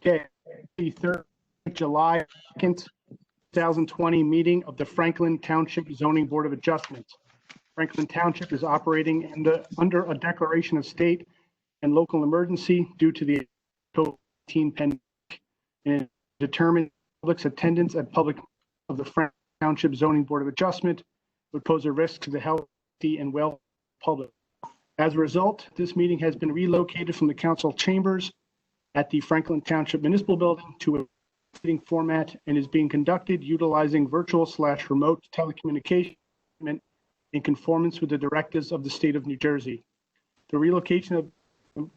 Okay, the 3rd July 2nd, 2020 meeting of the Franklin Township Zoning Board of Adjustment. Franklin Township is operating under a declaration of state and local emergency due to the COVID-19 pandemic, and determined public's attendance at public of the Franklin Township Zoning Board of Adjustment would pose a risk to the health, safety, and welfare of the public. As a result, this meeting has been relocated from the council chambers at the Franklin Township Municipal Building to a meeting format and is being conducted utilizing virtual/remote telecommunication in conformance with the directives of the state of New Jersey. The relocation of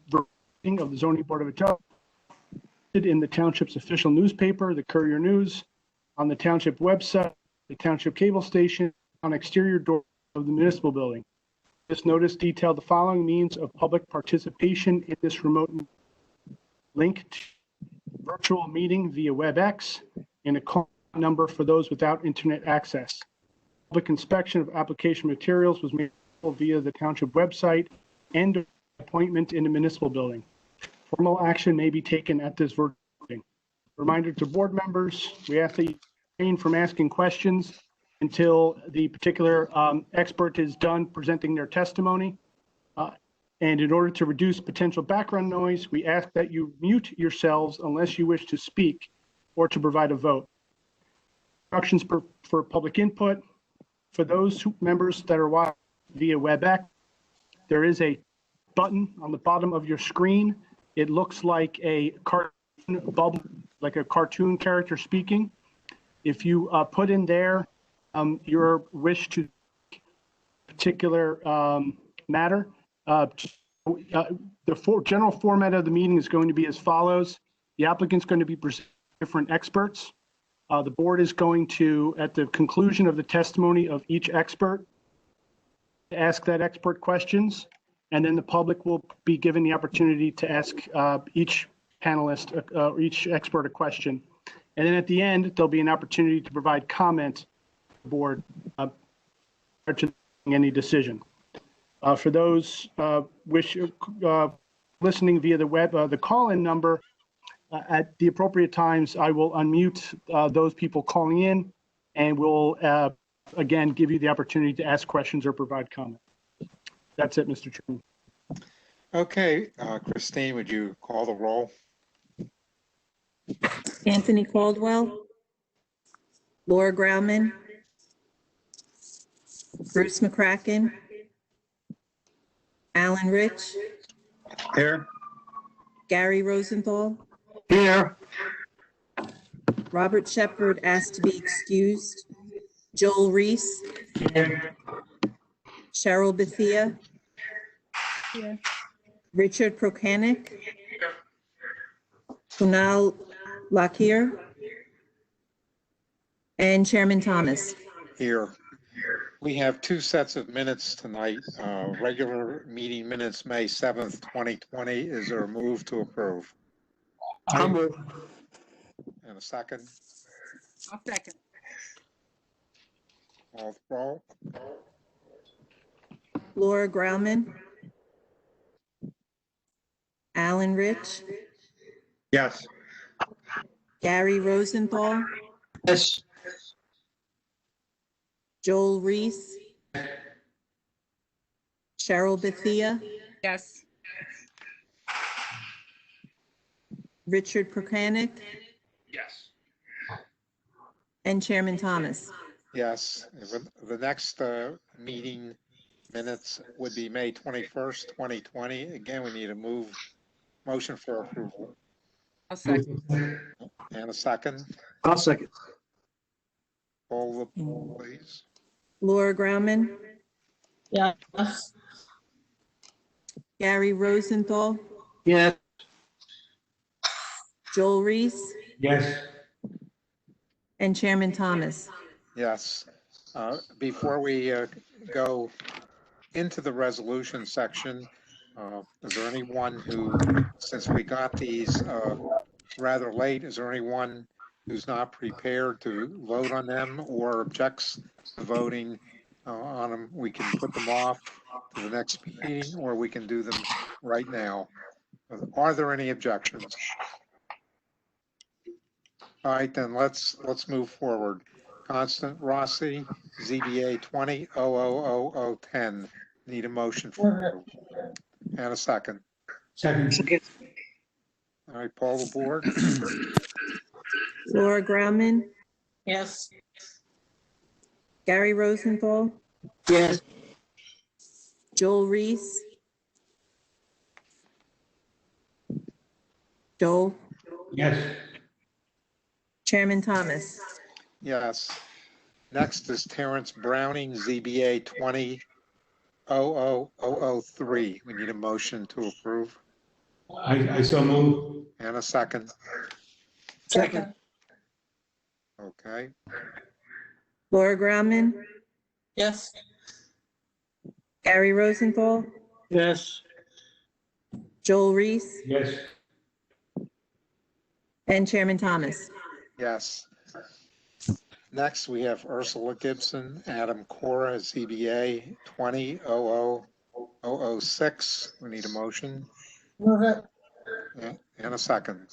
the Zoning Board of Adjustment in the township's official newspaper, the Courier News, on the township website, the township cable station, on exterior door of the municipal building. This notice detailed the following means of public participation in this remote link to virtual meeting via WebEx and a call number for those without internet access. Public inspection of application materials was made via the township website and appointment in the municipal building. Formal action may be taken at this virtual meeting. Reminder to board members, we ask that you refrain from asking questions until the particular expert is done presenting their testimony. And in order to reduce potential background noise, we ask that you mute yourselves unless you wish to speak or to provide a vote. Instructions for public input. For those members that are watching via WebEx, there is a button on the bottom of your screen. It looks like a cartoon bubble, like a cartoon character speaking. If you put in there your wish to particular matter, the general format of the meeting is going to be as follows. The applicant's going to be presenting different experts. The board is going to, at the conclusion of the testimony of each expert, ask that expert questions, and then the public will be given the opportunity to ask each panelist or each expert a question. And then at the end, there'll be an opportunity to provide comment to the board prior to any decision. For those listening via the web, the call-in number, at the appropriate times, I will unmute those people calling in, and we'll again give you the opportunity to ask questions or provide comment. That's it, Mr. Chairman. Okay, Christine, would you call the roll? Anthony Caldwell, Laura Grauman, Bruce McCracken, Alan Rich, Here. Gary Rosenthal, Here. Robert Shepard asked to be excused, Joel Reese, Here. Cheryl Bethia, Richard Prokanic, Kunal Lakir, and Chairman Thomas. Here. We have two sets of minutes tonight. Regular meeting minutes, May 7th, 2020. Is there a move to approve? I'll move. And a second? I'll second. Call the roll. Laura Grauman, Alan Rich, Yes. Gary Rosenthal, Yes. Joel Reese, Cheryl Bethia, Yes. Richard Prokanic, Yes. and Chairman Thomas. Yes. The next meeting minutes would be May 21st, 2020. Again, we need a motion for approval. I'll second. And a second. I'll second. Call the roll, please. Laura Grauman, Yes. Gary Rosenthal, Yes. Joel Reese, Yes. and Chairman Thomas. Yes. Before we go into the resolution section, is there anyone who, since we got these rather late, is there anyone who's not prepared to vote on them or objects to voting on them? We can put them off to the next meeting, or we can do them right now. Are there any objections? All right, then let's move forward. Constant Rossi, ZBA 20-00010. Need a motion for approval. And a second. Second. All right, poll the board. Laura Grauman, Yes. Gary Rosenthal, Yes. Joel Reese. Joel, Yes. Chairman Thomas. Yes. Next is Terrence Browning, ZBA 20-00003. We need a motion to approve I so move. and a second. Second. Okay, Laura Grauman, Yes. Gary Rosenthal, Yes. Joel Reese, Yes. and Chairman Thomas. yes. Next, we have Ursula Gibson, Adam Cora, ZBA 20-00006. We need a motion Move it. and a second.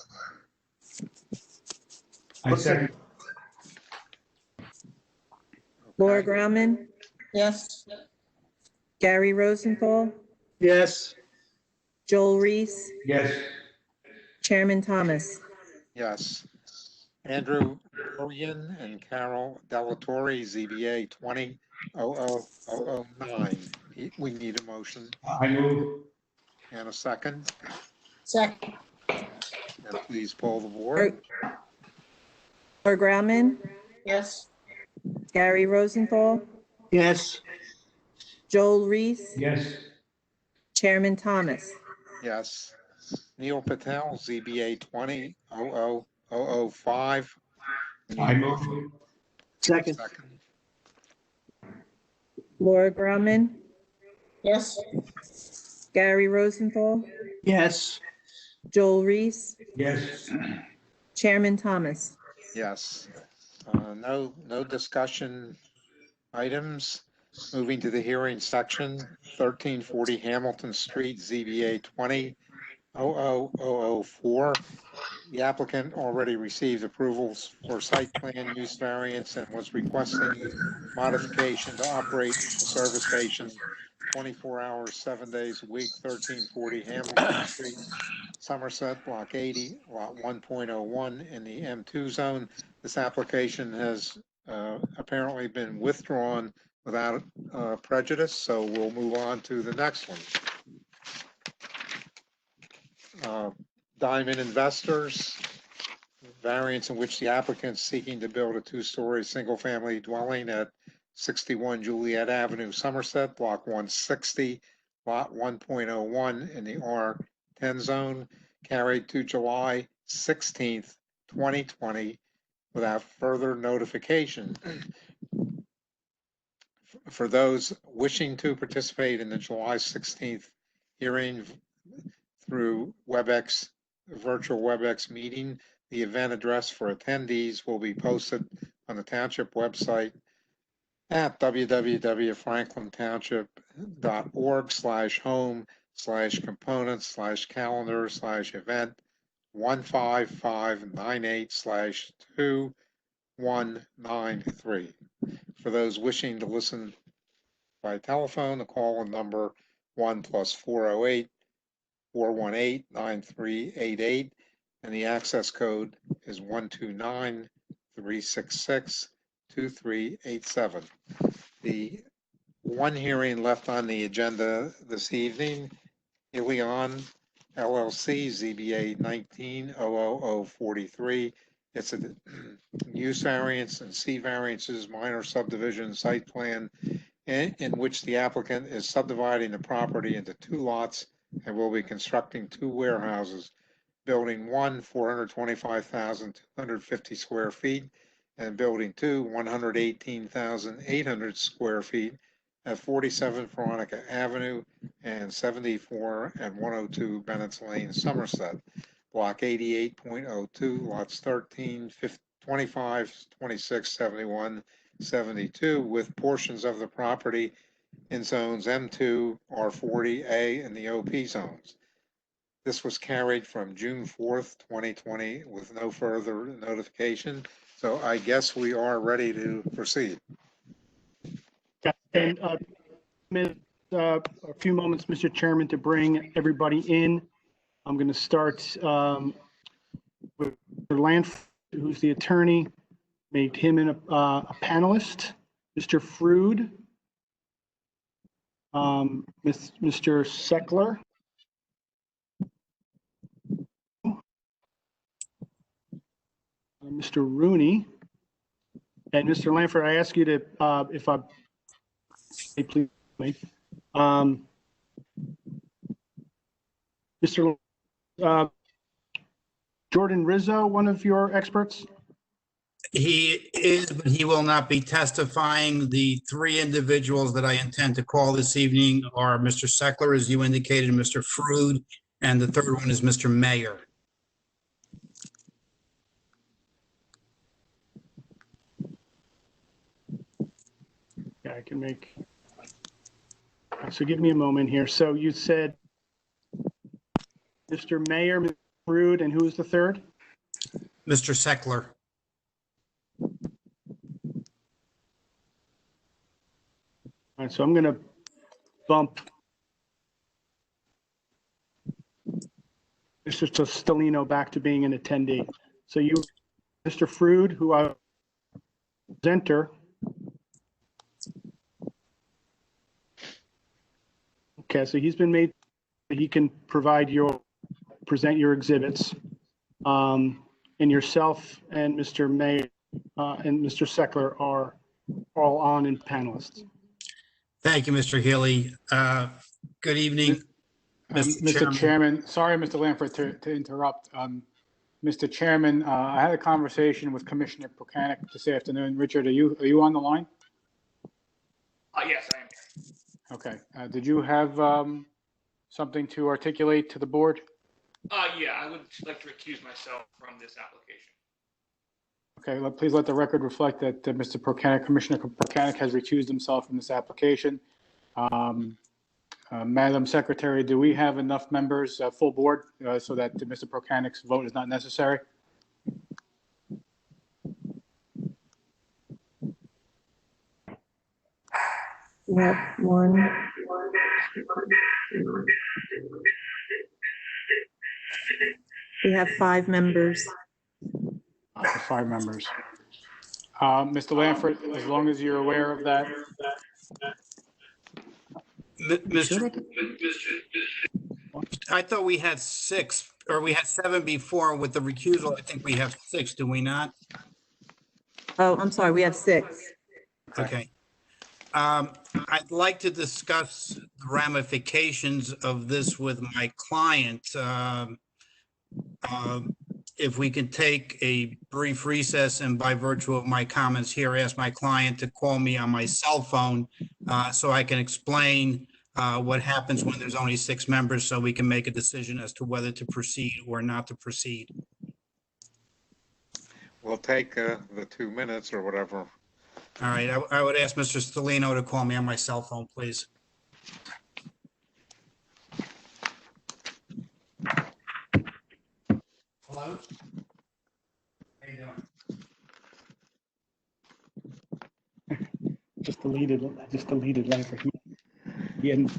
I second. Laura Okay, Grauman, Yes. Gary Rosenthal, Yes. Joel Reese, Yes. Chairman Thomas. yes. Andrew Orion and Carol Delatorre, ZBA 20-00009. We need a motion I move. and a second. Second. And please poll the board. Laura Grauman, Yes. Gary Rosenthal, Yes. Joel Reese, Yes. Chairman Thomas. Yes. Neil Patel, ZBA 20-00005. I move. Second. Laura Grauman, Yes. Gary Rosenthal, Yes. Joel Reese, Yes. Chairman Thomas. Yes. No discussion items. Moving to the hearing section, 1340 Hamilton Street, ZBA 20-00004. The applicant already received approvals for site plan use variance and was requesting modification to operate a service station 24 hours, 7 days a week, 1340 Hamilton Street, Somerset, Block 80, Lot 1.01 in the M2 zone. This application has apparently been withdrawn without prejudice, so we'll move on to the next one. Diamond Investors, variance in which the applicant seeking to build a two-story single-family dwelling at 61 Juliet Avenue, Somerset, Block 160, Lot 1.01 in the R10 zone, carried to July 16th, 2020, without further notification. For those wishing to participate in the July 16th hearing through WebEx, virtual WebEx meeting, the event address for attendees will be posted on the Township website at www.franklintownship.org/home/components/calendar/event 15598/2193. For those wishing to listen by telephone, the call-in number 1+408 418-9388, and the access code is 129-366-2387. The one hearing left on the agenda this evening, Ilion LLC, ZBA 19-00043. It's a use variance and C variances, minor subdivision site plan, in which the applicant is subdividing the property into two lots and will be constructing two warehouses. Building 1, 425,250 square feet, and building 2, 118,800 square feet at 47 Veronica Avenue and 74 and 102 Bennett's Lane, Somerset. Block 88.02, lots 13, 25, 26, 71, 72, with portions of the property in zones M2, R40, A, and the OP zones. This was carried from June 4th, 2020 with no further notification. So I guess we are ready to proceed. And a few moments, Mr. Chairman, to bring everybody in. I'm going to start with Mr. Lanford, who's the attorney, made him a panelist. Mr. Frood, Mr. Seckler, Mr. Rooney, and Mr. Lanford, I ask you to, if I, hey, please, wait. Mr. Jordan Rizzo, one of your experts? He is, but he will not be testifying. The three individuals that I intend to call this evening are Mr. Seckler, as you indicated, Mr. Frood, and the third one is Mr. Mayor. Yeah, I can make, so give me a moment here. So you said Mr. Mayor, Mr. Frood, and who is the third? Mr. Seckler. All right, so I'm going to bump Mr. Stellino back to being an attendee. So you, Mr. Frood, who I presenter. Okay, so he's been made, he can provide present your exhibits. And yourself and Mr. Mayor and Mr. Seckler are all on and panelists. Thank you, Mr. Healy. Good evening, Mr. Chairman, sorry, Mr. Lanford, to interrupt. Mr. Chairman, I had a conversation with Commissioner Prokanic this afternoon. Richard, are you on the line? Yes, I am here. Okay. Did you have something to articulate to the board? Yeah, I would like to recuse myself from this application. Okay, please let the record reflect that Mr. Prokanic, Commissioner Prokanic has recused himself from this application. Madam Secretary, do we have enough members, full board, so that Mr. Prokanic's vote is not necessary? We have one. We have 5 members. 5 members. Mr. Lanford, as long as you're aware of that. I thought we had 6, or we had 7 before with the recusal. I think we have 6, do we not? Oh, I'm sorry, we have 6. Okay. I'd like to discuss the ramifications of this with my client. If we can take a brief recess and by virtue of my comments here, ask my client to call me on my cell phone so I can explain what happens when there's only 6 members so we can make a decision as to whether to proceed or not to proceed. We'll take the 2 minutes or whatever. All right, I would ask Mr. Stellino to call me on my cell phone, please. Hello? How you doing? Just deleted Lanford. He hadn't.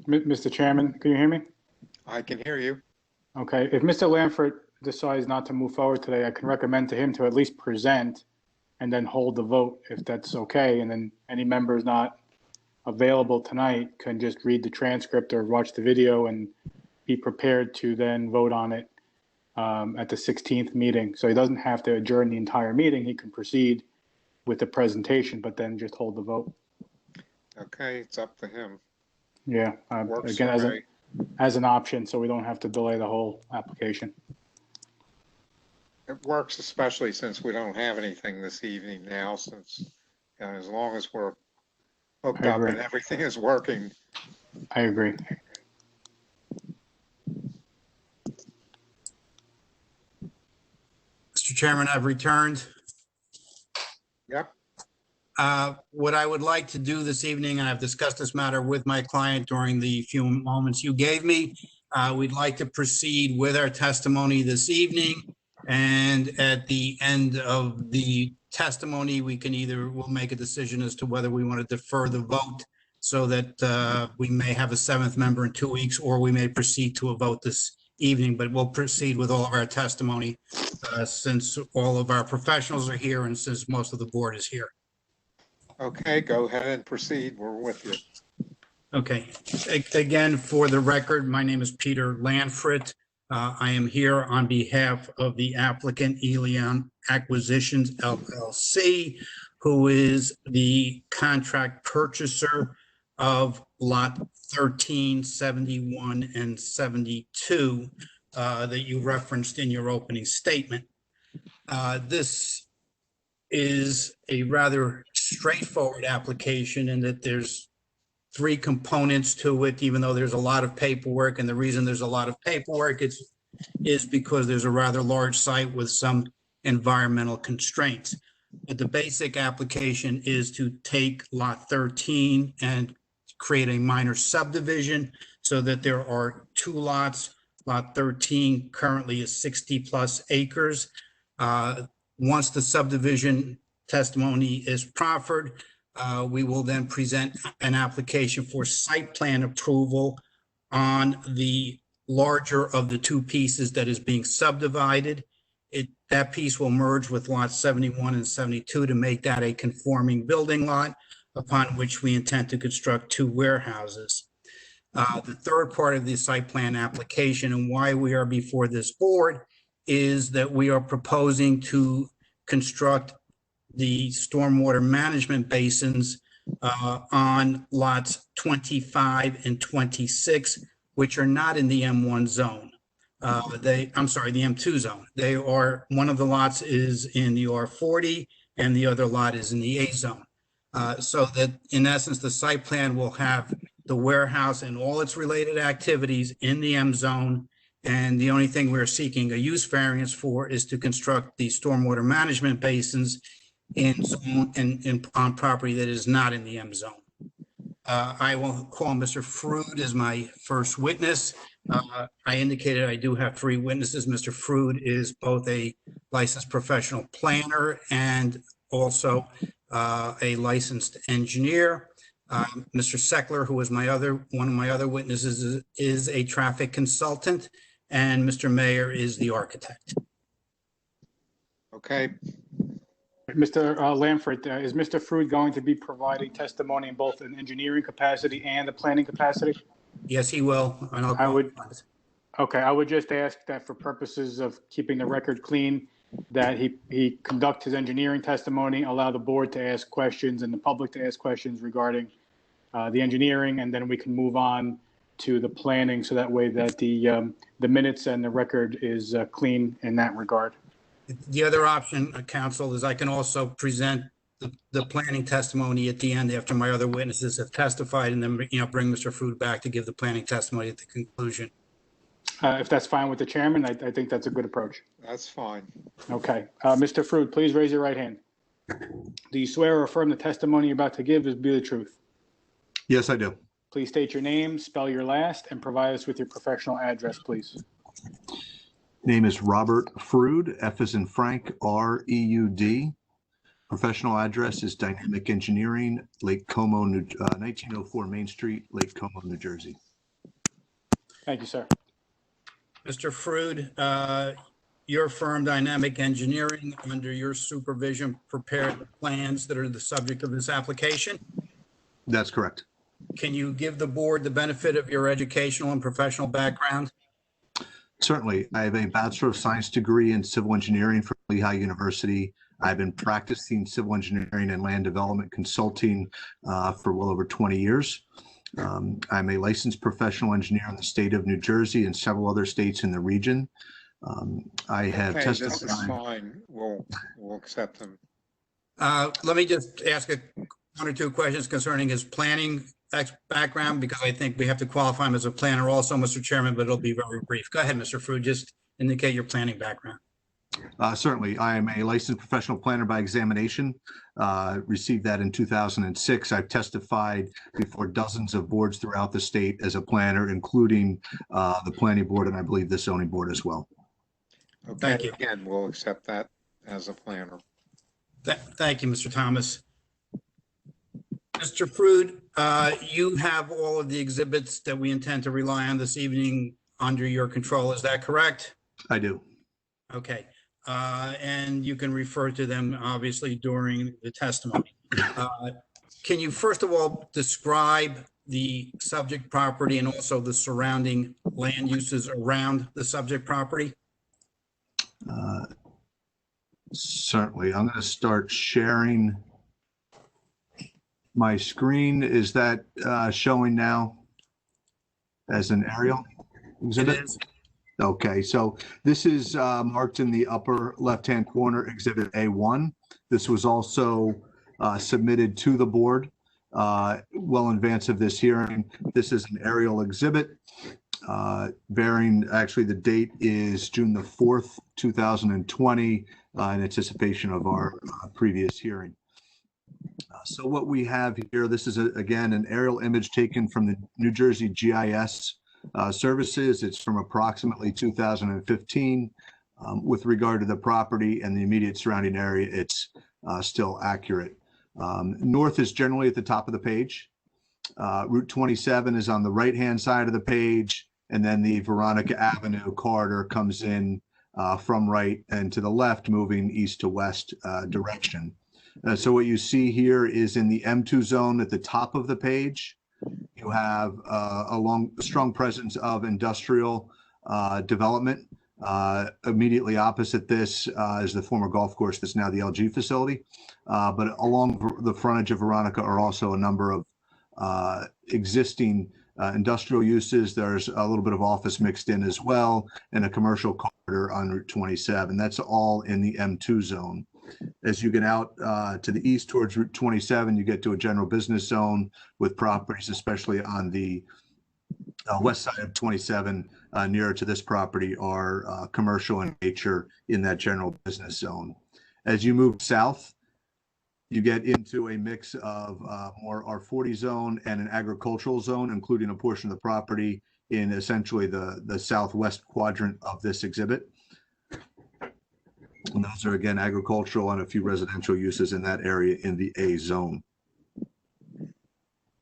Mr. Chairman, can you hear me? I can hear you. Okay, if Mr. Lanford decides not to move forward today, I can recommend to him to at least present and then hold the vote if that's okay. And then any members not available tonight can just read the transcript or watch the video and be prepared to then vote on it at the 16th meeting. So he doesn't have to adjourn the entire meeting. He can proceed with the presentation, but then just hold the vote. Okay, it's up to him. Yeah, Works again, for me. as an option, so we don't have to delay the whole application. It works especially since we don't have anything this evening now, since as long as we're hooked I up agree. and everything is working. I agree. Mr. Chairman, I've returned. Yep. What I would like to do this evening, and I've discussed this matter with my client during the few moments you gave me, we'd like to proceed with our testimony this evening. And at the end of the testimony, we'll make a decision as to whether we want to defer the vote so that we may have a seventh member in 2 weeks, or we may proceed to a vote this evening, but we'll proceed with all of our testimony since all of our professionals are here and since most of the board is here. Okay, go ahead and proceed. We're with you. Okay. Again, for the record, my name is Peter Lanfrit. I am here on behalf of the applicant Elion Acquisitions LLC, who is the contract purchaser of lot 13, 71, and 72 that you referenced in your opening statement. This is a rather straightforward application in that there's 3 components to it, even though there's a lot of paperwork. And the reason there's a lot of paperwork is because there's a rather large site with some environmental constraints. But the basic application is to take lot 13 and create a minor subdivision so that there are 2 lots. Lot 13 currently is 60 plus acres. Once the subdivision testimony is proffered, we will then present an application for site plan approval on the larger of the 2 pieces that is being subdivided. That piece will merge with lots 71 and 72 to make that a conforming building lot upon which we intend to construct 2 warehouses. The third part of the site plan application and why we are before this board is that we are proposing to construct the stormwater management basins on lots 25 and 26, which are not in the M1 zone. The M2 zone. They are, one of the lots is in the R40 and the other lot is in the A zone. So that in essence, the site plan will have the warehouse and all its related activities in the M zone. And the only thing we're seeking a use variance for is to construct the stormwater management basins in zone and on property that is not in the M zone. I will call Mr. Frood as my first witness. I indicated I do have 3 witnesses. Mr. Frood is both a licensed professional planner and also a licensed engineer. Mr. Seckler, who is one of my other witnesses, is a traffic consultant, and Mr. Mayer is the architect. Okay, Mr. Lanford, is Mr. Frood going to be providing testimony in both an engineering capacity and a planning capacity? Yes, he will. And I would just ask that for purposes of keeping the record clean, that he conduct his engineering testimony, allow the board to ask questions and the public to ask questions regarding the engineering, and then we can move on to the planning, so that way that the minutes and the record is clean in that regard. The other option, counsel, is I can also present the planning testimony at the end after my other witnesses have testified, and then, bring Mr. Frood back to give the planning testimony at the conclusion. If that's fine with the chairman, I think that's a good approach. that's fine. Okay. Mr. Frood, please raise your right hand. Do you swear or affirm the testimony you're about to give is be the truth? Yes, I do. Please state your name, spell your last, and provide us with your professional address, please. Name is Robert Frood, F as in Frank, R-E-U-D. Professional address is Dynamic Engineering, Lake Como, 1904 Main Street, Lake Como, New Jersey. Thank you, sir. Mr. Frood, your firm, Dynamic Engineering, under your supervision, prepared the plans that are the subject of this application? That's correct. Can you give the board the benefit of your educational and professional background? Certainly. I have a Bachelor of Science degree in civil engineering from Lehigh University. I've been practicing civil engineering and land development consulting for well over 20 years. I'm a licensed professional engineer in the state of New Jersey and several other states in the region. I have Okay, testified. this is fine. We'll accept them. Let me just ask one or two questions concerning his planning background, because I think we have to qualify him as a planner also, Mr. Chairman, but it'll be very brief. Go ahead, Mr. Frood, just indicate your planning background. Certainly. I am a licensed professional planner by examination. Received that in 2006. I've testified before dozens of boards throughout the state as a planner, including the planning board and I believe the zoning board as well. Okay, Thank you. again, we'll accept that as a planner. Thank you, Mr. Thomas. Mr. Frood, you have all of the exhibits that we intend to rely on this evening under your control. Is that correct? I do. Okay. And you can refer to them obviously during the testimony. Can you first of all describe the subject property and also the surrounding land uses around the subject property? Certainly. I'm going to start sharing my screen. Is that showing now as an aerial exhibit? It is. Okay, so this is marked in the upper left-hand corner, Exhibit A1. This was also submitted to the board well in advance of this hearing. This is an aerial exhibit bearing, actually the date is June the 4th, 2020, in anticipation of our previous hearing. So what we have here, this is again an aerial image taken from the New Jersey GIS services. It's from approximately 2015. With regard to the property and the immediate surrounding area, it's still accurate. North is generally at the top of the page. Route 27 is on the right-hand side of the page, and then the Veronica Avenue corridor comes in from right and to the left, moving east to west direction. So what you see here is in the M2 zone at the top of the page, you have a strong presence of industrial development. Immediately opposite this is the former golf course that's now the LG facility. But along the frontage of Veronica are also a number of existing industrial uses. There's a little bit of office mixed in as well, and a commercial corridor on Route 27. That's all in the M2 zone. As you get out to the east towards Route 27, you get to a general business zone with properties, especially on the west side of 27, nearer to this property, are commercial in nature in that general business zone. As you move south, you get into a mix of more R40 zone and an agricultural zone, including a portion of the property in essentially the southwest quadrant of this exhibit. And those are, again, agricultural and a few residential uses in that area in the A zone.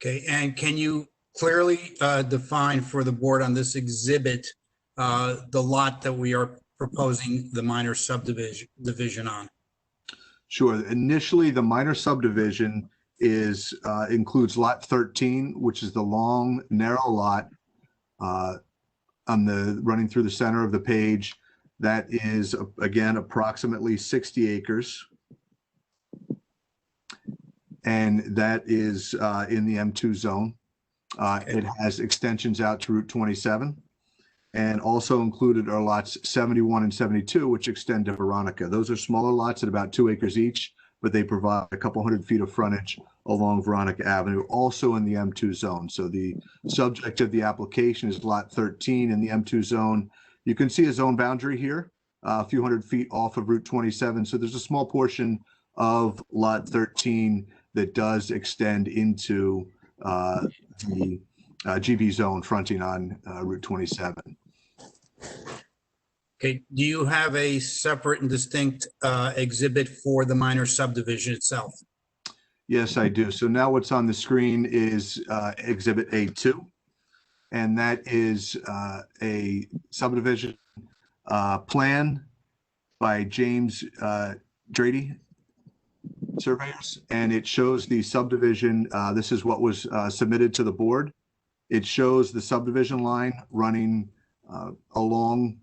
Okay, and can you clearly define for the board on this exhibit the lot that we are proposing the minor subdivision on? Sure. Initially, the minor subdivision includes lot 13, which is the long, narrow lot running through the center of the page. That is, again, approximately 60 acres. And that is in the M2 zone. It has extensions out to Route 27. And also included are lots 71 and 72, which extend to Veronica. Those are smaller lots at about 2 acres each, but they provide a couple hundred feet of frontage along Veronica Avenue, also in the M2 zone. So the subject of the application is lot 13 in the M2 zone. You can see a zone boundary here, a few hundred feet off of Route 27. So there's a small portion of lot 13 that does extend into the GV zone fronting on Route 27. Okay, do you have a separate and distinct exhibit for the minor subdivision itself? Yes, I do. So now what's on the screen is Exhibit A2, and that is a subdivision plan by James Drady Surveyors, and it shows the subdivision. This is what was submitted to the board. It shows the subdivision line running along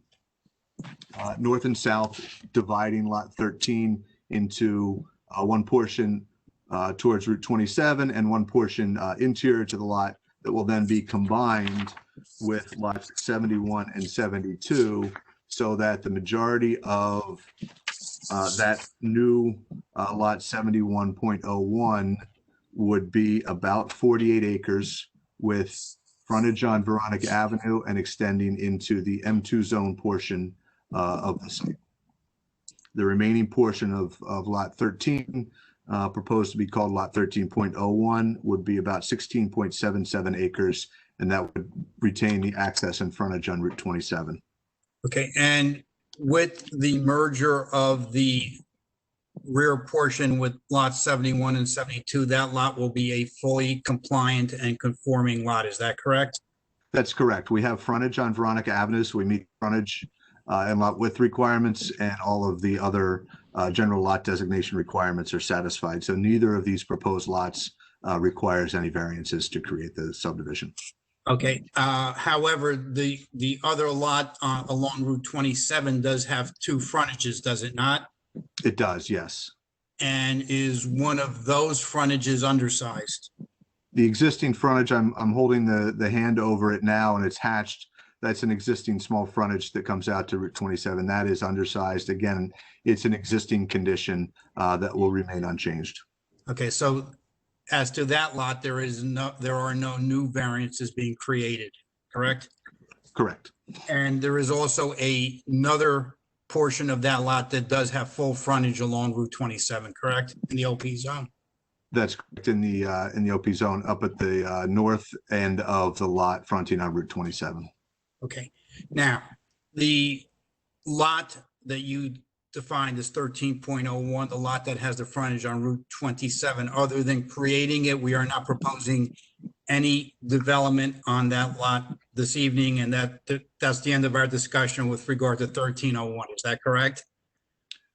north and south, dividing lot 13 into one portion towards Route 27 and one portion interior to the lot that will then be combined with lots 71 and 72, so that the majority of that new lot 71.01 would be about 48 acres with frontage on Veronica Avenue and extending into the M2 zone portion of the site. The remaining portion of lot 13, proposed to be called lot 13.01, would be about 16.77 acres, and that would retain the access and frontage on Route 27. Okay, and with the merger of the rear portion with lots 71 and 72, that lot will be a fully compliant and conforming lot, is that correct? That's correct. We have frontage on Veronica Avenue, so we meet frontage and lot width requirements, and all of the other general lot designation requirements are satisfied. So neither of these proposed lots requires any variances to create the subdivision. Okay, however, the other lot along Route 27 does have two frontages, does it not? It does, yes. And is one of those frontages undersized? The existing frontage, I'm holding the hand over it now, and it's hatched. That's an existing small frontage that comes out to Route 27. That is undersized. Again, it's an existing condition that will remain unchanged. Okay, so as to that lot, there are no new variances being created, correct? Correct. And there is also another portion of that lot that does have full frontage along Route 27, correct? In the OP zone? That's correct, in the OP zone up at the north end of the lot fronting on Route 27. Okay, now, the lot that you defined as 13.01, the lot that has the frontage on Route 27, other than creating it, we are not proposing any development on that lot this evening, and that's the end of our discussion with regard to 1301, is that correct?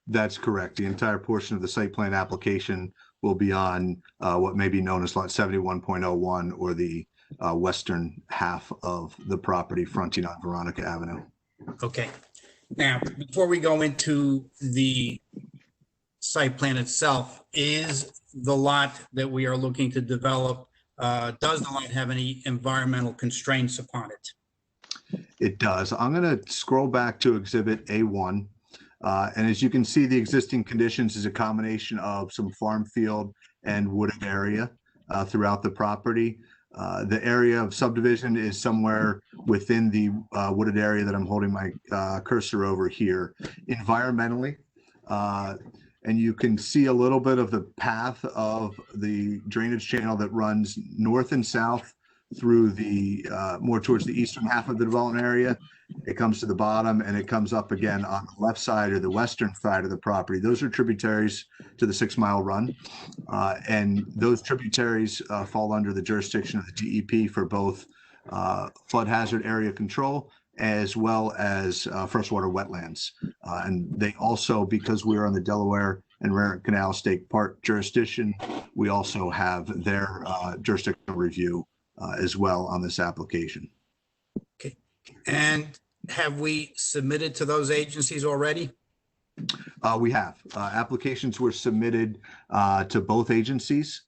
That's correct. The entire portion of the site plan application will be on what may be known as lot 71.01, or the western half of the property fronting on Veronica Avenue. Okay. Now, before we go into the site plan itself, is the lot that we are looking to develop, does the lot have any environmental constraints upon it? It does. I'm going to scroll back to Exhibit A1. And as you can see, the existing conditions is a combination of some farm field and wooded area throughout the property. The area of subdivision is somewhere within the wooded area that I'm holding my cursor over here. Environmentally, and you can see a little bit of the path of the drainage channel that runs north and south through the more towards the eastern half of the development area. It comes to the bottom and it comes up again on the left side or the western side of the property. Those are tributaries to the 6 Mile Run. And those tributaries fall under the jurisdiction of the DEP for both flood hazard area control as well as freshwater wetlands. And they also, because we're on the Delaware and Raritan Canal State Park jurisdiction, we also have their jurisdictional review as well on this application. Okay. And have we submitted to those agencies already? We have. Applications were submitted to both agencies,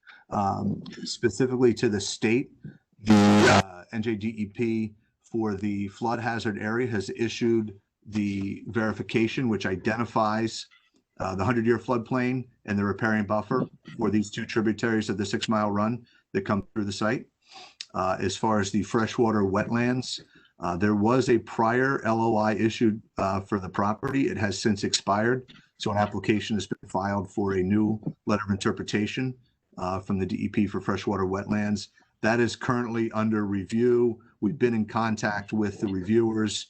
specifically to the state. The NJDEP for the flood hazard area has issued the verification, which identifies the 100-year floodplain and the riparian buffer for these two tributaries of the 6 Mile Run that come through the site. As far as the freshwater wetlands, there was a prior LOI issued for the property. It has since expired. So an application has been filed for a new letter of interpretation from the DEP for freshwater wetlands. That is currently under review. We've been in contact with the reviewers.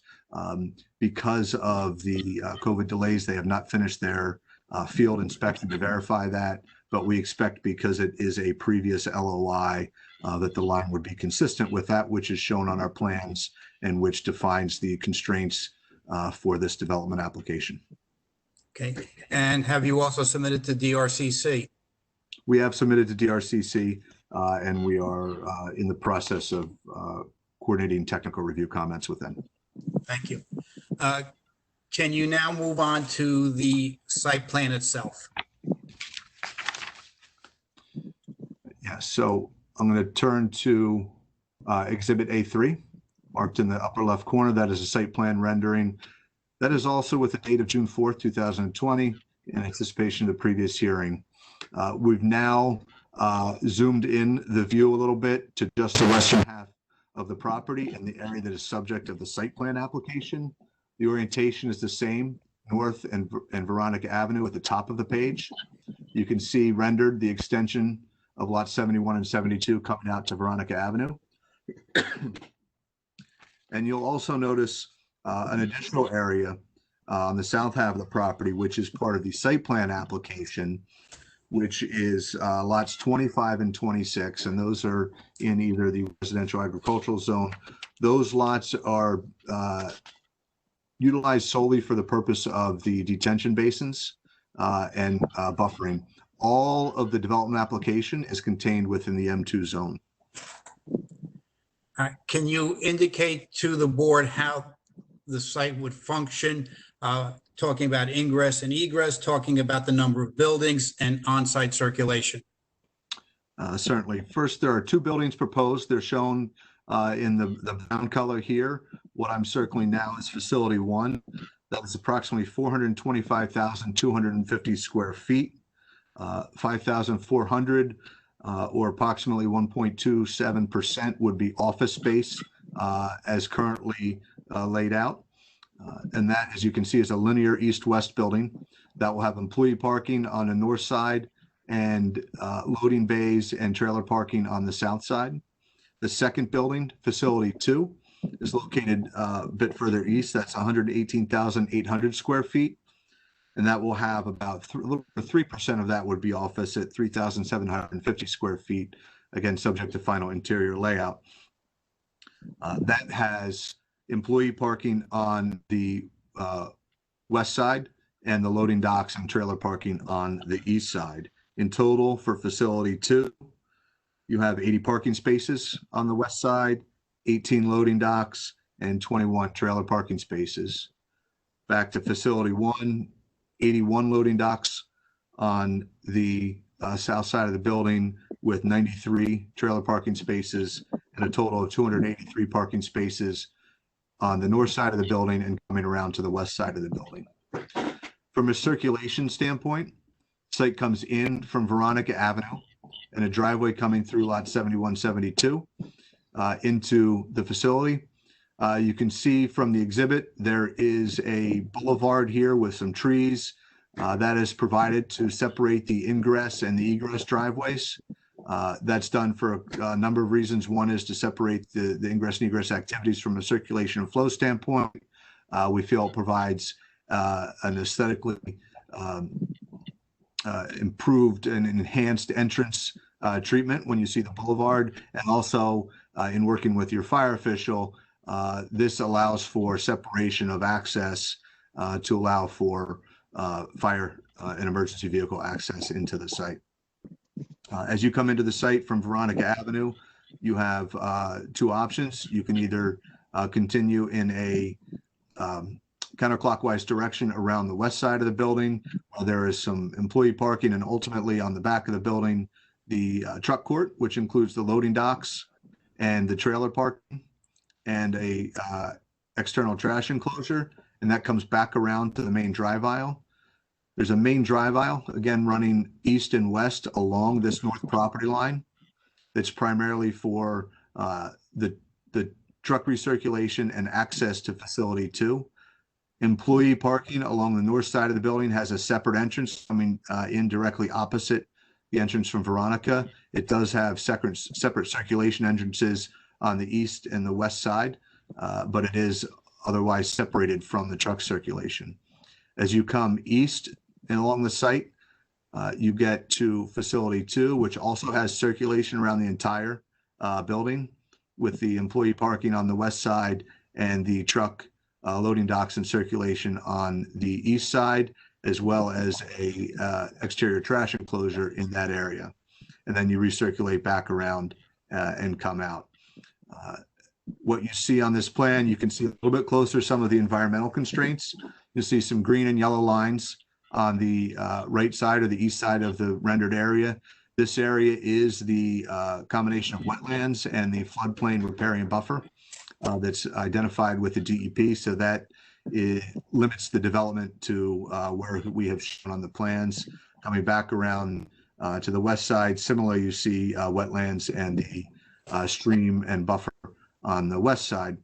Because of the COVID delays, they have not finished their field inspection to verify that. But we expect, because it is a previous LOI, that the line would be consistent with that which is shown on our plans and which defines the constraints for this development application. Okay, and have you also submitted to DRCC? We have submitted to DRCC, and we are in the process of coordinating technical review comments with them. Thank you. Can you now move on to the site plan itself? Yeah, so I'm going to turn to Exhibit A3, marked in the upper left corner. That is a site plan rendering. That is also with the date of June 4th, 2020, in anticipation of the previous hearing. We've now zoomed in the view a little bit to just the western half of the property and the area that is subject of the site plan application. The orientation is the same, north and Veronica Avenue at the top of the page. You can see rendered the extension of lots 71 and 72 coming out to Veronica Avenue. And you'll also notice an additional area on the south half of the property, which is part of the site plan application, which is lots 25 and 26, and those are in either the residential agricultural zone. Those lots are utilized solely for the purpose of the detention basins and buffering. All of the development application is contained within the M2 zone. All right, can you indicate to the board how the site would function? Talking about ingress and egress, talking about the number of buildings and on-site circulation. Certainly. First, there are two buildings proposed. They're shown in the brown color here. What I'm circling now is Facility 1. That is approximately 425,250 square feet. 5,400 or approximately 1.27% would be office space as currently laid out. And that, as you can see, is a linear east-west building that will have employee parking on the north side and loading bays and trailer parking on the south side. The second building, Facility 2, is located a bit further east. That's 118,800 square feet. And that will have about a little over 3% of that would be office at 3,750 square feet, again, subject to final interior layout. That has employee parking on the west side and the loading docks and trailer parking on the east side. In total, for Facility 2, you have 80 parking spaces on the west side, 18 loading docks, and 21 trailer parking spaces. Back to Facility 1, 81 loading docks on the south side of the building with 93 trailer parking spaces and a total of 283 parking spaces on the north side of the building and coming around to the west side of the building. From a circulation standpoint, the site comes in from Veronica Avenue and a driveway coming through lot 71, 72 into the facility. You can see from the exhibit, there is a boulevard here with some trees that is provided to separate the ingress and the egress driveways. That's done for a number of reasons. One is to separate the ingress and egress activities from a circulation and flow standpoint. We feel it provides an aesthetically improved and enhanced entrance treatment when you see the boulevard, and also in working with your fire official, this allows for separation of access to allow for fire and emergency vehicle access into the site. As you come into the site from Veronica Avenue, you have two options. You can either continue in a counterclockwise direction around the west side of the building, where there is some employee parking, and ultimately on the back of the building, the truck court, which includes the loading docks and the trailer parking and a external trash enclosure, and that comes back around to the main drive aisle. There's a main drive aisle, again, running east and west along this north property line. That's primarily for the truck recirculation and access to Facility 2. Employee parking along the north side of the building has a separate entrance coming in directly opposite the entrance from Veronica. It does have separate circulation entrances on the east and the west side, but it is otherwise separated from the truck circulation. As you come east and along the site, you get to Facility 2, which also has circulation around the entire building, with the employee parking on the west side and the truck loading docks and circulation on the east side, as well as a exterior trash enclosure in that area. And then you recirculate back around and come out. What you see on this plan, you can see a little bit closer some of the environmental constraints. You'll see some green and yellow lines on the right side or the east side of the rendered area. This area is the combination of wetlands and the floodplain riparian buffer that's identified with the DEP. So that limits the development to where we have shown on the plans. Coming back around to the west side, similarly, you see wetlands and the stream and buffer on the west side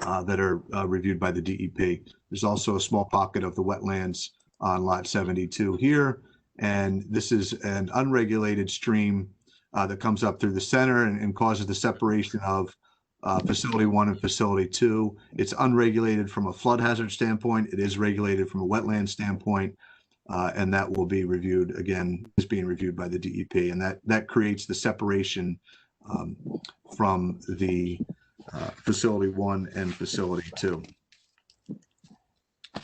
that are reviewed by the DEP. There's also a small pocket of the wetlands on lot 72 here. And this is an unregulated stream that comes up through the center and causes the separation of facility 1 and facility 2. It's unregulated from a flood hazard standpoint. It is regulated from a wetland standpoint. And that will be reviewed, again, is being reviewed by the DEP. And that creates the separation from the facility 1 and facility 2.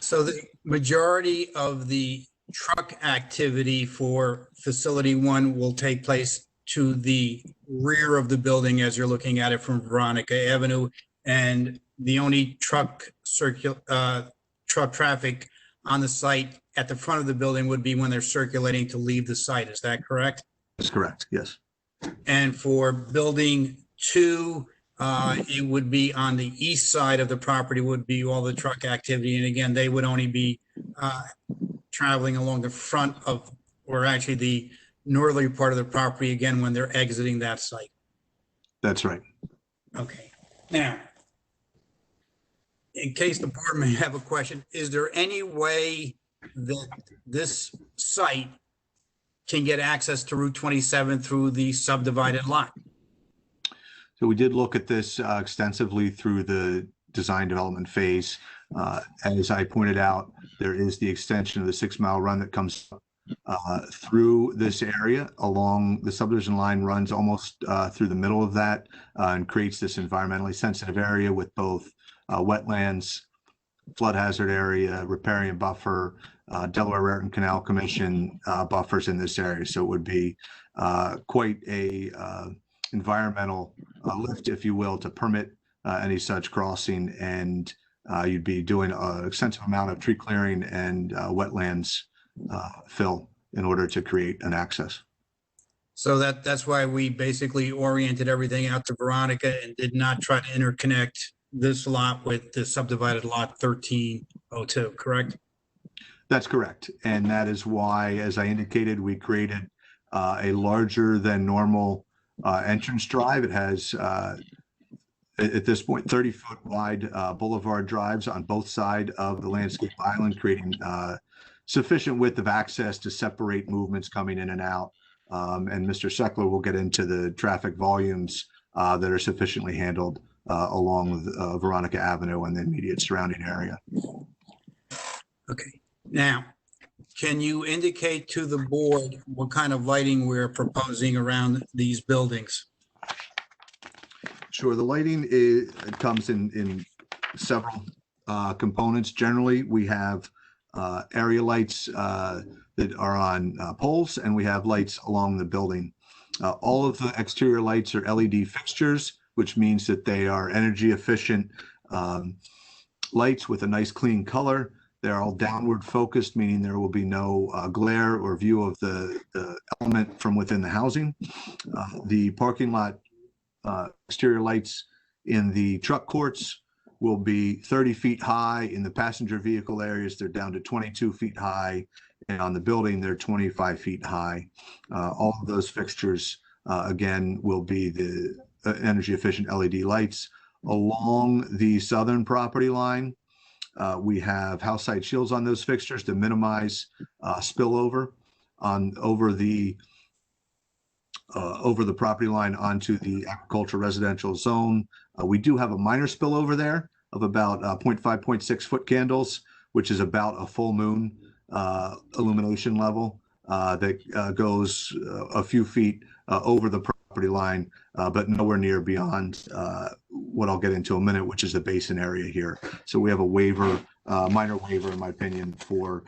So the majority of the truck activity for facility 1 will take place to the rear of the building as you're looking at it from Veronica Avenue. And the only truck traffic on the site at the front of the building would be when they're circulating to leave the site. Is that correct? That's correct, yes. And for building 2, it would be on the east side of the property would be all the truck activity. And again, they would only be traveling along the front of, or actually the northerly part of the property again when they're exiting that site. That's right. Okay. Now, in case the board may have a question, is there any way that this site can get access to Route 27 through the subdivided lot? So we did look at this extensively through the design development phase. As I pointed out, there is the extension of the 6-mile run that comes through this area along the subdivision line, runs almost through the middle of that and creates this environmentally sensitive area with both wetlands, flood hazard area, riparian buffer, Delaware Raritan Canal Commission buffers in this area. So it would be quite a environmental lift, if you will, to permit any such crossing. And you'd be doing an extensive amount of tree clearing and wetlands fill in order to create an access. So that's why we basically oriented everything out to Veronica and did not try to interconnect this lot with the subdivided lot 1302, correct? That's correct. And that is why, as I indicated, we created a larger than normal entrance drive. It has, at this point, 30-foot wide boulevard drives on both sides of the landscape island, creating sufficient width of access to separate movements coming in and out. And Mr. Seckler will get into the traffic volumes that are sufficiently handled along Veronica Avenue and the immediate surrounding area. Okay. Now, can you indicate to the board what kind of lighting we're proposing around these buildings? Sure. The lighting comes in several components. Generally, we have area lights that are on poles, and we have lights along the building. All of the exterior lights are LED fixtures, which means that they are energy efficient lights with a nice clean color. They're all downward focused, meaning there will be no glare or view of the element from within the housing. The parking lot exterior lights in the truck courts will be 30 feet high. In the passenger vehicle areas, they're down to 22 feet high. And on the building, they're 25 feet high. All of those fixtures, again, will be the energy efficient LED lights. Along the southern property line, we have house side shields on those fixtures to minimize spillover over the property line onto the agricultural residential zone. We do have a minor spillover there of about 0.5, 0.6 foot candles, which is about a full moon illumination level that goes a few feet over the property line, but nowhere near beyond what I'll get into in a minute, which is the basin area here. So we have a waiver minor waiver, in my opinion, for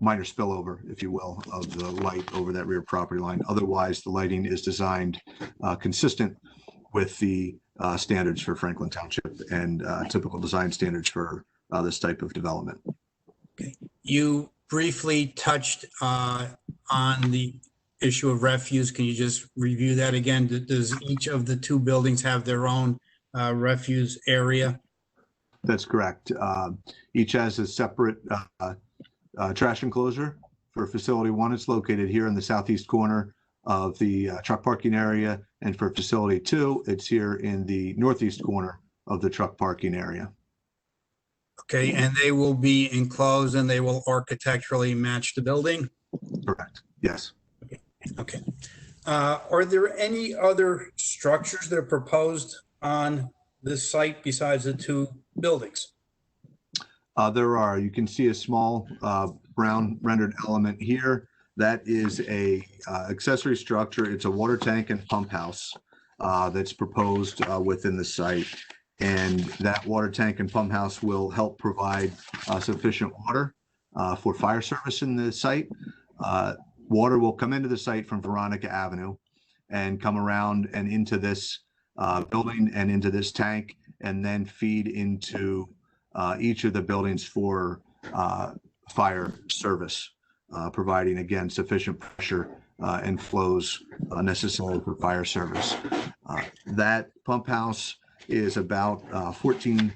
minor spillover, if you will, of the light over that rear property line. Otherwise, the lighting is designed consistent with the standards for Franklin Township and typical design standards for this type of development. You briefly touched on the issue of refuse. Can you just review that again? Does each of the two buildings have their own refuse area? That's correct. Each has a separate trash enclosure. For facility one, it's located here in the southeast corner of the truck parking area. And for facility two, it's here in the northeast corner of the truck parking area. Okay, and they will be enclosed and they will architecturally match the building? Correct. Yes. Okay. Are there any other structures that are proposed on this site besides the two buildings? There are. You can see a small brown rendered element here. That is a accessory structure. It's a water tank and pump house that's proposed within the site. And that water tank and pump house will help provide sufficient water for fire service in the site. Water will come into the site from Veronica Avenue and come around and into this building and into this tank, and then feed into each of the buildings for fire service, providing, again, sufficient pressure and flows necessary for fire service. That pump house is about a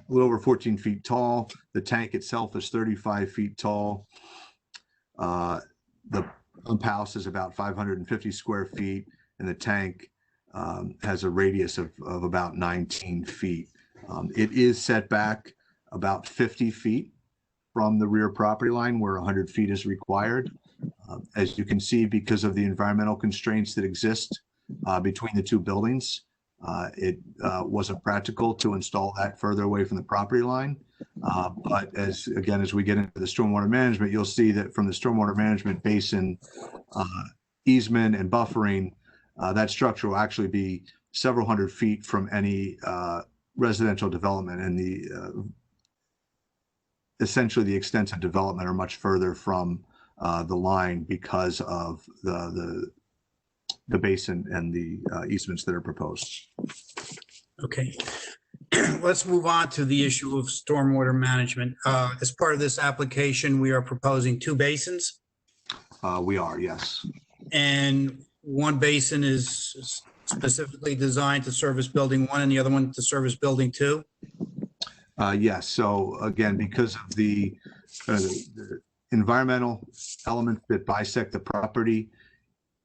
little over 14 feet tall. The tank itself is 35 feet tall. The pump house is about 550 square feet, and the tank has a radius of about 19 feet. It is set back about 50 feet from the rear property line where 100 feet is required. As you can see, because of the environmental constraints that exist between the two buildings, it wasn't practical to install that further away from the property line. But as we get into the stormwater management, you'll see that from the stormwater management basin easement and buffering, that structure will actually be several hundred feet from any residential development, and essentially the extensive development are much further from the line because of the basin and the easements that are proposed. Okay. Let's move on to the issue of stormwater management. As part of this application, we are proposing two basins. We are, yes. And one basin is specifically designed to service building one and the other one to service building two? Yes. So again, because of the environmental elements that bisect the property,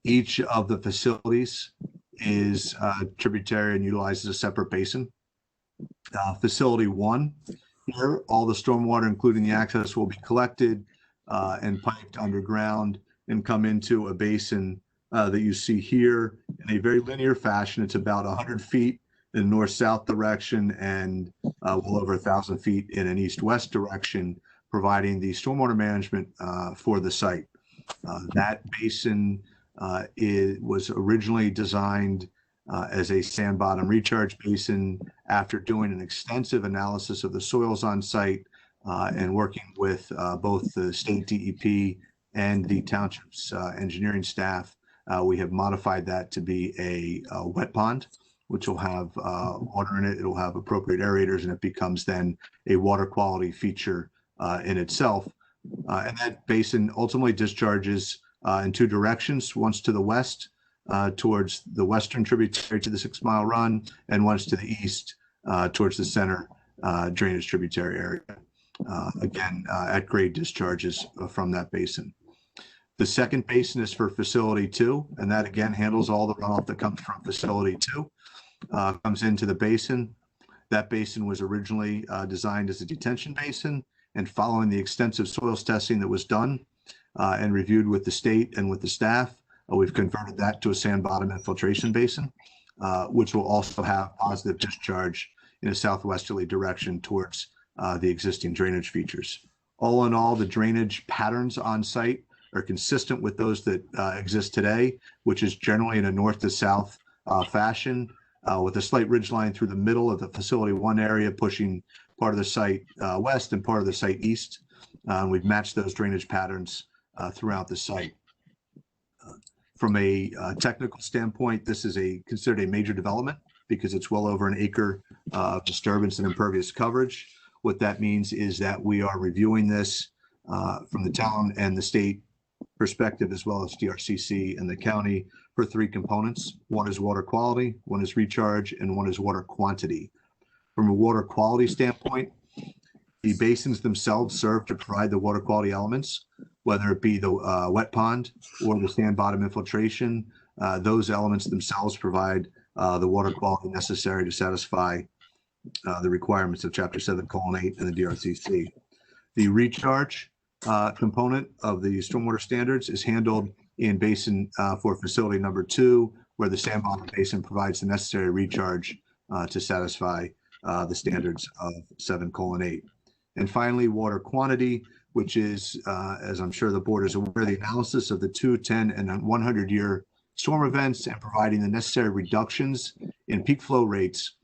each of the facilities is tributary and utilizes a separate basin. Facility one, here, all the stormwater, including the access, will be collected and piped underground and come into a basin that you see here in a very linear fashion. It's about 100 feet in north-south direction and well over 1,000 feet in an east-west direction, providing the stormwater management for the site. That basin was originally designed as a sand bottom recharge basin after doing an extensive analysis of the soils on site and working with both the state DEP and the township's engineering staff. We have modified that to be a wet pond, which will have water in it. It'll have appropriate aerators, and it becomes then a water quality feature in itself. And that basin ultimately discharges in two directions, once to the west towards the western tributary to the 6 Mile Run, and once to the east towards the center drainage tributary area. Again, at grade discharges from that basin. The second basin is for facility two, and that again handles all the runoff that comes from facility two, comes into the basin. That basin was originally designed as a detention basin, and following the extensive soils testing that was done and reviewed with the state and with the staff, we've converted that to a sand bottom infiltration basin, which will also have positive discharge in a southwesterly direction towards the existing drainage features. All in all, the drainage patterns on site are consistent with those that exist today, which is generally in a north to south fashion, with a slight ridge line through the middle of the facility one area, pushing part of the site west and part of the site east. We've matched those drainage patterns throughout the site. From a technical standpoint, this is considered a major development because it's well over an acre of disturbance and impervious coverage. What that means is that we are reviewing this from the town and the state perspective, as well as DRCC and the county, for three components. One is water quality, one is recharge, and one is water quantity. From a water quality standpoint, the basins themselves serve to provide the water quality elements, whether it be the wet pond or the sand bottom infiltration. Those elements themselves provide the water quality necessary to satisfy the requirements of Chapter 7:8 and the DRCC. The recharge component of the stormwater standards is handled in basin for facility number 2, where the sand bottom basin provides the necessary recharge to satisfy the standards of 7:8. And finally, water quantity, which is, as I'm sure the board is aware, the analysis of the 2, 10, and 100-year storm events and providing the necessary reductions in peak flow rates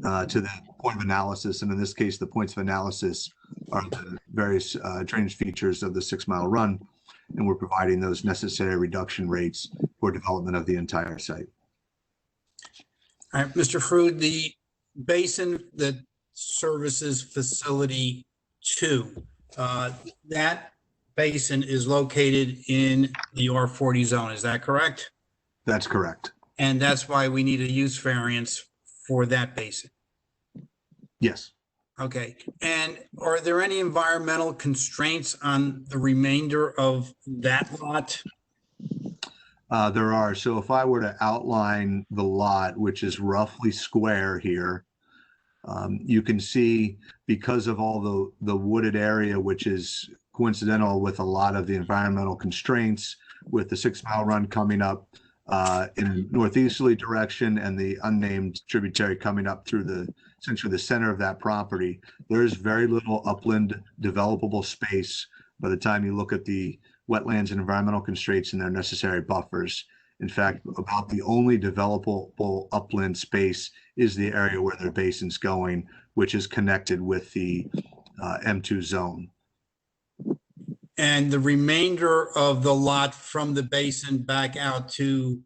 to the point of analysis. And in this case, the points of analysis are the various drainage features of the 6-mile run. And we're providing those necessary reduction rates for development of the entire site. All right, Mr. Frood, the basin that services facility 2, that basin is located in the R40 zone. Is that correct? That's correct. And that's why we need a use variance for that basin. Yes. Okay. And are there any environmental constraints on the remainder of that lot? There are. So if I were to outline the lot, which is roughly square here, you can see, because of all the wooded area, which is coincidental with a lot of the environmental constraints, with the 6-mile run coming up in a northeasterly direction and the unnamed tributary coming up through essentially the center of that property, there's very little upland developable space by the time you look at the wetlands and environmental constraints and their necessary buffers. In fact, about the only developable upland space is the area where their basin's going, which is connected with the M2 zone. And the remainder of the lot from the basin back out to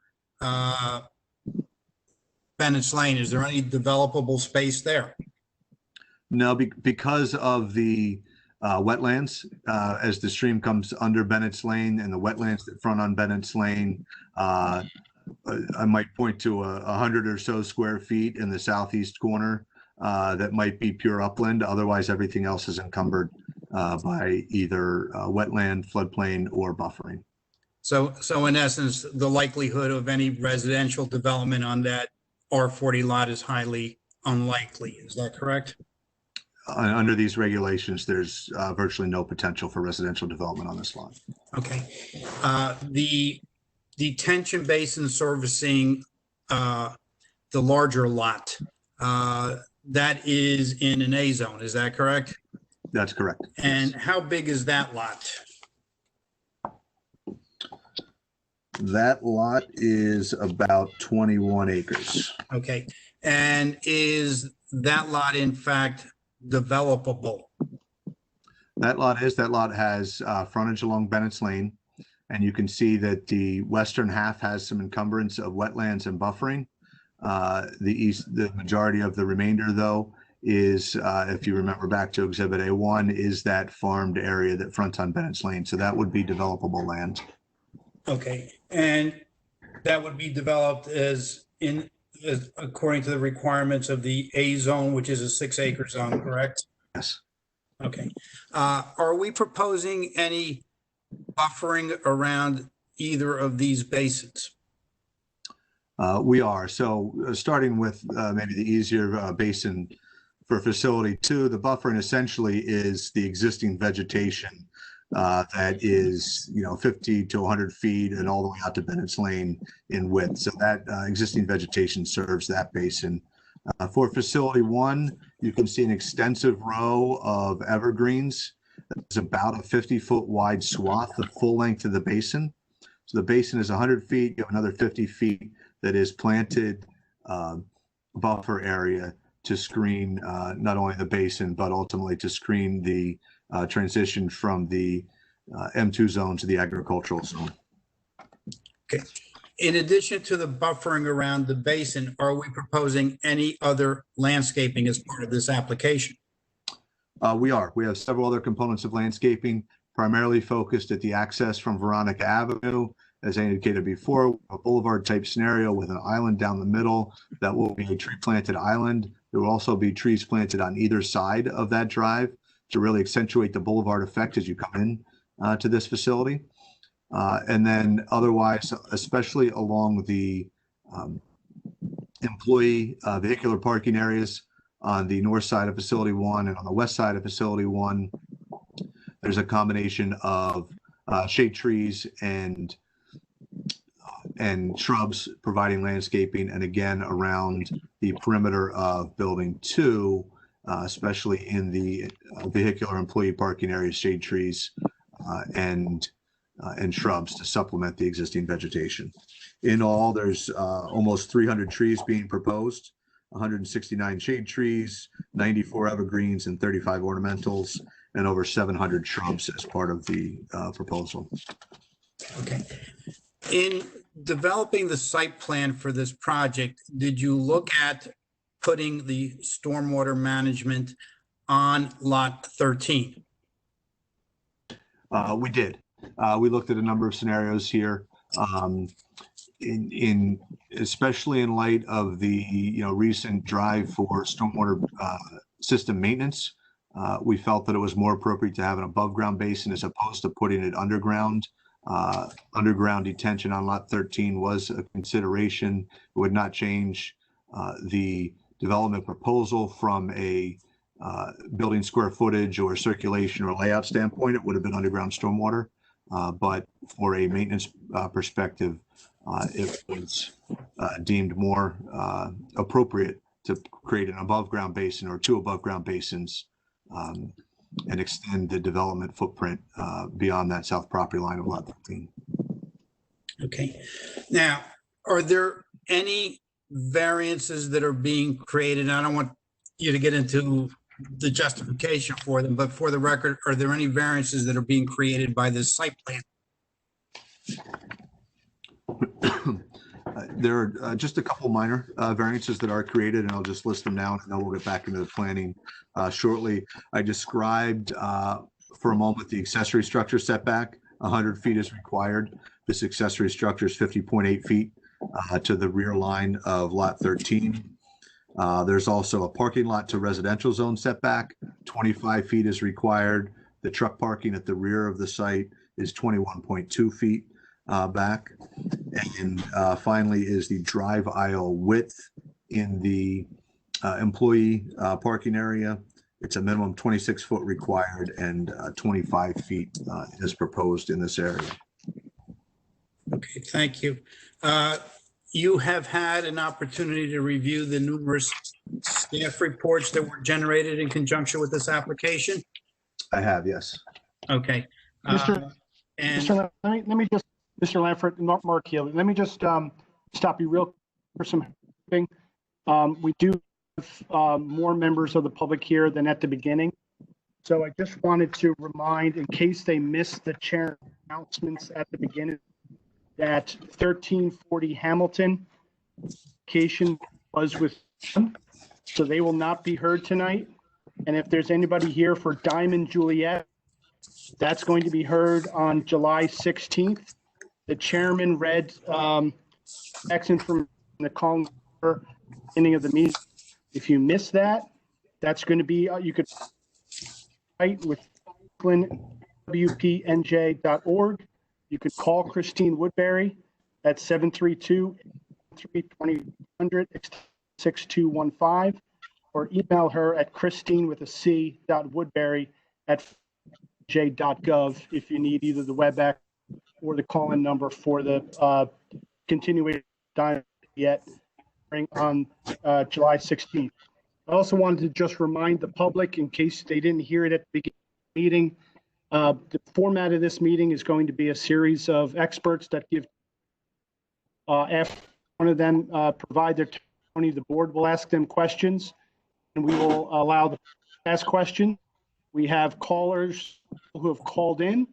Bennett's Lane, is there any developable space there? No, because of the wetlands, as the stream comes under Bennett's Lane and the wetlands that front on Bennett's Lane, I might point to 100 or so square feet in the southeast corner that might be pure upland. Otherwise, everything else is encumbered by either wetland, floodplain, or buffering. So in essence, the likelihood of any residential development on that R40 lot is highly unlikely. Is that correct? Under these regulations, there's virtually no potential for residential development on this lot. Okay. The detention basin servicing the larger lot, that is in an A zone, is that correct? That's correct. And how big is that lot? That lot is about 21 acres. Okay. And is that lot in fact developable? That lot has frontage along Bennett's Lane. And you can see that the western half has some encumbrance of wetlands and buffering. The majority of the remainder, though, is, if you remember back to Exhibit A1, is that farmed area that fronts on Bennett's Lane. So that would be developable land. Okay. And that would be developed according to the requirements of the A zone, which is a 6-acre zone, correct? Yes. Okay. Are we proposing any buffering around either of these basins? We are. So starting with maybe the easier basin for facility 2, the buffering essentially is the existing vegetation that is, 50 to 100 feet and all the way out to Bennett's Lane in width. So that existing vegetation serves that basin. For facility 1, you can see an extensive row of evergreens. It's about a 50-foot wide swath, the full length of the basin. So the basin is 100 feet. You have another 50 feet that is planted buffer area to screen not only the basin, but ultimately to screen the transition from the M2 zone to the agricultural zone. Okay. In addition to the buffering around the basin, are we proposing any other landscaping as part of this application? We are. We have several other components of landscaping, primarily focused at the access from Veronica Avenue. As I indicated before, a boulevard type scenario with an island down the middle that will be a tree planted island. There will also be trees planted on either side of that drive to really accentuate the boulevard effect as you come in to this facility. And then otherwise, especially along the employee vehicular parking areas on the north side of Facility 1 and on the west side of Facility 1, there's a combination of shade trees and shrubs providing landscaping, and again around the perimeter of Building 2, especially in the vehicular employee parking areas, shade trees and shrubs to supplement the existing vegetation. In all, there's almost 300 trees being proposed, 169 shade trees, 94 evergreens, and 35 ornamentals, and over 700 shrubs as part of the proposal. Okay. In developing the site plan for this project, did you look at putting the stormwater management on lot 13? We did. We looked at a number of scenarios here. Especially in light of the recent drive for stormwater system maintenance, we felt that it was more appropriate to have an above ground basin as opposed to putting it underground. Underground detention on lot 13 was a consideration. It would not change the development proposal from a building square footage or circulation or layout standpoint. It would have been underground stormwater, but for a maintenance perspective, it was deemed more appropriate to create an above ground basin or two above ground basins and extend the development footprint beyond that south property line of lot 13. Okay. Now, are there any variances that are being created? I don't want you to get into the justification for them, but for the record, are there any variances that are being created by this site plan? There are just a couple minor variances that are created, and I'll just list them now, and then we'll get back into the planning shortly. I described for a moment the accessory structure setback. 100 feet is required. This accessory structure is 50.8 feet to the rear line of lot 13. There's also a parking lot to residential zone setback. 25 feet is required. The truck parking at the rear of the site is 21.2 feet back. And finally is the drive aisle width in the employee parking area. It's a minimum 26 foot required, and 25 feet is proposed in this area. Okay, thank you. You have had an opportunity to review the numerous staff reports that were generated in conjunction with this application? I have, yes. Okay. Mr. Let me just, Mr. Lanford, Mark Healy, let me just stop you real quick for some thing. We do have more members of the public here than at the beginning. So I just wanted to remind, in case they missed the chair announcements at the beginning, that 1340 Hamilton application was with them, so they will not be heard tonight. And if there's anybody here for Diamond Juliet, that's going to be heard on July 16th. The chairman read section from the call beginning of the meeting. If you miss that, that's going to be, you could write with WPNJ.org. You could call Christine Woodbury at 732-300-6215, or email her at christine.woodbury@j.gov if you need either the WebEx or the call-in number for the continuation yet on July 16th. I also wanted to just remind the public, in case they didn't hear it at the beginning of the meeting, the format of this meeting is going to be a series of experts that give, after one of them provide their testimony, the board will ask them questions. we will allow the ask question. We have callers who have called in.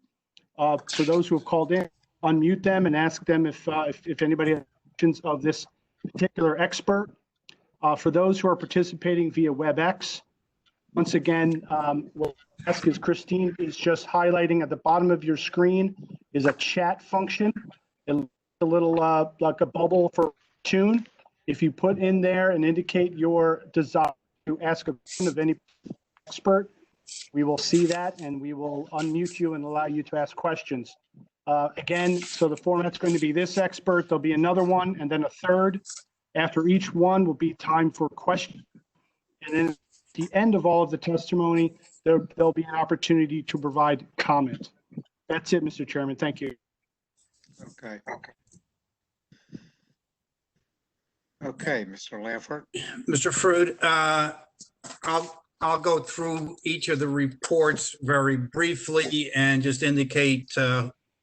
For those who have called in, unmute them and ask them if anybody has questions of this particular expert. For those who are participating via WebEx, once again, what I ask is Christine is just highlighting at the bottom of your screen is a chat function. It looks a little like a bubble for tune. If you put in there and indicate your desire to ask a question of any expert, we will see that and we will unmute you and allow you to ask questions. Again, so the format's going to be this expert, there'll be another one, and then a third. After each one will be time for questions. And then at the end of all of the testimony, there'll be an opportunity to provide comment. That's it, Mr. Chairman. Thank you. Okay. Okay, Mr. Lanford. Mr. Frood, I'll go through each of the reports very briefly and just indicate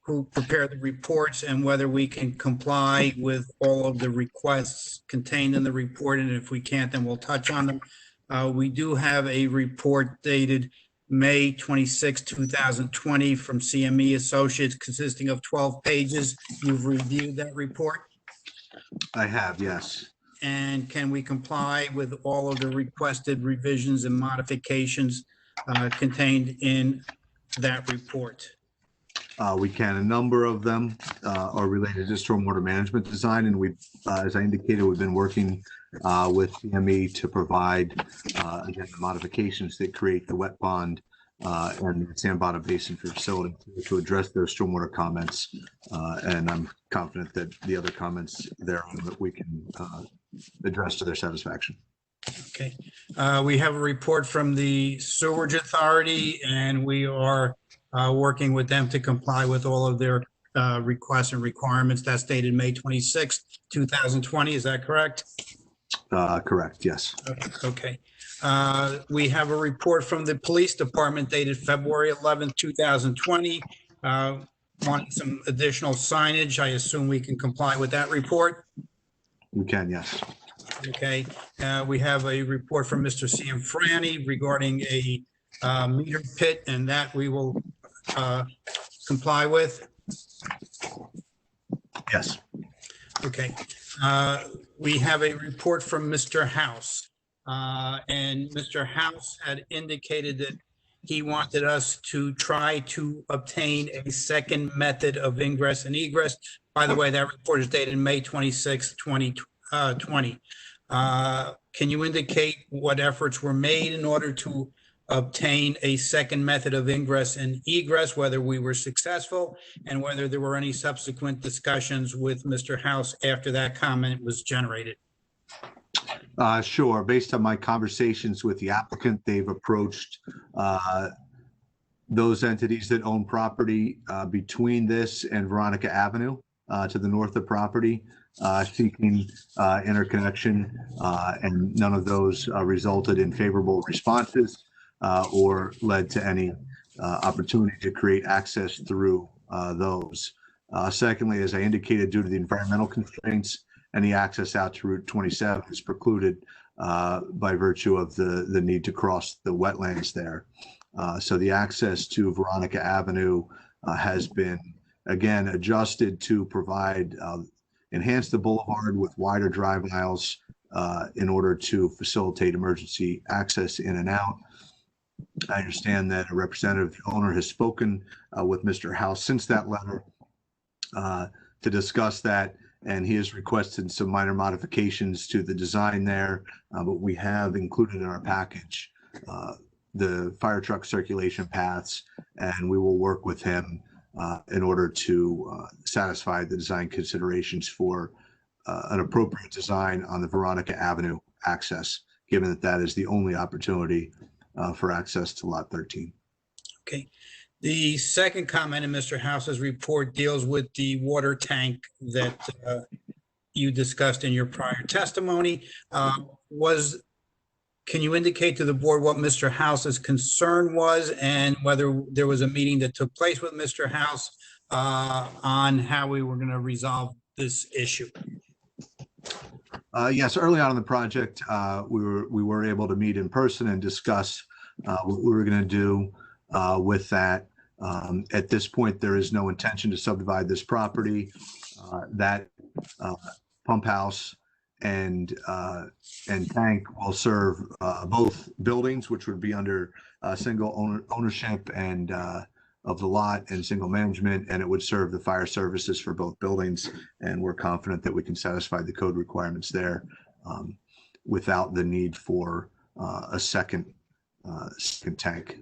who prepared the reports and whether we can comply with all of the requests contained in the report. And if we can't, then we'll touch on them. We do have a report dated May 26, 2020 from CME Associates consisting of 12 pages. You've reviewed that report? I have, yes. And can we comply with all of the requested revisions and modifications contained in that report? We can. A number of them are related to stormwater management design, and we've, as I indicated, we've been working with CME to provide, again, the modifications that create the wet pond and the sand bottom basin for facility to address those stormwater comments. And I'm confident that the other comments there that we can address to their satisfaction. Okay. We have a report from the Sewerage Authority, and we are working with them to comply with all of their requests and requirements. That's dated May 26th, 2020. Is that correct? Correct, yes. Okay. We have a report from the Police Department dated February 11th, 2020. Wanting some additional signage. I assume we can comply with that report? We can, yes. Okay. We have a report from Mr. Cianfrani regarding a meter pit, and that we will comply with. Yes. Okay. We have a report from Mr. House. And Mr. House had indicated that he wanted us to try to obtain a second method of ingress and egress. By the way, that report is dated May 26, 2020. Can you indicate what efforts were made in order to obtain a second method of ingress and egress, whether we were successful, and whether there were any subsequent discussions with Mr. House after that comment was generated? Sure. Based on my conversations with the applicant, they've approached those entities that own property between this and Veronica Avenue to the north of property, seeking interconnection, and none of those resulted in favorable responses or led to any opportunity to create access through those. Secondly, as I indicated, due to the environmental constraints, any access out to Route 27 is precluded by virtue of the need to cross the wetlands there. So the access to Veronica Avenue has been, again, adjusted to provide, enhance the boulevard with wider drive aisles in order to facilitate emergency access in and out. I understand that a representative owner has spoken with Mr. House since that letter to discuss that, and he has requested some minor modifications to the design there, but we have included in our package the fire truck circulation paths, and we will work with him in order to satisfy the design considerations for an appropriate design on the Veronica Avenue access, given that that is the only opportunity for access to Lot 13. Okay. The second comment in Mr. House's report deals with the water tank that you discussed in your prior testimony. Can you indicate to the board what Mr. House's concern was and whether there was a meeting that took place with Mr. House on how we were going to resolve this issue? Yes, early on in the project, we were able to meet in person and discuss what we were going to do with that. At this point, there is no intention to subdivide this property. That pump house and tank will serve both buildings, which would be under single ownership and of the lot and single management, and it would serve the fire services for both buildings. And we're confident that we can satisfy the code requirements there without the need for a second tank.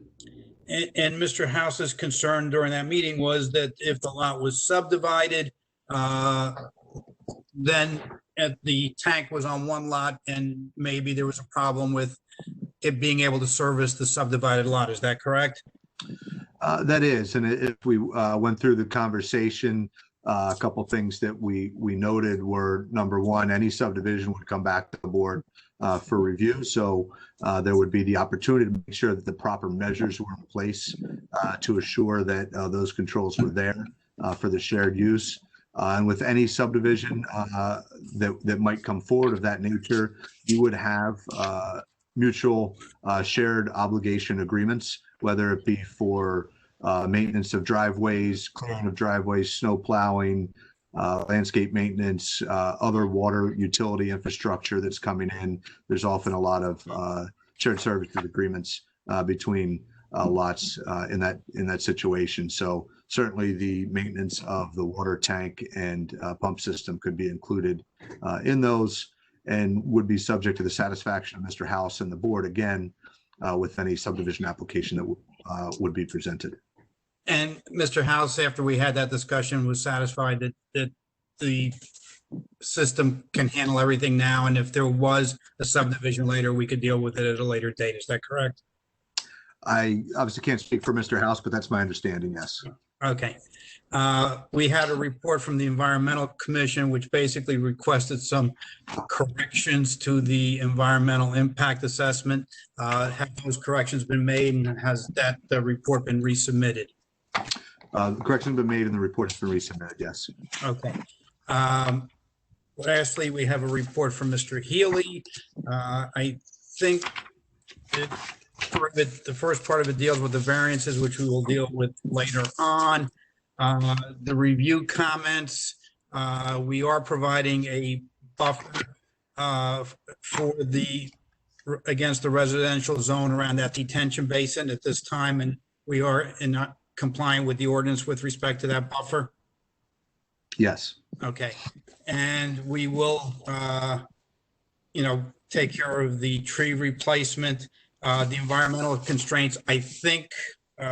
And Mr. House's concern during that meeting was that if the lot was subdivided, then the tank was on one lot and maybe there was a problem with it being able to service the subdivided lot. Is that correct? That is, and if we went through the conversation, a couple things that we noted were, number one, any subdivision would come back to the board for review. So there would be the opportunity to make sure that the proper measures were in place to assure that those controls were there for the shared use. And with any subdivision that might come forward of that nature, you would have mutual shared obligation agreements, whether it be for maintenance of driveways, clearing of driveways, snow plowing, landscape maintenance, other water utility infrastructure that's coming in. There's often a lot of shared services agreements between lots in that situation. So certainly the maintenance of the water tank and pump system could be included in those and would be subject to the satisfaction of Mr. House and the board, again, with any subdivision application that would be presented. And Mr. House, after we had that discussion, was satisfied that the system can handle everything now, and if there was a subdivision later, we could deal with it at a later date. Is that correct? I obviously can't speak for Mr. House, but that's my understanding, yes. Okay. We had a report from the Environmental Commission, which basically requested some corrections to the environmental impact assessment. Have those corrections been made, and has that report been resubmitted? The corrections have been made and the report has been resubmitted, yes. Okay. Lastly, we have a report from Mr. Healy. I think the first part of it deals with the variances, which we will deal with later on. The review comments, we are providing a buffer against the residential zone around that detention basin at this time, and we are not complying with the ordinance with respect to that buffer. Yes. Okay, and we will, take care of the tree replacement, the environmental constraints. I think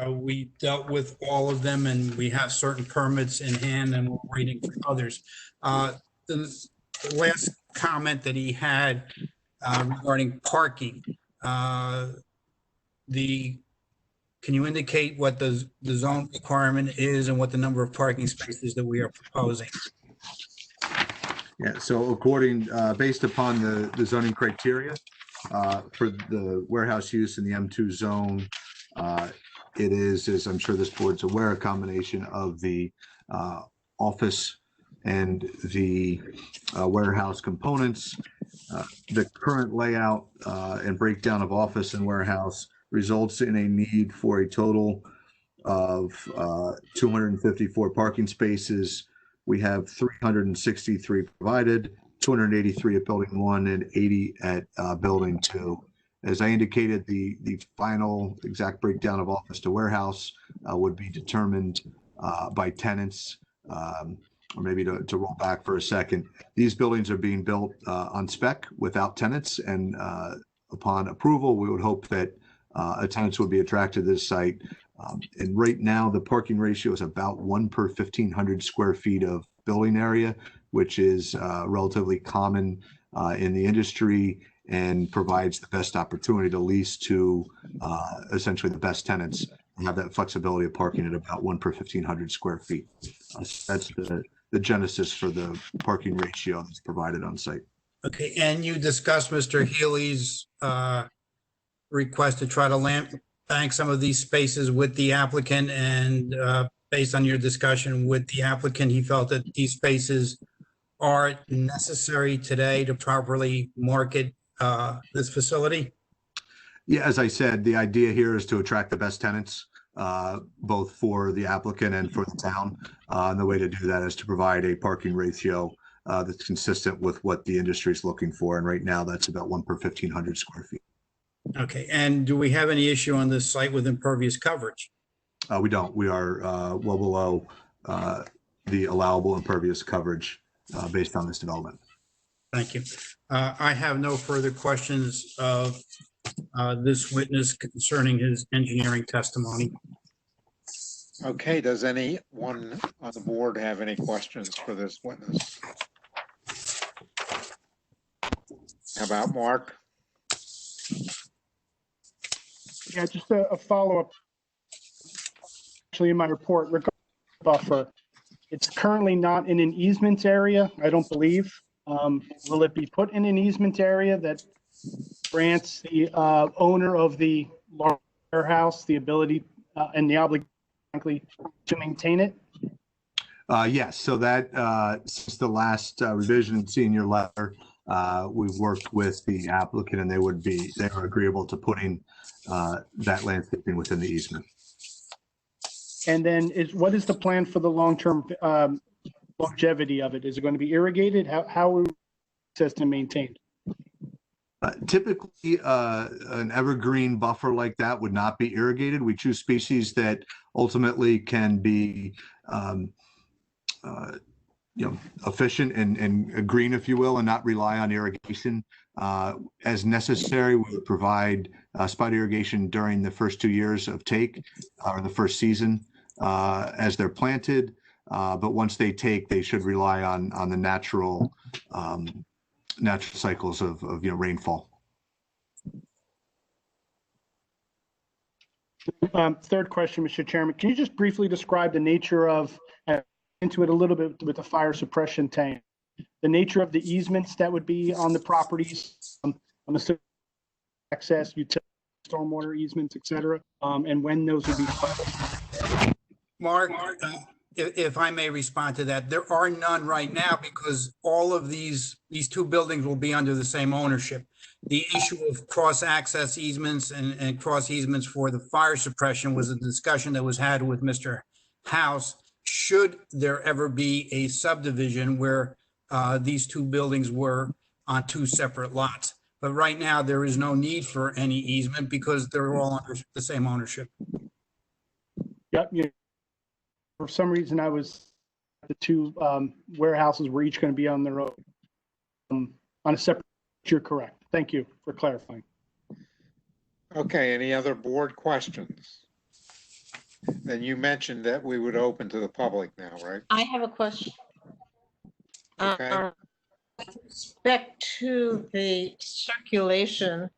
we dealt with all of them, and we have certain permits in hand, and we're waiting for others. The last comment that he had regarding parking, can you indicate what the zone requirement is and what the number of parking spaces that we are proposing? Yeah, so based upon the zoning criteria for the warehouse use in the M2 zone, it is, as I'm sure this board's aware, a combination of the office and the warehouse components. The current layout and breakdown of office and warehouse results in a need for a total of 254 parking spaces. We have 363 provided, 283 at building 1 and 80 at building 2. As I indicated, the final exact breakdown of office to warehouse would be determined by tenants. Or maybe to roll back for a second, these buildings are being built on spec without tenants, and upon approval, we would hope that tenants would be attracted to this site. And right now, the parking ratio is about 1 per 1,500 square feet of building area, which is relatively common in the industry and provides the best opportunity to lease to essentially the best tenants and have that flexibility of parking at about 1 per 1,500 square feet. That's the genesis for the parking ratio that's provided on site. Okay, and you discussed Mr. Healy's request to try to bank some of these spaces with the applicant, and based on your discussion with the applicant, he felt that these spaces are necessary today to properly market this facility? Yeah, as I said, the idea here is to attract the best tenants, both for the applicant and for the town. And the way to do that is to provide a parking ratio that's consistent with what the industry is looking for. And right now, that's about 1 per 1,500 square feet. Okay, and do we have any issue on this site with impervious coverage? We don't. We are well below the allowable impervious coverage based on this development. Thank you. I have no further questions of this witness concerning his engineering testimony. Okay, does anyone on the board have any questions for this witness? How about Mark? Yeah, just a follow-up. Actually, in my report, regarding buffer, it's currently not in an easement area, I don't believe. Will it be put in an easement area that grants the owner of the warehouse the ability and the obligation to maintain it? Yes, so that since the last revision, seeing your letter, we've worked with the applicant and they are agreeable to putting that landscaping within the easement. And then what is the plan for the long-term longevity of it? Is it going to be irrigated? How is the system maintained? Typically, an evergreen buffer like that would not be irrigated. We choose species that ultimately can be, efficient and green, if you will, and not rely on irrigation. As necessary, we would provide spot irrigation during the first 2 years of take or the first season as they're planted. But once they take, they should rely on the natural cycles of rainfall. Third question, Mr. Chairman, can you just briefly describe the nature of, into it a little bit with the fire suppression tank, the nature of the easements that would be on the properties, I'm assuming access, utility, stormwater easements, et cetera, and when those would be? Mark, if I may respond to that, there are none right now because all of these two buildings will be under the same ownership. The issue of cross-access easements and cross easements for the fire suppression was a discussion that was had with Mr. House. Should there ever be a subdivision where these two buildings were on two separate lots. But right now, there is no need for any easement because they're all under the same ownership. Yep. For some reason, the two warehouses were each going to be on their own, on a separate. You're correct. Thank you for clarifying. Okay, any other board questions? Then you mentioned that we would open to the public now, right? I have a question. Okay. With respect to the circulation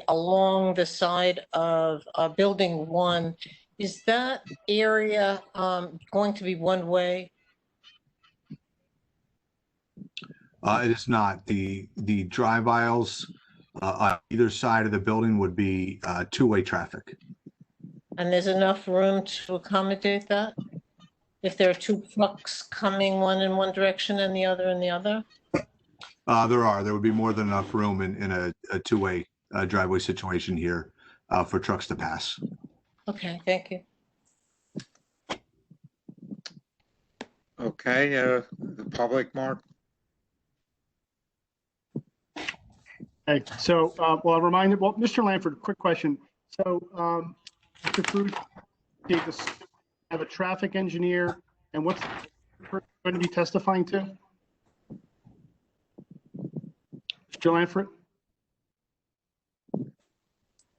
along the side of building 1, is that area going to be one way? It is not. The drive aisles on either side of the building would be two-way traffic. And there's enough room to accommodate that? If there are two trucks coming, one in one direction and the other in the other? There would be more than enough room in a two-way driveway situation here for trucks to pass. Okay, thank you. Okay, the public, Mark? Okay, so, well, Mr. Lanford, quick question. So, Mr. Fruit, have a traffic engineer, and what's going to be testifying to? Mr. Lanford?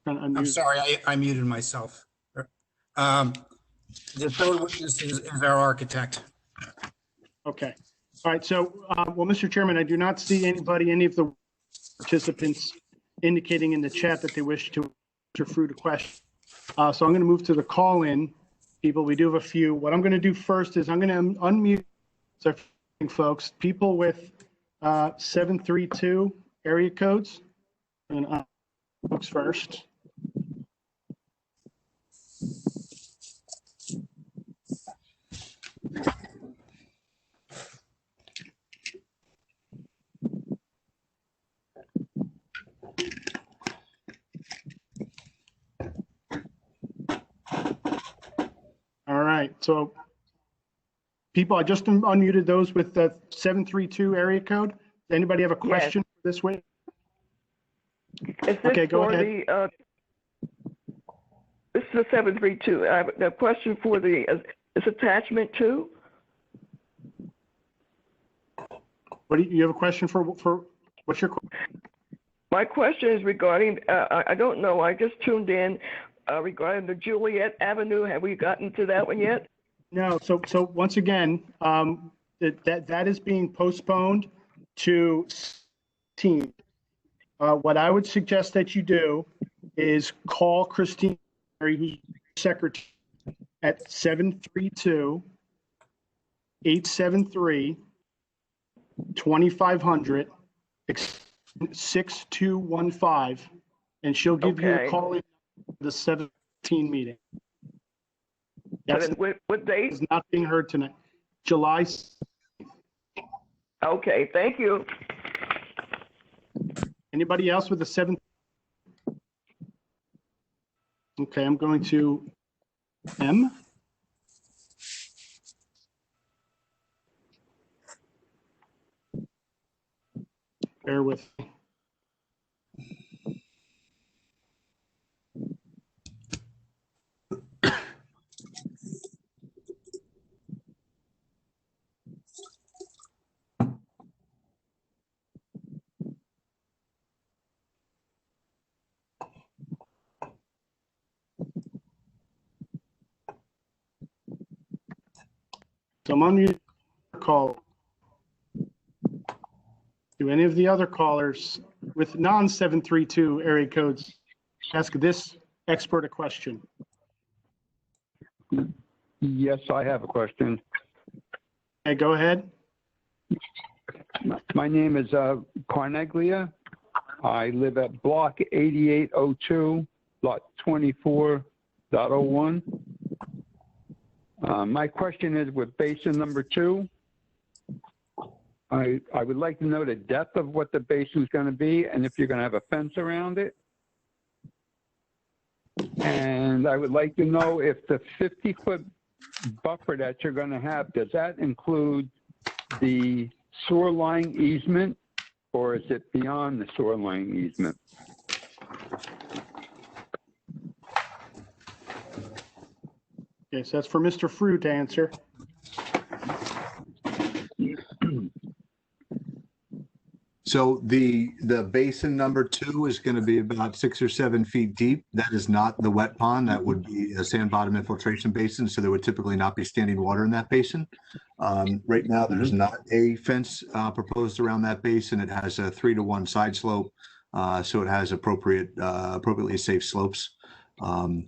I'm sorry, I muted myself. The third witness is our architect. Okay. All right. So, well, Mr. Chairman, I do not see any of the participants indicating in the chat that they wish to answer Fruit a question. So I'm going to move to the call-in people. We do have a few. What I'm going to do first is I'm going to unmute folks, people with 732 area codes. And folks first. All right, so people, I just unmuted those with the 732 area code. Does anybody have a question for this way? Is this Okay, go for ahead. the, this is the 732. I have a question for the, is attachment 2? What do you have a question for what's your question? My question is regarding, I don't know, I just tuned in regarding the Juliet Avenue. Have we gotten to that one yet? No, so once again, that is being postponed to 16. What I would suggest that you do is call Christine, who's secretary, at 732-873-2500, 6215, and she'll give you a Okay. call in the 17 meeting. That's And what date? is not being heard tonight. July. Okay, thank you. Anybody else with the 7th? Okay, I'm going to M. Bear with me. So I'm on your call. Do any of the other callers with non-732 area codes ask this expert a question? Yes, I have a question. Okay, go ahead. My name is Carneglia. I live at block 8802, lot 24.01. My question is with basin number 2. I would like to know the depth of what the basin is going to be and if you're going to have a fence around it. And I would like to know if the 50-foot buffer that you're going to have, does that include the sewer line easement, or is it beyond the sewer line easement? Okay, so that's for Mr. Fruit to answer. So the basin number 2 is going to be about 6 or 7 feet deep. That is not the wet pond. That would be a sand bottom infiltration basin. So there would typically not be standing water in that basin. Right now, there's not a fence proposed around that basin. It has a 3-to-1 side slope. So it has appropriately safe slopes. And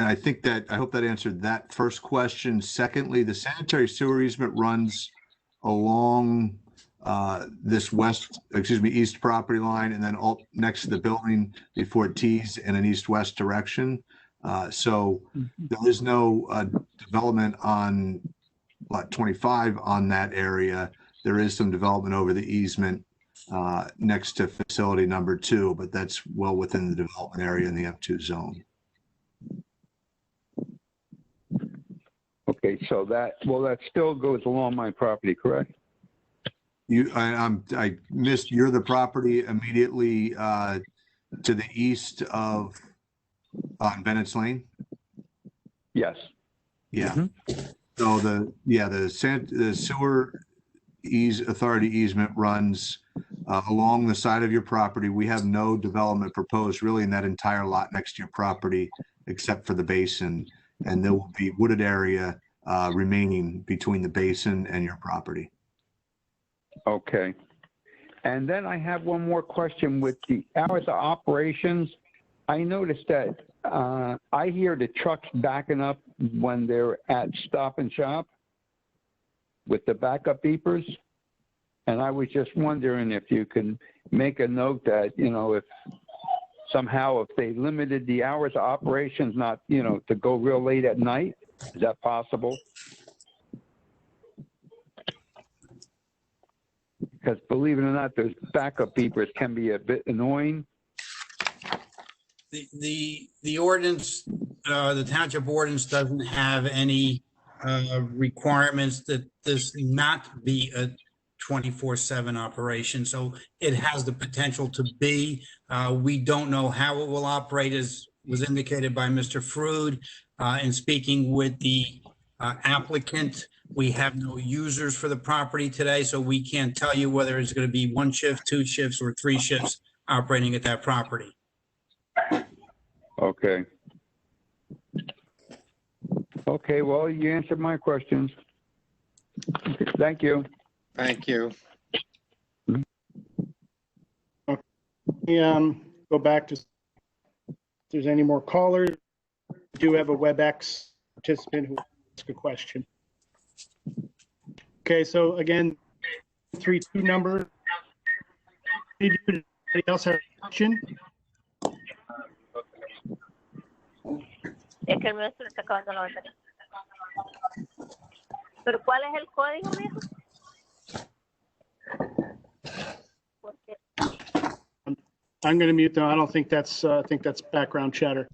I think I hope that answered that first question. Secondly, the sanitary sewer easement runs along this east property line, and then next to the building before it tees in an east-west direction. So there is no development on lot 25 on that area. There is some development over the easement next to facility number 2, but that's well within the development area in the M2 zone. Okay, so that still goes along my property, correct? I missed, you're the property immediately to the east of on Bennett's Lane? Yes. Yeah. So the sewer authority easement runs along the side of your property. We have no development proposed really in that entire lot next to your property, except for the basin. And there will be wooded area remaining between the basin and your property. Okay. And then I have one more question with the hours of operations. I noticed that I hear the trucks backing up when they're at Stop and Shop with the backup beepers. And I was just wondering if you can make a note that, if somehow if they limited the hours of operations, not, to go real late at night, Is that possible? Because believe it or not, those backup beepers can be a bit annoying. The ordinance, the township ordinance doesn't have any requirements that this not be a 24/7 operation, so it has the potential to be. We don't know how it will operate, as was indicated by Mr. Frood. In speaking with the applicant, we have no users for the property today, so we can't tell you whether it's going to be 1 shift, 2 shifts, or 3 shifts operating at that property. Okay. Okay, well, you answered my questions. Thank you. Thank you. Go back to, if there's any more callers. We do have a WebEx participant who asked a question. Okay, so again, 3-2 number. Anybody else have a question? Es que el nuestro está acabando la batería. ¿Pero cuál es el código, mijo? Porque I'm going to mute them. I don't think that's, I think that's background chatter.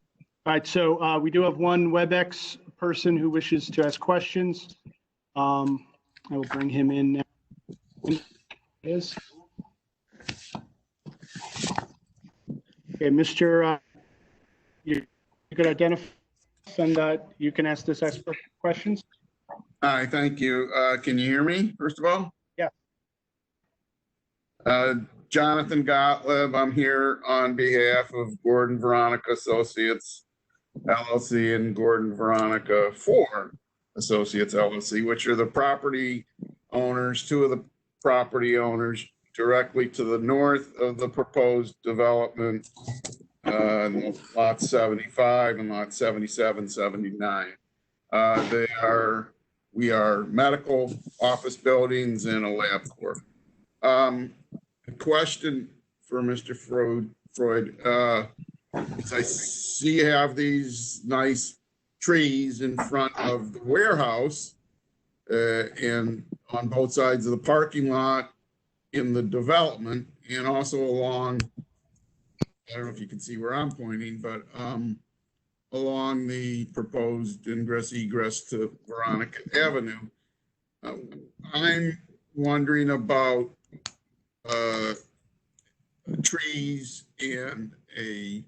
All right, so we do have one WebEx person who wishes to ask questions. I will bring him in now. Is okay, Mr. You could identify and you can ask this expert questions. Hi, thank you. Can you hear me, first of all? Yeah. Jonathan Gottlieb, I'm here on behalf of Gordon Veronica Associates LLC and Gordon Veronica 4 Associates LLC, which are the property owners, 2 of the property owners directly to the north of the proposed development, lot 75 and lot 77, 79. We are medical office buildings and a lab court. A question for Mr. Freud. Is I see you have these nice trees in front of the warehouse and on both sides of the parking lot in the development, and also along, I don't know if you can see where I'm pointing, but along the proposed ingress egress to Veronica Avenue. I'm wondering about trees and a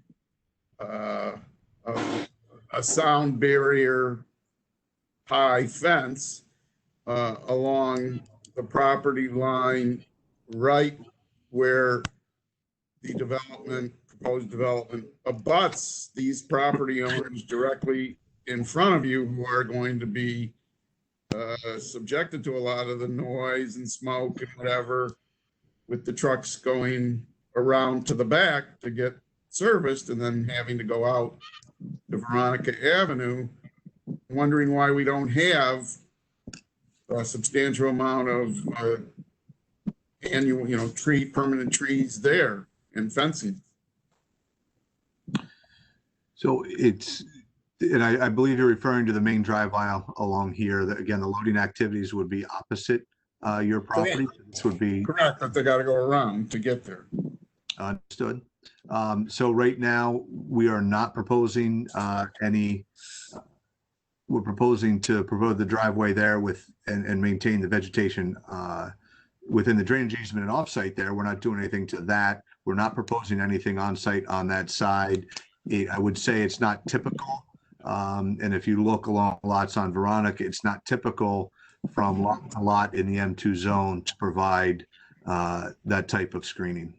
sound barrier high fence along the property line right where the proposed development abuts these property owners directly in front of you, who are going to be subjected to a lot of the noise and smoke and whatever, with the trucks going around to the back to get serviced and then having to go out to Veronica Avenue. Wondering why we don't have a substantial amount of annual, permanent trees there and fencing. So and I believe you're referring to the main drive aisle along here. That again, the loading activities would be opposite your property. This would be correct, but they got to go around to get there. Understood. So right now we are not proposing we're proposing to propose the driveway there and maintain the vegetation within the drainage easement and offsite there. We're not doing anything to that. We're not proposing anything on site on that side. I would say it's not typical. And if you look along lots on Veronica, it's not typical from lot to lot in the M2 zone to provide that type of screening.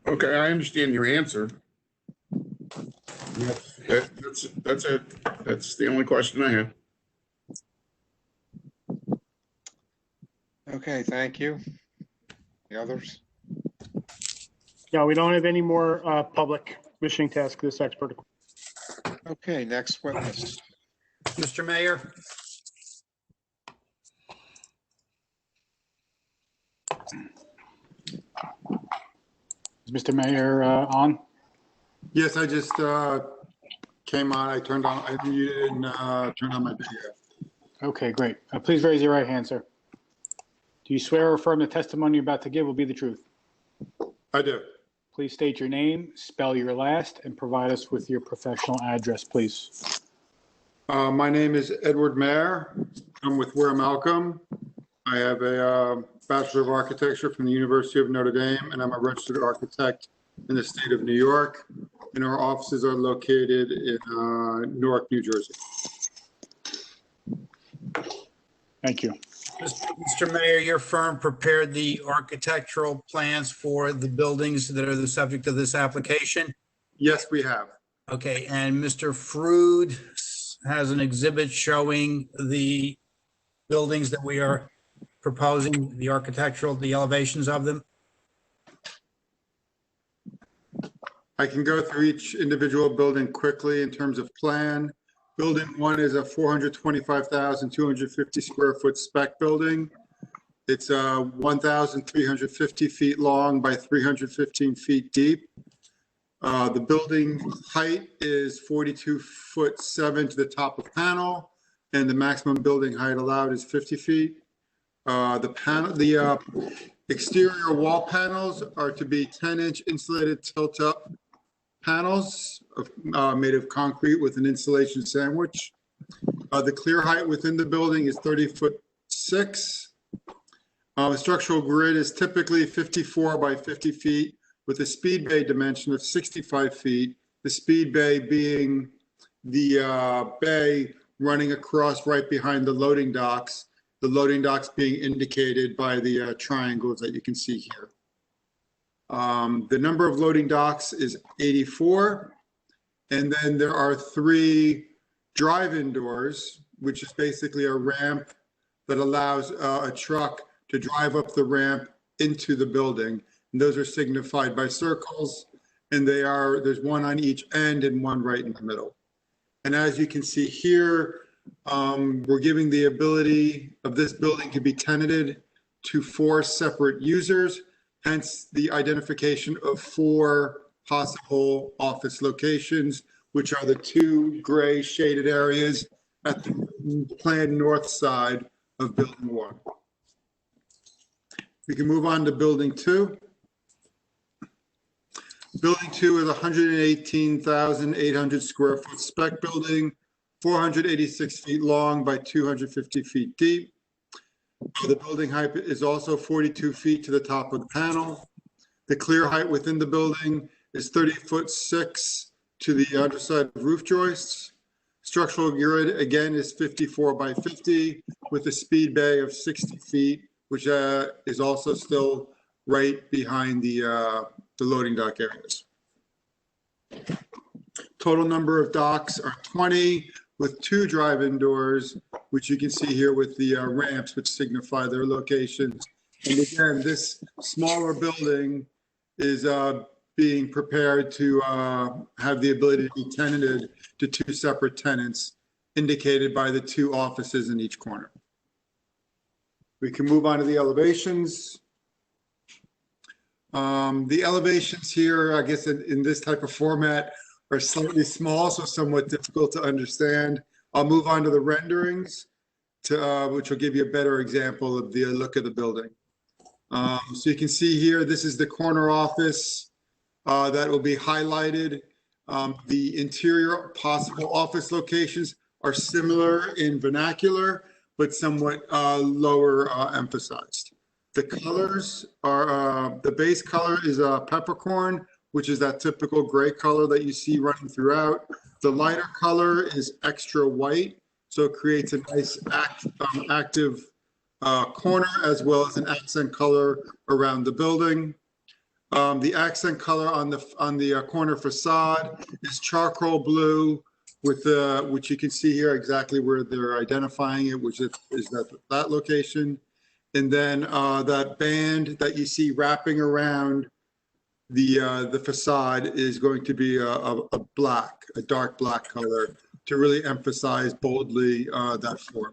Okay, I understand your answer. That's it. That's the only question I have. Okay, thank you. The others? Yeah, we don't have any more public wishing to ask this expert. Okay, next witness. Mr. Mayor? Is Mr. Mayor on? Yes, I just came on, I muted and turned on my video. Okay, great. Please raise your right hand, sir. Do you swear or affirm the testimony you're about to give will be the truth? I do. Please state your name, spell your last, and provide us with your professional address, please. My name is Edward Mayer. I'm with Ware Malcolm. I have a Bachelor of Architecture from the University of Notre Dame, and I'm a registered architect in the state of New York. And our offices are located in Newark, New Jersey. Thank you. Mr. Mayor, your firm prepared the architectural plans for the buildings that are the subject of this application? Yes, we have. Okay, and Mr. Frood has an exhibit showing the buildings that we are proposing, the architectural, the elevations of them? I can go through each individual building quickly in terms of plan. Building 1 is a 425,250 square foot spec building. It's 1,350 feet long by 315 feet deep. The building height is 42'7" to the top of panel, and the maximum building height allowed is 50 feet. The exterior wall panels are to be 10-inch insulated tilt-up panels made of concrete with an insulation sandwich. The clear height within the building is 30'6". The structural grid is typically 54 by 50 feet with a speed bay dimension of 65 feet. The speed bay being the bay running across right behind the loading docks. The loading docks being indicated by the triangles that you can see here. The number of loading docks is 84. And then there are 3 drive-in doors, which is basically a ramp that allows a truck to drive up the ramp into the building. And those are signified by circles, and there's one on each end and one right in the middle. And as you can see here, we're giving the ability of this building to be tenanted to 4 separate users, hence the identification of 4 possible office locations, which are the 2 gray shaded areas at the planned north side of building 1. We can move on to building 2. Building 2 is a 118,800 square foot spec building, 486 feet long by 250 feet deep. The building height is also 42 feet to the top of the panel. The clear height within the building is 30'6" to the underside of roof joists. Structural grid again is 54 by 50 with a speed bay of 60 feet, which is also still right behind the loading dock areas. Total number of docks are 20 with 2 drive-in doors, which you can see here with the ramps, which signify their locations. And again, this smaller building is being prepared to have the ability to be tenanted to 2 separate tenants, indicated by the 2 offices in each corner. We can move on to the elevations. The elevations here, I guess in this type of format, are slightly small, so somewhat difficult to understand. I'll move on to the renderings, which will give you a better example of the look of the building. So you can see here, this is the corner office that will be highlighted. The interior possible office locations are similar in vernacular, but somewhat lower emphasized. The colors are, the base color is peppercorn, which is that typical gray color that you see running throughout. The lighter color is extra white, so it creates a nice active corner as well as an accent color around the building. The accent color on the corner facade is charcoal blue, with which you can see here exactly where they're identifying it, which is that location. And then that band that you see wrapping around the facade is going to be a dark black color to really emphasize boldly that form.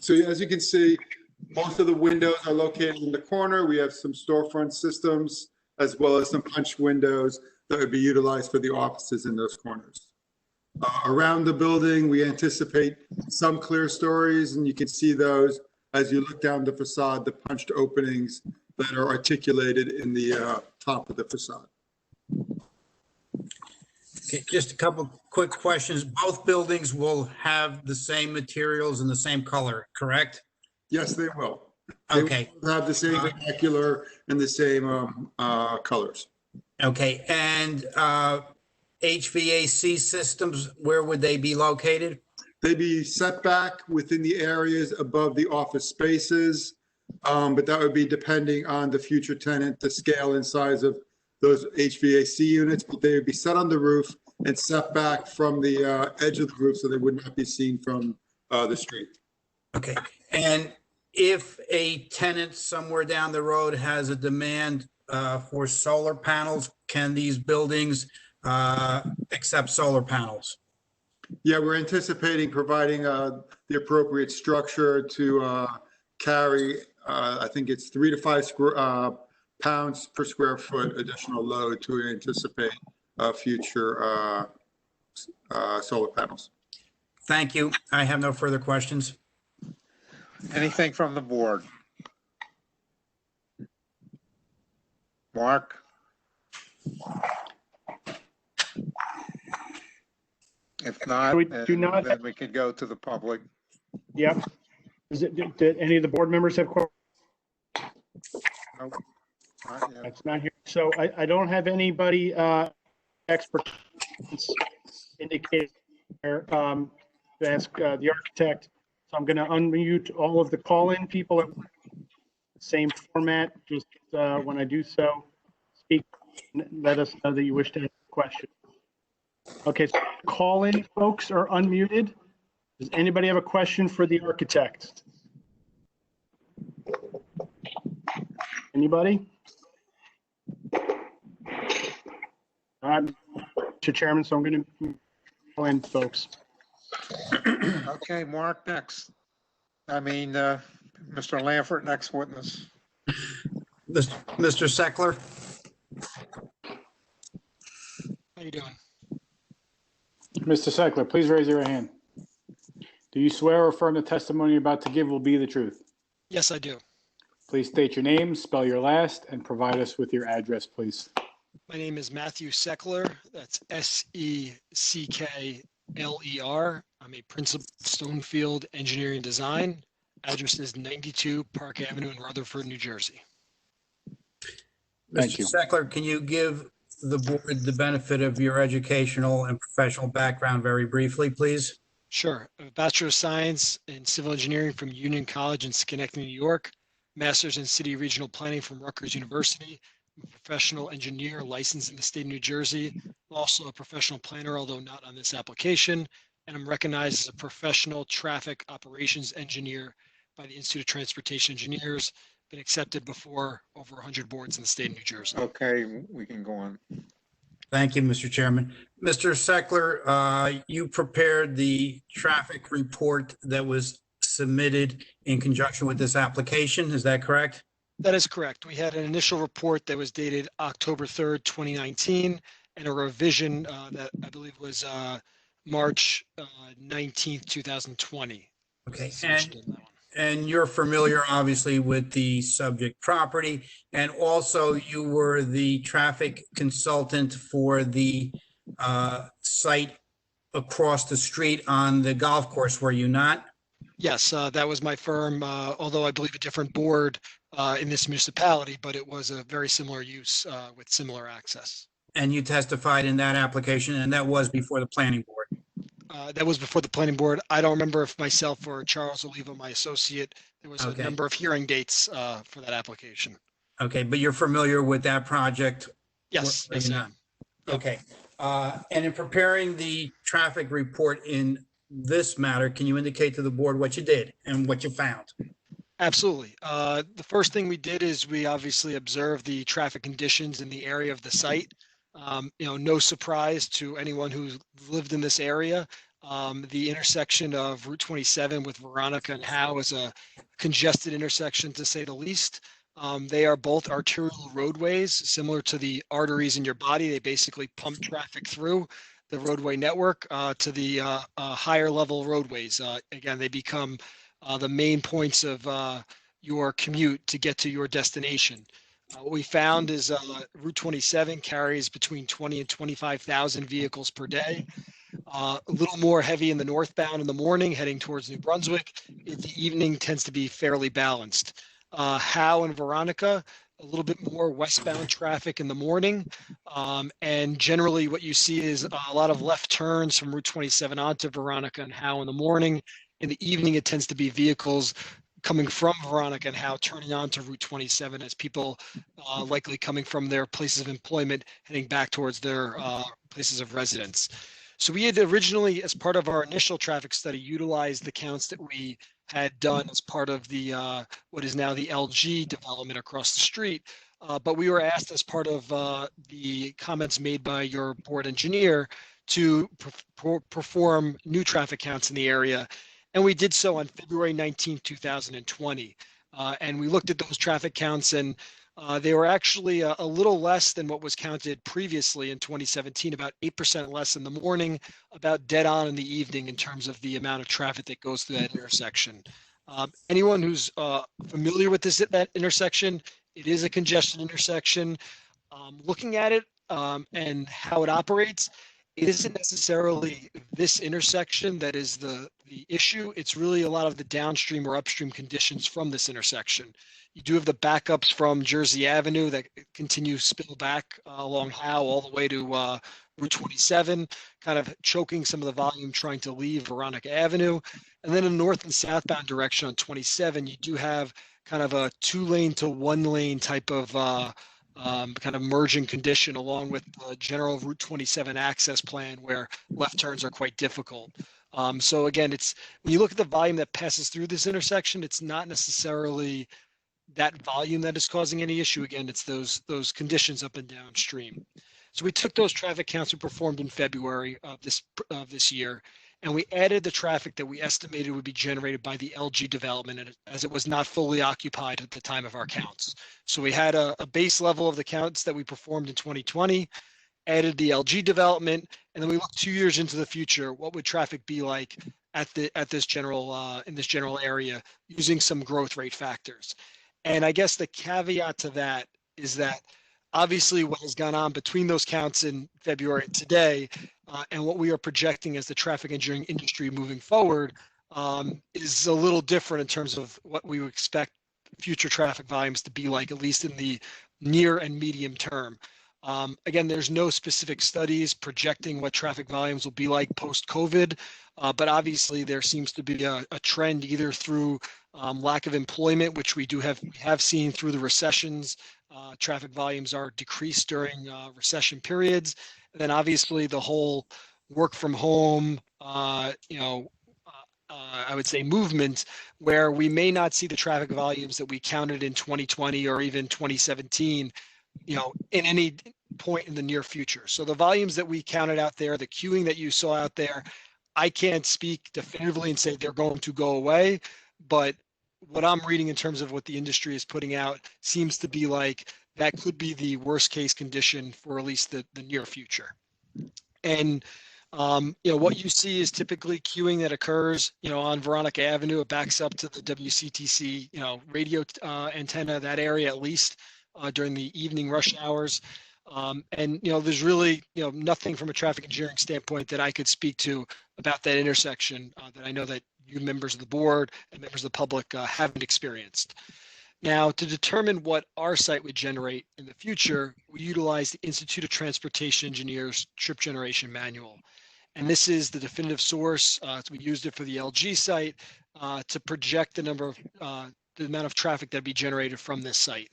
So as you can see, most of the windows are located in the corner. We have some storefront systems as well as some punch windows that would be utilized for the offices in those corners. Around the building, we anticipate some clear stories, and you can see those as you look down the facade, the punched openings that are articulated in the top of the facade. Okay, just a couple quick questions. Both buildings will have the same materials and the same color, correct? Yes, they will. They Okay. will have the same vernacular and the same colors. Okay, and HVAC systems, where would they be located? They'd be set back within the areas above the office spaces, but that would be depending on the future tenant, the scale and size of those HVAC units, but they would be set on the roof and set back from the edge of the roof so they would not be seen from the street. Okay, and if a tenant somewhere down the road has a demand for solar panels, can these buildings accept solar panels? Yeah, we're anticipating providing the appropriate structure to carry, I think it's 3 to 5 pounds per square foot additional load to anticipate future solar panels. Thank you. I have no further questions. Anything from the board? Mark? If not, We do not then we could go to the public. Yep. Did any of the board members have questions? Nope, not yet. That's not here. So I don't have anybody expert indicate to ask the architect. So I'm going to unmute all of the call-in people at same format. Just when I do so, speak, let us know that you wish to ask a question. Okay, so call-in folks are unmuted. Does anybody have a question for the architect? Anybody? Mr. Chairman, so I'm going to call in folks. Okay, Mark next. I mean, Mr. Lanford, next witness. Mr. Seckler? How you doing? Mr. Seckler, please raise your hand. Do you swear or affirm the testimony you're about to give will be the truth? Yes, I do. Please state your name, spell your last, and provide us with your address, please. My name is Matthew Seckler. That's Seckler. I'm a principal Stonefield Engineering Design. Address is 92 Park Avenue in Rutherford, New Jersey. Thank you. Mr. Seckler, can you give the board the benefit of your educational and professional background very briefly, please? Sure. A Bachelor of Science in Civil Engineering from Union College in Schenectady, New York. Master's in City Regional Planning from Rutgers University. I'm a professional engineer licensed in the state of New Jersey. I'm also a professional planner, although not on this application. And I'm recognized as a professional traffic operations engineer by the Institute of Transportation Engineers. Been accepted before over 100 boards in the state of New Jersey. Okay, we can go on. Thank you, Mr. Chairman. Mr. Seckler, you prepared the traffic report that was submitted in conjunction with this application. Is that correct? That is correct. We had an initial report that was dated October 3rd, 2019, and a revision that I believe was March 19th, 2020. Okay, and you're familiar, obviously, with the subject property, and also you were the traffic consultant for the site across the street on the golf course, were you not? Yes, that was my firm, although I believe a different board in this municipality, but it was a very similar use with similar access. And you testified in that application, and that was before the planning board? That was before the planning board. I don't remember if myself or Charles Oliva, my associate, there was a number of hearing dates for that application. Okay, but you're familiar with that project? Yes, yes, I am. Okay, and in preparing the traffic report in this matter, can you indicate to the board what you did and what you found? Absolutely. The first thing we did is we obviously observed the traffic conditions in the area of the site. No surprise to anyone who's lived in this area. The intersection of Route 27 with Veronica and Howe is a congested intersection, to say the least. They are both arterial roadways, similar to the arteries in your body. They basically pump traffic through. the roadway network to the higher level roadways. Again, they become the main points of your commute to get to your destination. What we found is Route 27 carries between 20 and 25,000 vehicles per day. A little more heavy in the northbound in the morning, heading towards New Brunswick. In the evening tends to be fairly balanced. Howe and Veronica, a little bit more westbound traffic in the morning. And generally what you see is a lot of left turns from Route 27 onto Veronica and Howe in the morning. In the evening, it tends to be vehicles coming from Veronica and Howe turning onto Route 27 as people likely coming from their places of employment, heading back towards their places of residence. So we had originally, as part of our initial traffic study, utilized the counts that we had done as part of the what is now the LG development across the street. But we were asked as part of the comments made by your board engineer to perform new traffic counts in the area. And we did so on February 19, 2020. And we looked at those traffic counts, and they were actually a little less than what was counted previously in 2017, about 8% less in the morning, about dead on in the evening in terms of the amount of traffic that goes through that intersection. Anyone who's familiar with that intersection, it is a congested intersection. Looking at it and how it operates, it isn't necessarily this intersection that is the issue. It's really a lot of the downstream or upstream conditions from this intersection. You do have the backups from Jersey Avenue that continue spill back along Howe all the way to Route 27, kind of choking some of the volume trying to leave Veronica Avenue. And then in north and southbound direction on 27, you do have kind of a 2-lane to 1-lane type of kind of merging condition along with the general Route 27 access plan where left turns are quite difficult. So again, it's when you look at the volume that passes through this intersection, it's not necessarily that volume that is causing any issue. Again, it's those conditions up and downstream. So we took those traffic counts we performed in February of this year, and we added the traffic that we estimated would be generated by the LG development, as it was not fully occupied at the time of our counts. So we had a base level of the counts that we performed in 2020, added the LG development, and then we looked 2 years into the future. What would traffic be like at this general in this general area using some growth rate factors? And I guess the caveat to that is that obviously what has gone on between those counts in February and today, and what we are projecting as the traffic engineering industry moving forward is a little different in terms of what we would expect future traffic volumes to be like, at least in the near and medium term. Again, there's no specific studies projecting what traffic volumes will be like post-COVID, but obviously there seems to be a trend either through lack of employment, which we have seen through the recessions. Traffic volumes are decreased during recession periods. And then obviously the whole work from home, I would say movement, where we may not see the traffic volumes that we counted in 2020 or even 2017, in any point in the near future. So the volumes that we counted out there, the queuing that you saw out there, I can't speak definitively and say they're going to go away, but what I'm reading in terms of what the industry is putting out seems to be like that could be the worst case condition for at least the near future. And what you see is typically queuing that occurs, on Veronica Avenue. It backs up to the WCTC, radio antenna, that area at least during the evening rush hours. And there's really nothing from a traffic engineering standpoint that I could speak to about that intersection that I know that you members of the board and members of the public haven't experienced. Now, to determine what our site would generate in the future, we utilize the Institute of Transportation Engineers Trip Generation Manual. And this is the definitive source. We used it for the LG site to project the amount of traffic that'd be generated from this site.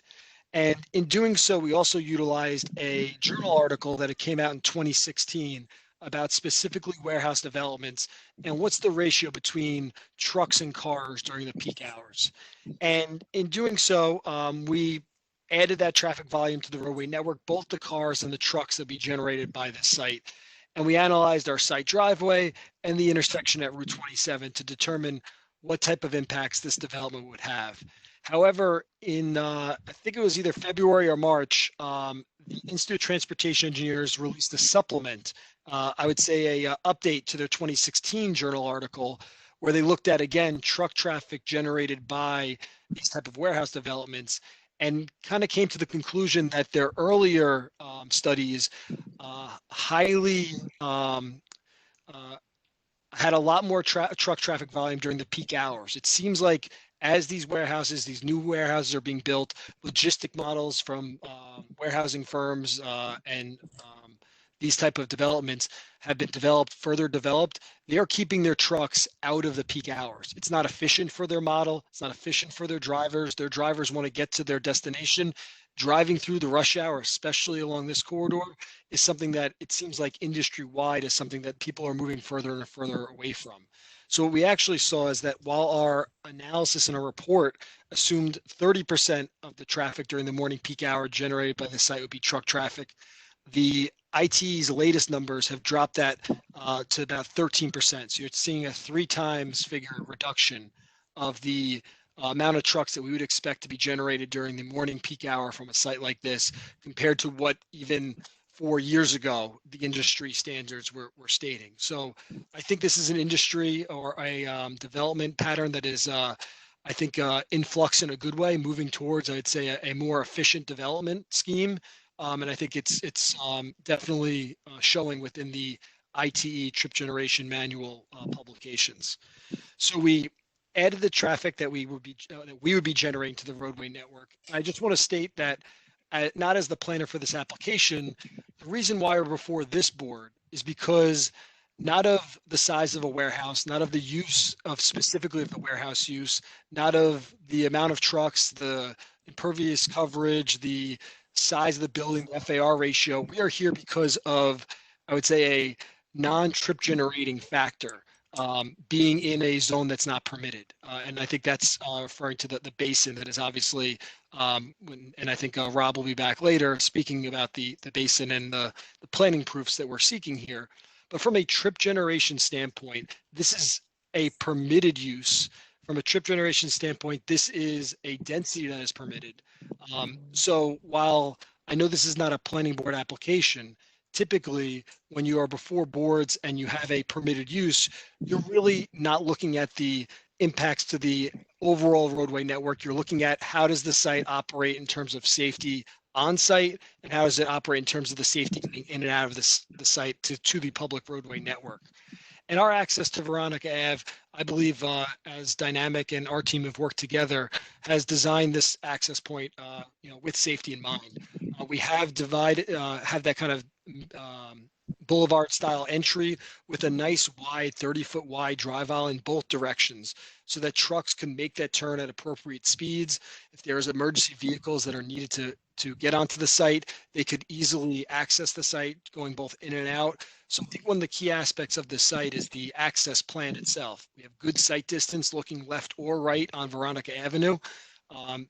And in doing so, we also utilized a journal article that came out in 2016 about specifically warehouse developments and what's the ratio between trucks and cars during the peak hours. And in doing so, we added that traffic volume to the roadway network, both the cars and the trucks that be generated by this site. And we analyzed our site driveway and the intersection at Route 27 to determine what type of impacts this development would have. However, in I think it was either February or March, the Institute of Transportation Engineers released a supplement I would say a update to their 2016 journal article where they looked at, again, truck traffic generated by these type of warehouse developments and kind of came to the conclusion that their earlier studies highly had a lot more truck traffic volume during the peak hours. It seems like as these warehouses, these new warehouses are being built, logistic models from warehousing firms and these type of developments have been further developed. They are keeping their trucks out of the peak hours. It's not efficient for their model. It's not efficient for their drivers. Their drivers want to get to their destination. Driving through the rush hour, especially along this corridor, is something that it seems like industry-wide is something that people are moving further and further away from. So what we actually saw is that while our analysis in our report assumed 30% of the traffic during the morning peak hour generated by the site would be truck traffic, the ITE's latest numbers have dropped that to about 13%. So you're seeing a 3 times figure reduction of the amount of trucks that we would expect to be generated during the morning peak hour from a site like this compared to what even 4 years ago the industry standards were stating. So I think this is an industry or a development pattern that is I think in flux in a good way, moving towards, I'd say, a more efficient development scheme. And I think it's definitely showing within the ITE Trip Generation Manual publications. So we added the traffic that we would be generating to the roadway network. I just want to state that, not as the planner for this application, the reason why we're before this board is because not of the size of a warehouse, not of the use of specifically of the warehouse use, not of the amount of trucks, the impervious coverage, the size of the building, the FAR ratio. We are here because of, I would say, a non-trip generating factor, being in a zone that's not permitted. And I think that's referring to the basin that is obviously, and I think Rob will be back later speaking about the basin and the planning proofs that we're seeking here. But from a trip generation standpoint, this is a permitted use. From a trip generation standpoint, this is a density that is permitted. So while I know this is not a planning board application, typically when you are before boards and you have a permitted use, you're really not looking at the impacts to the overall roadway network. You're looking at how does the site operate in terms of safety on site and how does it operate in terms of the safety getting in and out of the site to the public roadway network. And our access to Veronica Ave, I believe, as Dynamic and our team have worked together, has designed this access point, with safety in mind. We have have that kind of boulevard style entry with a nice wide 30-foot wide drive aisle in both directions so that trucks can make that turn at appropriate speeds. If there's emergency vehicles that are needed to get onto the site, they could easily access the site going both in and out. So I think one of the key aspects of this site is the access plan itself. We have good site distance looking left or right on Veronica Avenue,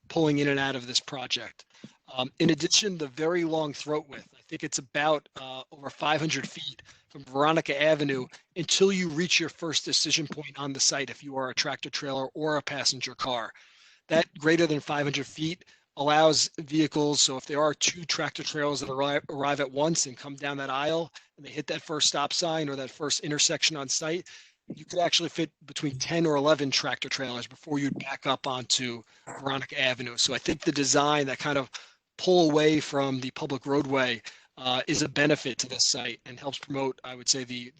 pulling in and out of this project. In addition, the very long throat width, I think it's about over 500 feet from Veronica Avenue until you reach your first decision point on the site if you are a tractor trailer or a passenger car. That greater than 500 feet allows vehicles, so if there are 2 tractor trailers that arrive at once and come down that aisle and they hit that first stop sign or that first intersection on site, you could actually fit between 10 or 11 tractor trailers before you'd back up onto Veronica Avenue. So I think the design that kind of pull away from the public roadway is a benefit to this site and helps promote, I would say, the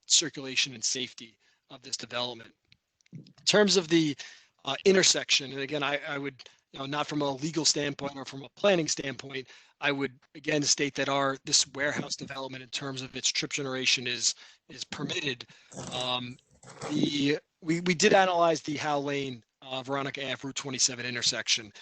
circulation and safety of this development. In terms of the intersection, and again, I would, not from a legal standpoint or from a planning standpoint, I would again state that this warehouse development in terms of its trip generation is permitted. We did analyze the Howe Lane Veronica Ave Route 27 intersection.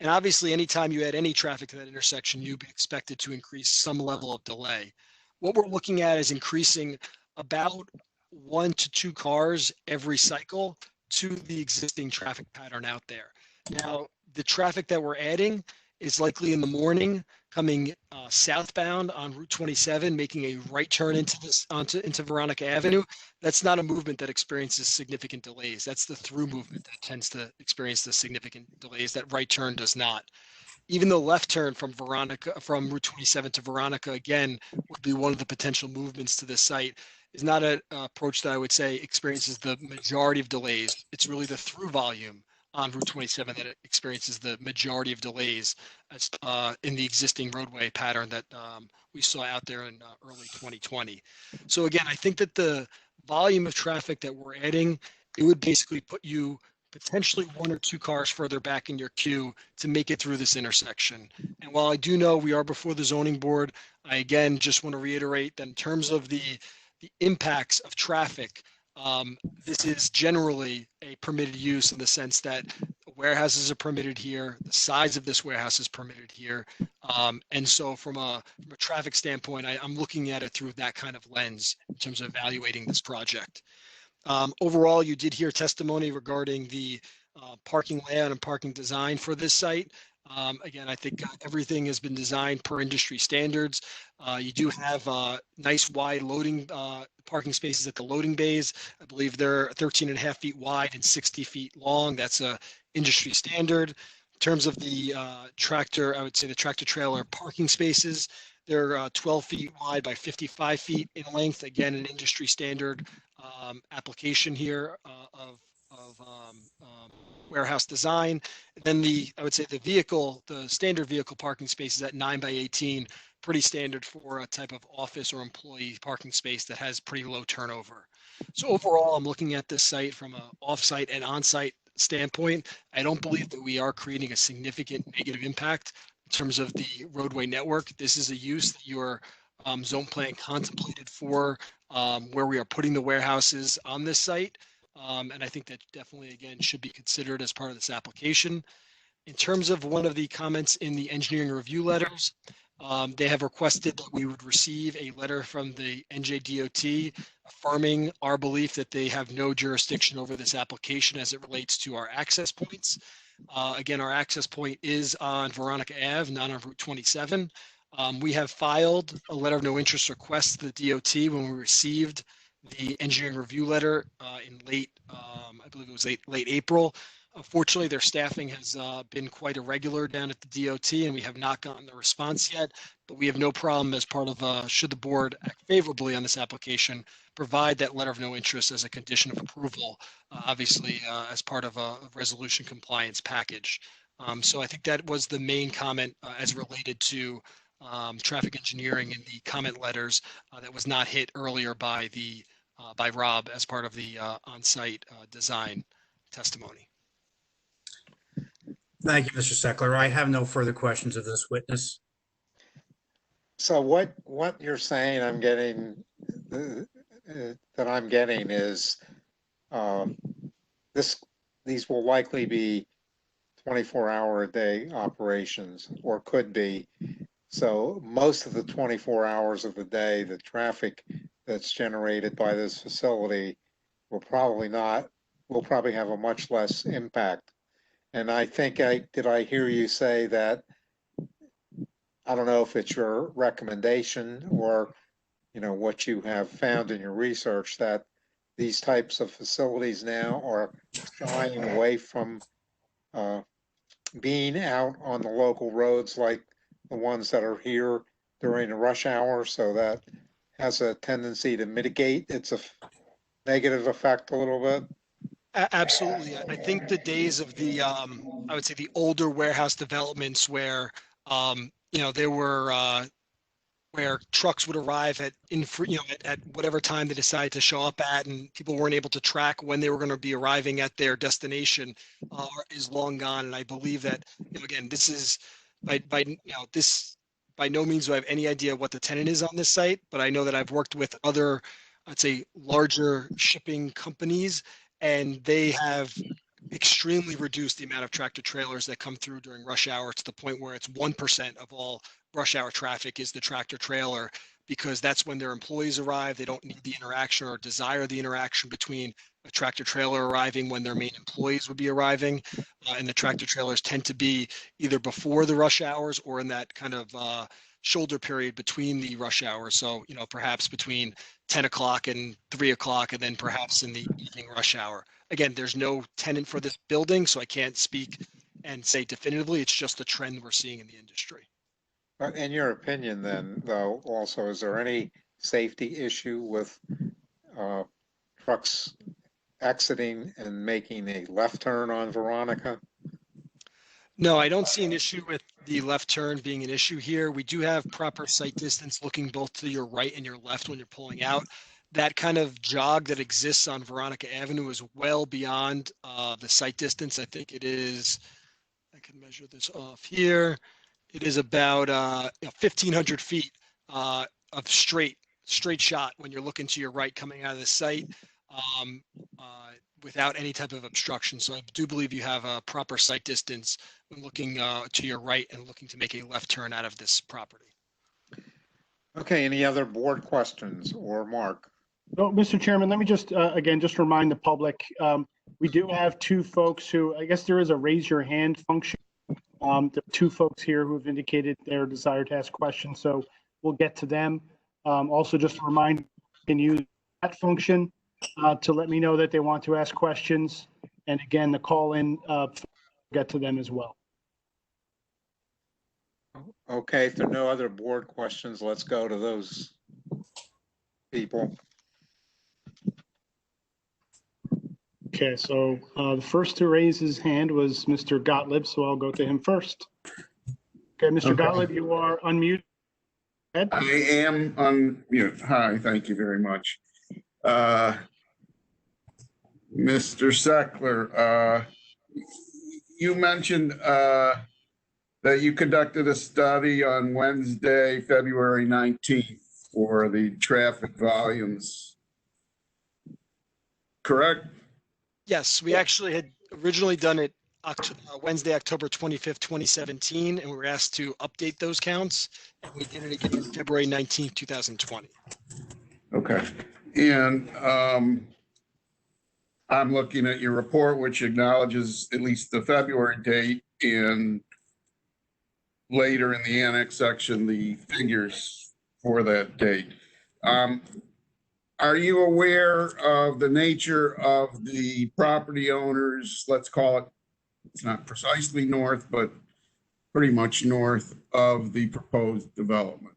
And obviously, anytime you add any traffic to that intersection, you'd be expected to increase some level of delay. What we're looking at is increasing about 1 to 2 cars every cycle to the existing traffic pattern out there. Now, the traffic that we're adding is likely in the morning coming southbound on Route 27, making a right turn into Veronica Avenue. That's not a movement that experiences significant delays. That's the through movement that tends to experience the significant delays. That right turn does not. even the left turn from Route 27 to Veronica, again, would be one of the potential movements to this site, is not an approach that I would say experiences the majority of delays. It's really the through volume on Route 27 that experiences the majority of delays in the existing roadway pattern that we saw out there in early 2020. So again, I think that the volume of traffic that we're adding, it would basically put you potentially 1 or 2 cars further back in your queue to make it through this intersection. And while I do know we are before the zoning board, I again just want to reiterate that in terms of the impacts of traffic, this is generally a permitted use in the sense that warehouses are permitted here, the size of this warehouse is permitted here. And so from a traffic standpoint, I'm looking at it through that kind of lens in terms of evaluating this project. Overall, you did hear testimony regarding the parking layout and parking design for this site. Again, I think everything has been designed per industry standards. You do have nice wide loading parking spaces at the loading bays. I believe they're 13 and a half feet wide and 60 feet long. That's a industry standard. In terms of the tractor, I would say the tractor trailer parking spaces, they're 12 feet wide by 55 feet in length. Again, an industry standard application here of warehouse design. Then I would say the standard vehicle parking space is at 9 by 18, pretty standard for a type of office or employee parking space that has pretty low turnover. So overall, I'm looking at this site from an off-site and on-site standpoint. I don't believe that we are creating a significant negative impact in terms of the roadway network. This is a use that your zone plan contemplated for where we are putting the warehouses on this site. And I think that definitely, again, should be considered as part of this application. In terms of one of the comments in the engineering review letters, they have requested that we would receive a letter from the NJDOT affirming our belief that they have no jurisdiction over this application as it relates to our access points. Again, our access point is on Veronica Ave, not on Route 27. We have filed a letter of no interest request to the DOT when we received the engineering review letter in late, I believe it was late April. Unfortunately, their staffing has been quite irregular down at the DOT, and we have not gotten the response yet. But we have no problem as part of, should the board act favorably on this application, provide that letter of no interest as a condition of approval, obviously as part of a resolution compliance package. So I think that was the main comment as related to traffic engineering in the comment letters that was not hit earlier by Rob as part of the on-site design testimony. Thank you, Mr. Steckler. I have no further questions of this witness. So what you're saying I'm getting is these will likely be 24-hour-a-day operations, or could be. So most of the 24 hours of the day, the traffic that's generated by this facility will probably have a much less impact. And I think did I hear you say that, I don't know if it's your recommendation or, what you have found in your research, that these types of facilities now are shying away from being out on the local roads like the ones that are here during the rush hour, so that has a tendency to mitigate its negative effect a little bit? Absolutely. I think the days of the, I would say the older warehouse developments where, there were, where trucks would arrive at whatever time they decided to show up at, and people weren't able to track when they were going to be arriving at their destination, is long gone. And I believe that, again, this is by no means do I have any idea what the tenant is on this site, but I know that I've worked with other, I'd say, larger shipping companies, and they have extremely reduced the amount of tractor trailers that come through during rush hour to the point where it's 1% of all rush hour traffic is the tractor trailer, because that's when their employees arrive. They don't need the interaction or desire the interaction between a tractor trailer arriving when their main employees would be arriving. And the tractor trailers tend to be either before the rush hours or in that kind of shoulder period between the rush hours. So, perhaps between 10 o'clock and 3 o'clock, and then perhaps in the evening rush hour. Again, there's no tenant for this building, so I can't speak and say definitively. It's just a trend we're seeing in the industry. In your opinion then, though, also, is there any safety issue with trucks exiting and making a left turn on Veronica? No, I don't see an issue with the left turn being an issue here. We do have proper sight distance looking both to your right and your left when you're pulling out. That kind of jog that exists on Veronica Avenue is well beyond the sight distance. I think it is, I can measure this off here. It is about 1,500 feet of straight shot when you're looking to your right coming out of the site without any type of obstruction. So I do believe you have a proper sight distance when looking to your right and looking to make a left turn out of this property. Okay, any other board questions or Mark? No, Mr. Chairman, let me just, again, just remind the public, we do have two folks who, I guess there is a raise your hand function. There are two folks here who have indicated their desire to ask questions, so we'll get to them. Also, just a reminder, you can use that function to let me know that they want to ask questions. And again, the call-in, get to them as well. Okay, if there are no other board questions, let's go to those people. Okay, so the first to raise his hand was Mr. Gottlieb, so I'll go to him first. Okay, Mr. Gottlieb, you are unmuted. Ed? I am unmute. Hi, thank you very much. Mr. Sackler, you mentioned that you conducted a study on Wednesday, February 19th for the traffic volumes, correct? Yes, we actually had originally done it Wednesday, October 25th, 2017, and we were asked to update those counts. And we did it again on February 19th, 2020. Okay. And I'm looking at your report, which acknowledges at least the February date, and later in the annex section, the figures for that date. Are you aware of the nature of the property owners, let's call it, it's not precisely north, but pretty much north of the proposed development?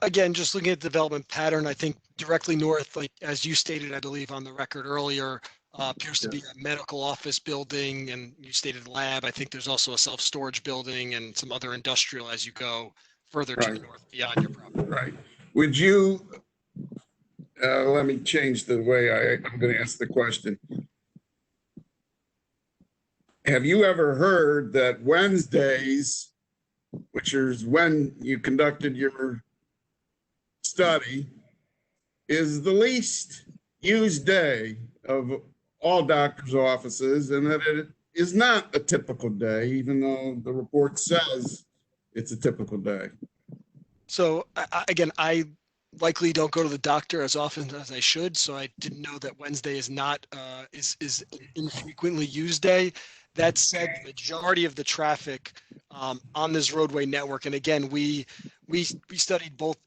Again, just looking at the development pattern, I think directly north, like as you stated, I believe on the record earlier, appears to be a medical office building, and you stated lab. I think there's also a self-storage building and some other industrial as you go further to the north beyond your property. Right. Would you, let me change the way I'm going to ask the question. Have you ever heard that Wednesdays, which is when you conducted your study, is the least used day of all doctors' offices, and that it is not a typical day, even though the report says it's a typical day? So again, I likely don't go to the doctor as often as I should, so I didn't know that Wednesday is not is an infrequently used day. That said, the majority of the traffic on this roadway network, and again, we studied both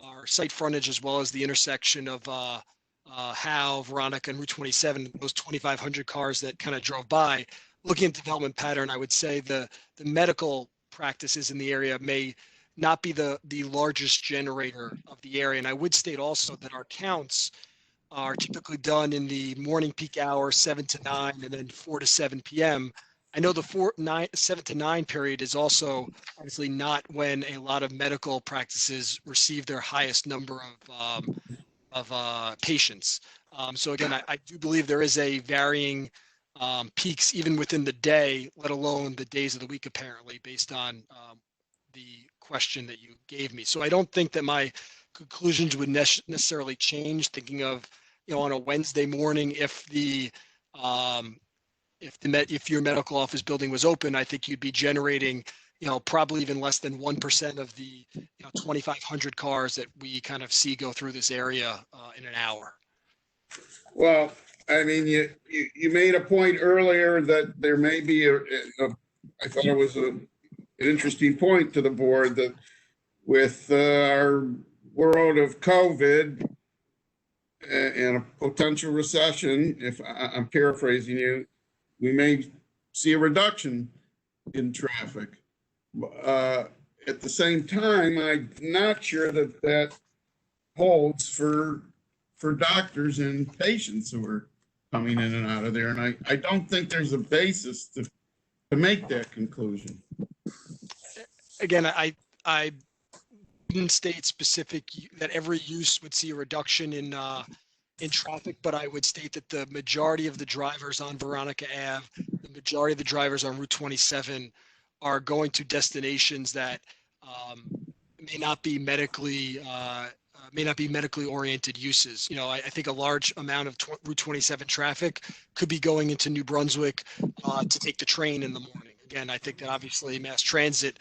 our site frontage as well as the intersection of Howe, Veronica, and Route 27, those 2,500 cars that kind of drove by. Looking at development pattern, I would say the medical practices in the area may not be the largest generator of the area. And I would state also that our counts are typically done in the morning peak hour, 7 to 9, and then 4 to 7 p.m. I know the 7 to 9 period is also obviously not when a lot of medical practices receive their highest number of patients. So again, I do believe there is a varying peaks even within the day, let alone the days of the week, apparently, based on the question that you gave me. So I don't think that my conclusions would necessarily change, thinking of, on a Wednesday morning, if your medical office building was open, I think you'd be generating, probably even less than 1% of the 2,500 cars that we kind of see go through this area in an hour. Well, I mean, you made a point earlier that there may be I thought it was an interesting point to the board, that with our world of COVID and a potential recession, if I'm paraphrasing you, we may see a reduction in traffic. At the same time, I'm not sure that that holds for doctors and patients who are coming in and out of there. And I don't think there's a basis to make that conclusion. Again, I didn't state specific that every use would see a reduction in traffic, but I would state that the majority of the drivers on Veronica Ave, the majority of the drivers on Route 27 are going to destinations that may not be medically oriented uses. You know, I think a large amount of Route 27 traffic could be going into New Brunswick to take the train in the morning. Again, I think that obviously mass transit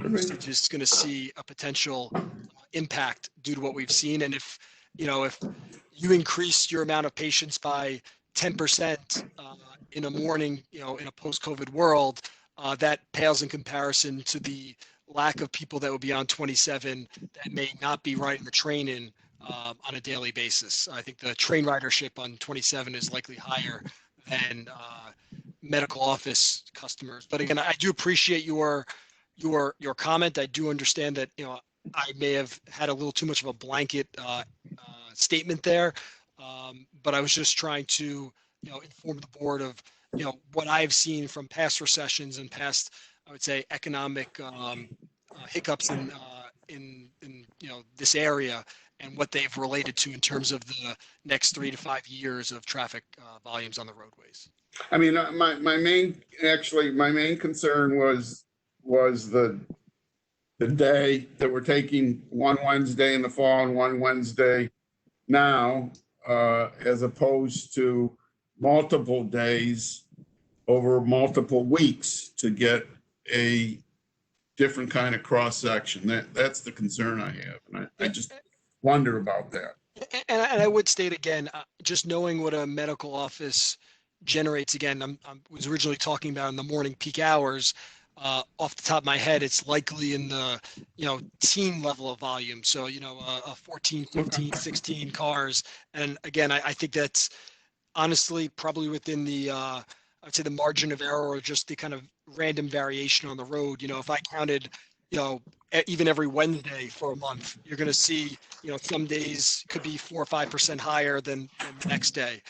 is going to see a potential impact due to what we've seen. And if you increase your amount of patients by 10% in a morning, in a post-COVID world, that pales in comparison to the lack of people that would be on 27 that may not be riding the train in on a daily basis. I think the train ridership on 27 is likely higher than medical office customers. But again, I do appreciate your comment. I do understand that I may have had a little too much of a blanket statement there, but I was just trying to inform the board of what I've seen from past recessions and past, I would say, economic hiccups in this area and what they've related to in terms of the next 3 to 5 years of traffic volumes on the roadways. I mean, my main concern was the day that we're taking one Wednesday in the fall and one Wednesday now, as opposed to multiple days over multiple weeks to get a different kind of cross section. That's the concern I have, and I just wonder about that. And I would state again, just knowing what a medical office generates. Again, I was originally talking about in the morning peak hours. Off the top of my head, it's likely in the teen level of volume. So a 14, 15, 16 cars. And again, I think that's honestly probably within the I'd say the margin of error or just the kind of random variation on the road. If I counted even every Wednesday for a month, you're going to see some days could be 4 or 5% higher than the next day.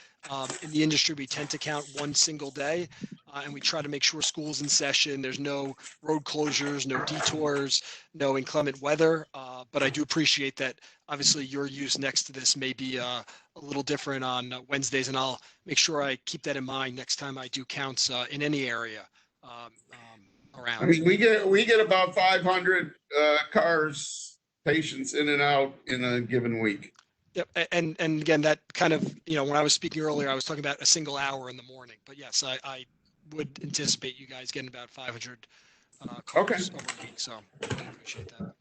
In the industry, we tend to count one single day, and we try to make sure school's in session. There's no road closures, no detours, no inclement weather. But I do appreciate that obviously your use next to this may be a little different on Wednesdays, and I'll make sure I keep that in mind next time I do counts in any area around. I mean, we get about 500 patients in and out in a given week. Yep. And again, that kind of, when I was speaking earlier, I was talking about a single hour in the morning. But yes, I would anticipate you guys getting about 500 cars over a week. So I appreciate that.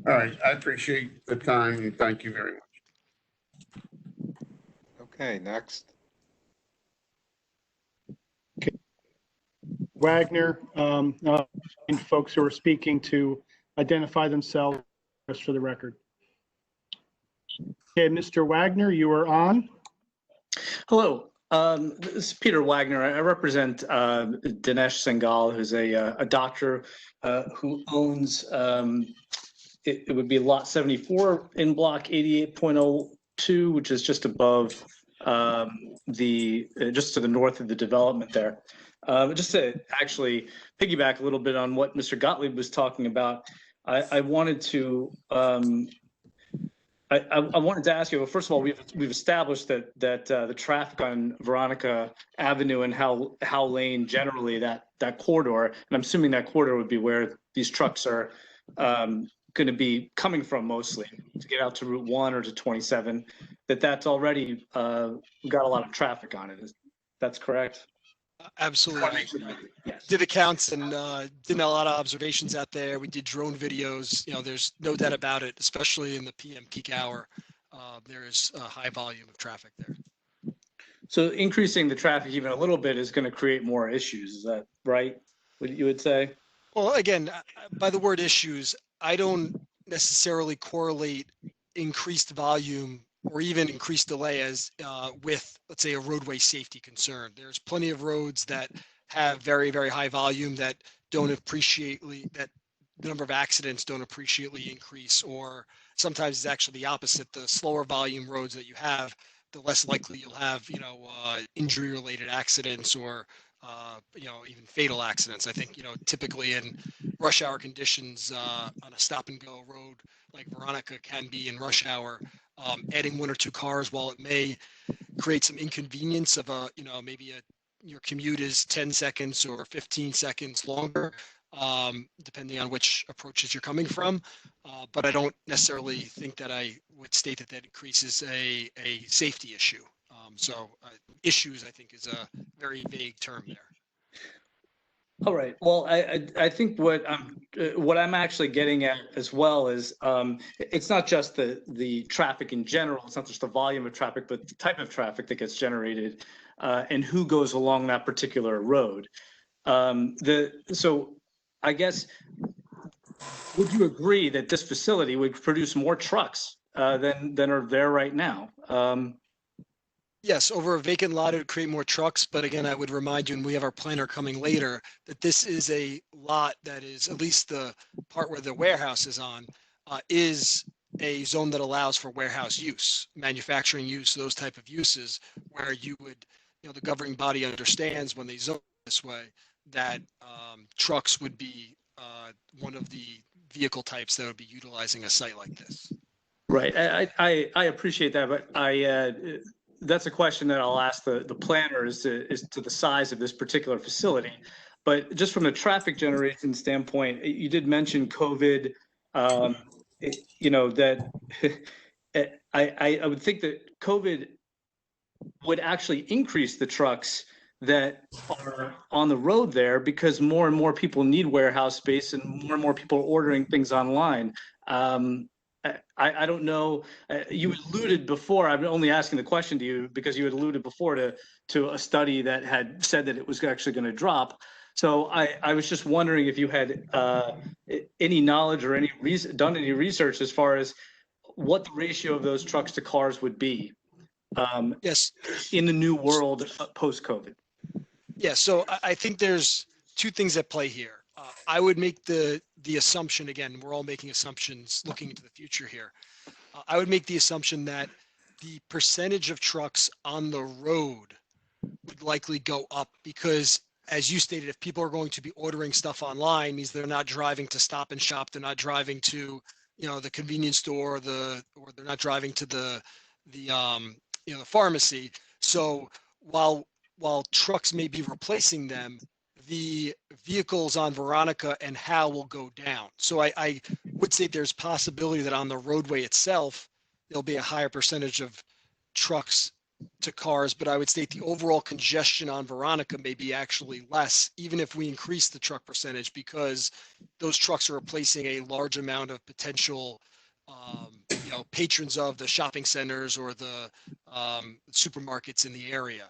All right. I appreciate the time and thank you very much. Okay, next. Wagner, and folks who are speaking to identify themselves just for the record. Okay, Mr. Wagner, you are on. Hello, this is Peter Wagner. I represent Dinesh Singhal, who's a doctor who owns, it would be lot 74 in block 88.02, which is just above just to the north of the development there. Just to actually piggyback a little bit on what Mr. Gottlieb was talking about, I wanted to I wanted to ask you, well, first of all, we've established that the traffic on Veronica Avenue and Howe Lane, generally that corridor, and I'm assuming that corridor would be where these trucks are going to be coming from mostly to get out to Route 1 or to 27, that's already got a lot of traffic on it. That's correct? Absolutely. Yes. Did accounts and did a lot of observations out there. We did drone videos. There's no doubt about it, especially in the PM peak hour. There is a high volume of traffic there. So increasing the traffic even a little bit is going to create more issues. Is that right? What you would say? Well, again, by the word issues, I don't necessarily correlate increased volume or even increased delay as with, let's say, a roadway safety concern. There's plenty of roads that have very, very high volume that don't appreciably, that the number of accidents don't appreciably increase, or sometimes it's actually the opposite. The slower volume roads that you have, the less likely you'll have, injury related accidents or, even fatal accidents. I think, typically in rush hour conditions on a stop and go road like Veronica can be in rush hour, adding 1 or 2 cars, while it may create some inconvenience of your commute is 10 seconds or 15 seconds longer, depending on which approaches you're coming from. But I don't necessarily think that I would state that increases a safety issue. Issues, I think, is a very vague term there. All right. Well, I think what I'm actually getting at as well is it's not just the traffic in general. It's not just the volume of traffic, but the type of traffic that gets generated and who goes along that particular road. So I guess, would you agree that this facility would produce more trucks than are there right now? Yes, over a vacant lot, it would create more trucks. But again, I would remind you, and we have our planner coming later, that this is a lot that is, at least the part where the warehouse is on, is a zone that allows for warehouse use, manufacturing use, those type of uses, where you would, the governing body understands when they zone this way that trucks would be one of the vehicle types that would be utilizing a site like this. Right. I appreciate that, but that's a question that I'll ask the planner is to the size of this particular facility. But just from a traffic generation standpoint, you did mention COVID, that I would think that COVID would actually increase the trucks that are on the road there, because more and more people need warehouse space and more people are ordering things online. I don't know. You alluded before. I'm only asking the question to you because you had alluded before to a study that had said that it was actually going to drop. So I was just wondering if you had any knowledge or done any research as far as what the ratio of those trucks to cars would be. Yes. In the new world post-COVID. Yeah. So I think there's 2 things at play here. I would make the assumption, again, we're all making assumptions looking into the future here. I would make the assumption that the percentage of trucks on the road would likely go up because, as you stated, if people are going to be ordering stuff online, means they're not driving to Stop and Shop, they're not driving to, the convenience store, or they're not driving to the pharmacy. So while trucks may be replacing them, the vehicles on Veronica and Hal will go down. So I would say there's possibility that on the roadway itself, there'll be a higher percentage of trucks to cars, but I would state the overall congestion on Veronica may be actually less, even if we increase the truck percentage, because those trucks are replacing a large amount of potential patrons of the shopping centers or the supermarkets in the area.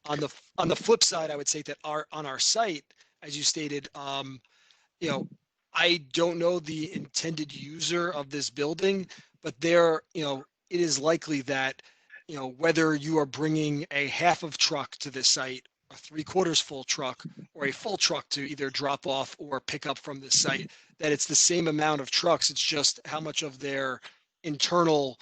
On the flip side, I would say that on our site, as you stated, I don't know the intended user of this building, but it is likely that, whether you are bringing a half of truck to this site, a 3/4 full truck, or a full truck to either drop off or pick up from this site, that it's the same amount of trucks. It's just how much of their internal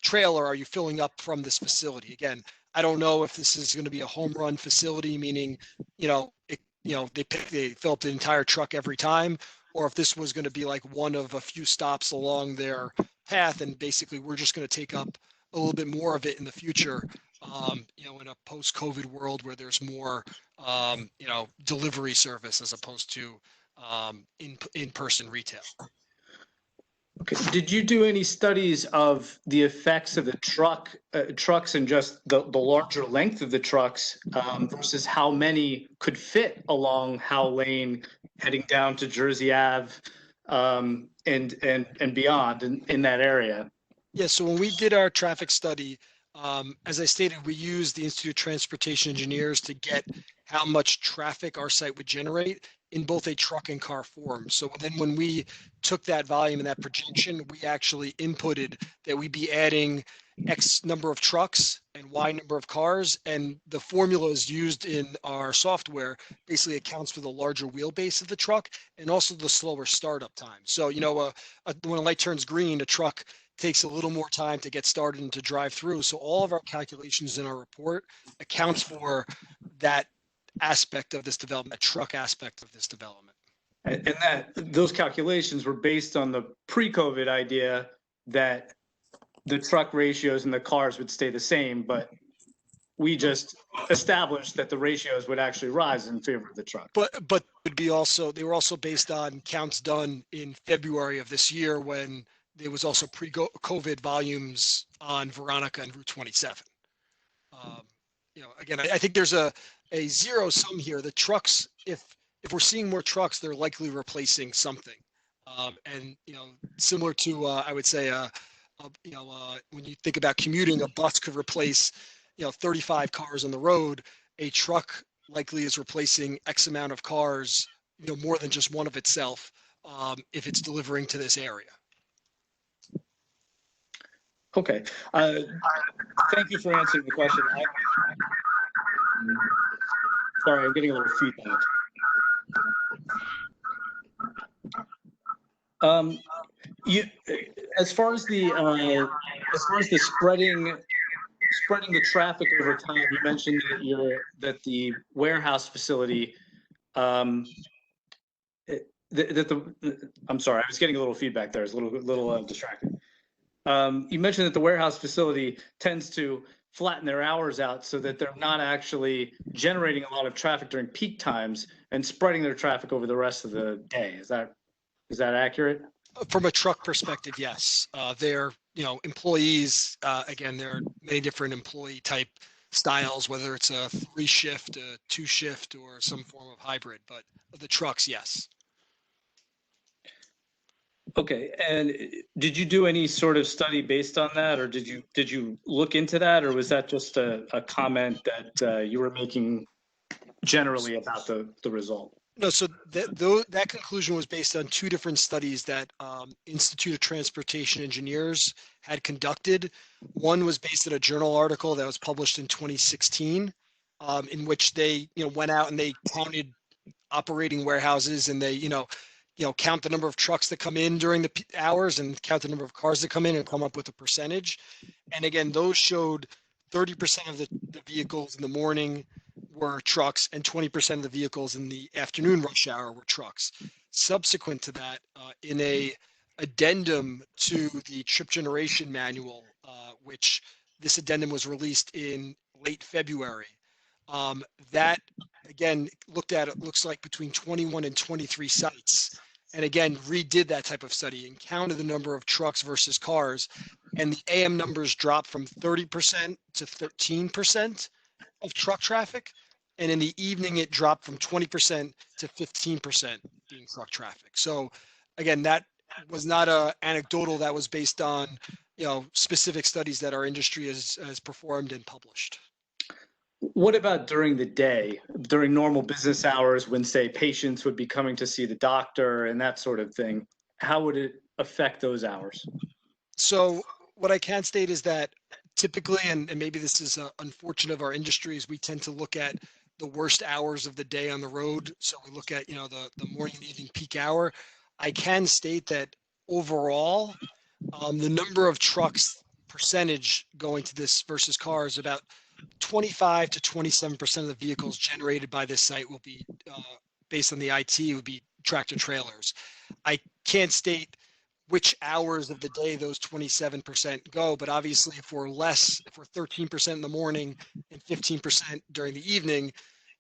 trailer are you filling up from this facility? Again, I don't know if this is going to be a home run facility, meaning, they fill up the entire truck every time, or if this was going to be like one of a few stops along their path, and basically we're just going to take up a little bit more of it in the future, in a post-COVID world where there's more, delivery service as opposed to in-person retail. Okay. Did you do any studies of the effects of the trucks and just the larger length of the trucks versus how many could fit along Howe Lane heading down to Jersey Ave and beyond in that area? Yeah, so when we did our traffic study, as I stated, we used the Institute of Transportation Engineers to get how much traffic our site would generate in both a truck and car form. So then when we took that volume and that projection, we actually inputted that we'd be adding X number of trucks and Y number of cars. And the formulas used in our software basically accounts for the larger wheelbase of the truck and also the slower startup time. So, you know, when a light turns green, a truck takes a little more time to get started and to drive through. So all of our calculations in our report accounts for that aspect of this development, that truck aspect of this development. And that those calculations were based on the pre-COVID idea that the truck ratios and the cars would stay the same, but we just established that the ratios would actually rise in favor of the truck. But would be also, they were also based on counts done in February of this year when there was also pre-COVID volumes on Veronica and Route 27. You know, again, I think there's a zero sum here. The trucks, if we're seeing more trucks, they're likely replacing something. And, you know, similar to, I would say, you know, when you think about commuting, a bus could replace, you know, 35 cars on the road. A truck likely is replacing X amount of cars, you know, more than just one of itself, if it's delivering to this area. Okay. Thank you for answering the question. Sorry, I'm getting a little feedback. As far as the spreading the traffic over time, you mentioned that the warehouse facility, I'm sorry, I was getting a little feedback there. It's a little distracting. You mentioned that the warehouse facility tends to flatten their hours out so that they're not actually generating a lot of traffic during peak times and spreading their traffic over the rest of the day. Is that accurate? From a truck perspective, yes. They're, you know, employees, again, there are many different employee type styles, whether it's a 3-shift, a 2-shift, or some form of hybrid, but the trucks, yes. Okay, and did you do any sort of study based on that, or did you look into that, or was that just a comment that you were making generally about the result? No, so that conclusion was based on 2 different studies that Institute of Transportation Engineers had conducted. One was based on a journal article that was published in 2016, in which they, you know, went out and they counted operating warehouses, and they, you know, count the number of trucks that come in during the hours and count the number of cars that come in and come up with a percentage. And again, those showed 30% of the vehicles in the morning were trucks and 20% of the vehicles in the afternoon rush hour were trucks. Subsequent to that, in a addendum to the trip generation manual, which this addendum was released in late February, that again looked at, it looks like between 21 and 23 sites, and again redid that type of study and counted the number of trucks versus cars, and the AM numbers dropped from 30% to 13% of truck traffic, and in the evening it dropped from 20% to 15% being truck traffic. So again, that was not anecdotal, that was based on, you know, specific studies that our industry has performed and published. What about during the day, during normal business hours, when, say, patients would be coming to see the doctor and that sort of thing? How would it affect those hours? So what I can state is that typically, and maybe this is unfortunate of our industry, is we tend to look at the worst hours of the day on the road. So we look at, you know, the morning and evening peak hour. I can state that overall, the number of trucks percentage going to this versus cars, about 25 to 27% of the vehicles generated by this site will be, based on the IT, would be tractor trailers. I can't state which hours of the day those 27% go, but obviously if we're 13% in the morning and 15% during the evening,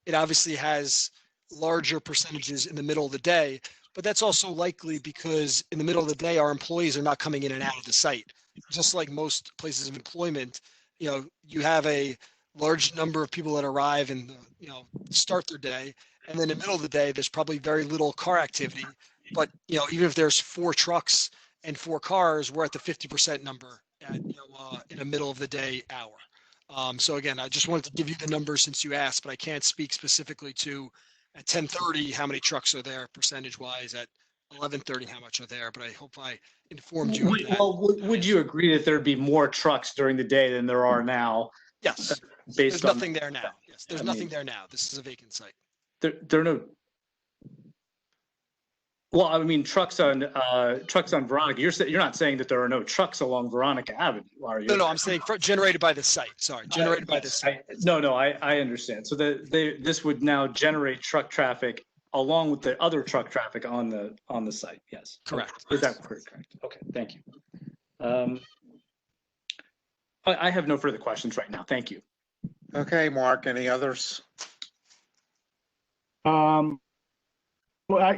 it obviously has larger percentages in the middle of the day. But that's also likely because in the middle of the day, our employees are not coming in and out of the site. Just like most places of employment, you know, you have a large number of people that arrive and, you know, start their day. And then in the middle of the day, there's probably very little car activity. But, you know, even if there's 4 trucks and 4 cars, we're at the 50% number at, you know, in the middle of the day hour. So again, I just wanted to give you the numbers since you asked, but I can't speak specifically to at 10:30 how many trucks are there percentage wise, at 11:30 how much are there, but I hope I informed you of that. Well, would you agree that there'd be more trucks during the day than there are now? Yes. There's Based on, nothing there now. Yes, there's I nothing mean- there now. This is a vacant site. there are no. Well, I mean, trucks on Veronica. You're not saying that there are no trucks along Veronica Avenue, are you? No, I'm saying generated by the site. Sorry, generated by the site. I understand. So this would now generate truck traffic along with the other truck traffic on the site. Yes. Correct. Is that correct? Okay. Thank you. I have no further questions right now. Thank you. Okay, Mark, any others?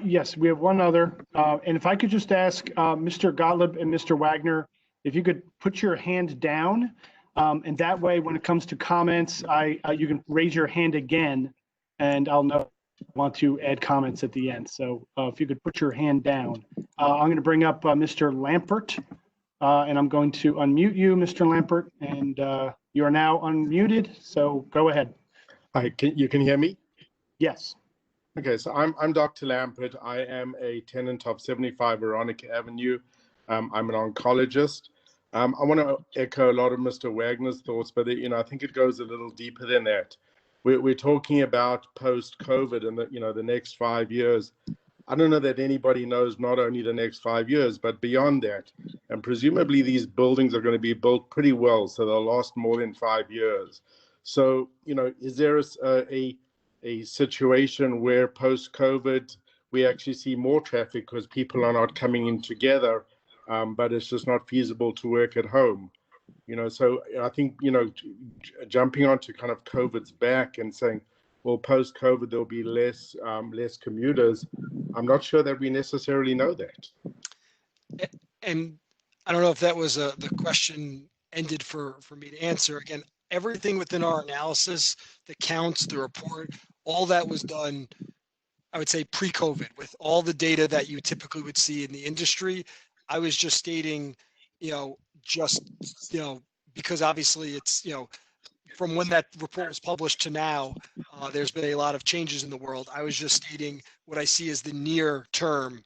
Yes, we have one other. And if I could just ask Mr. Gottlieb and Mr. Wagner, if you could put your hand down, and that way, when it comes to comments, you can raise your hand again, and I'll know I want to add comments at the end. So if you could put your hand down. I'm going to bring up Mr. Lampert, and I'm going to unmute you, Mr. Lampert, and you are now unmuted, so go ahead. Hi, you can hear me? Yes. Okay, so I'm Dr. Lampert. I am a tenant of 75 Veronica Avenue. I'm an oncologist. I want to echo a lot of Mr. Wagner's thoughts, but I think it goes a little deeper than that. We're talking about post-COVID and the next 5 years. I don't know that anybody knows not only the next 5 years, but beyond that. And presumably these buildings are going to be built pretty well, so they'll last more than 5 years. So, is there a situation where post-COVID we actually see more traffic because people are not coming in together, but it's just not feasible to work at home? So I think, jumping onto kind of COVID's back and saying, well, post-COVID, there'll be less commuters. I'm not sure that we necessarily know that. And I don't know if that was the question ended for me to answer. Again, everything within our analysis, the counts, the report, all that was done, I would say, pre-COVID, with all the data that you typically would see in the industry. I was just stating, because obviously it's, from when that report was published to now, there's been a lot of changes in the world. I was just stating what I see as the near term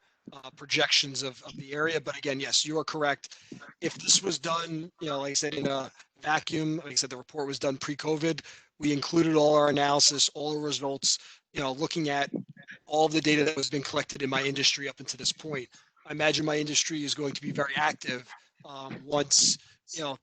projections of the area. But again, yes, you are correct. If this was done, like I said, in a vacuum, like I said, the report was done pre-COVID. We included all our analysis, all the results, looking at all the data that has been collected in my industry up until this point. I imagine my industry is going to be very active once,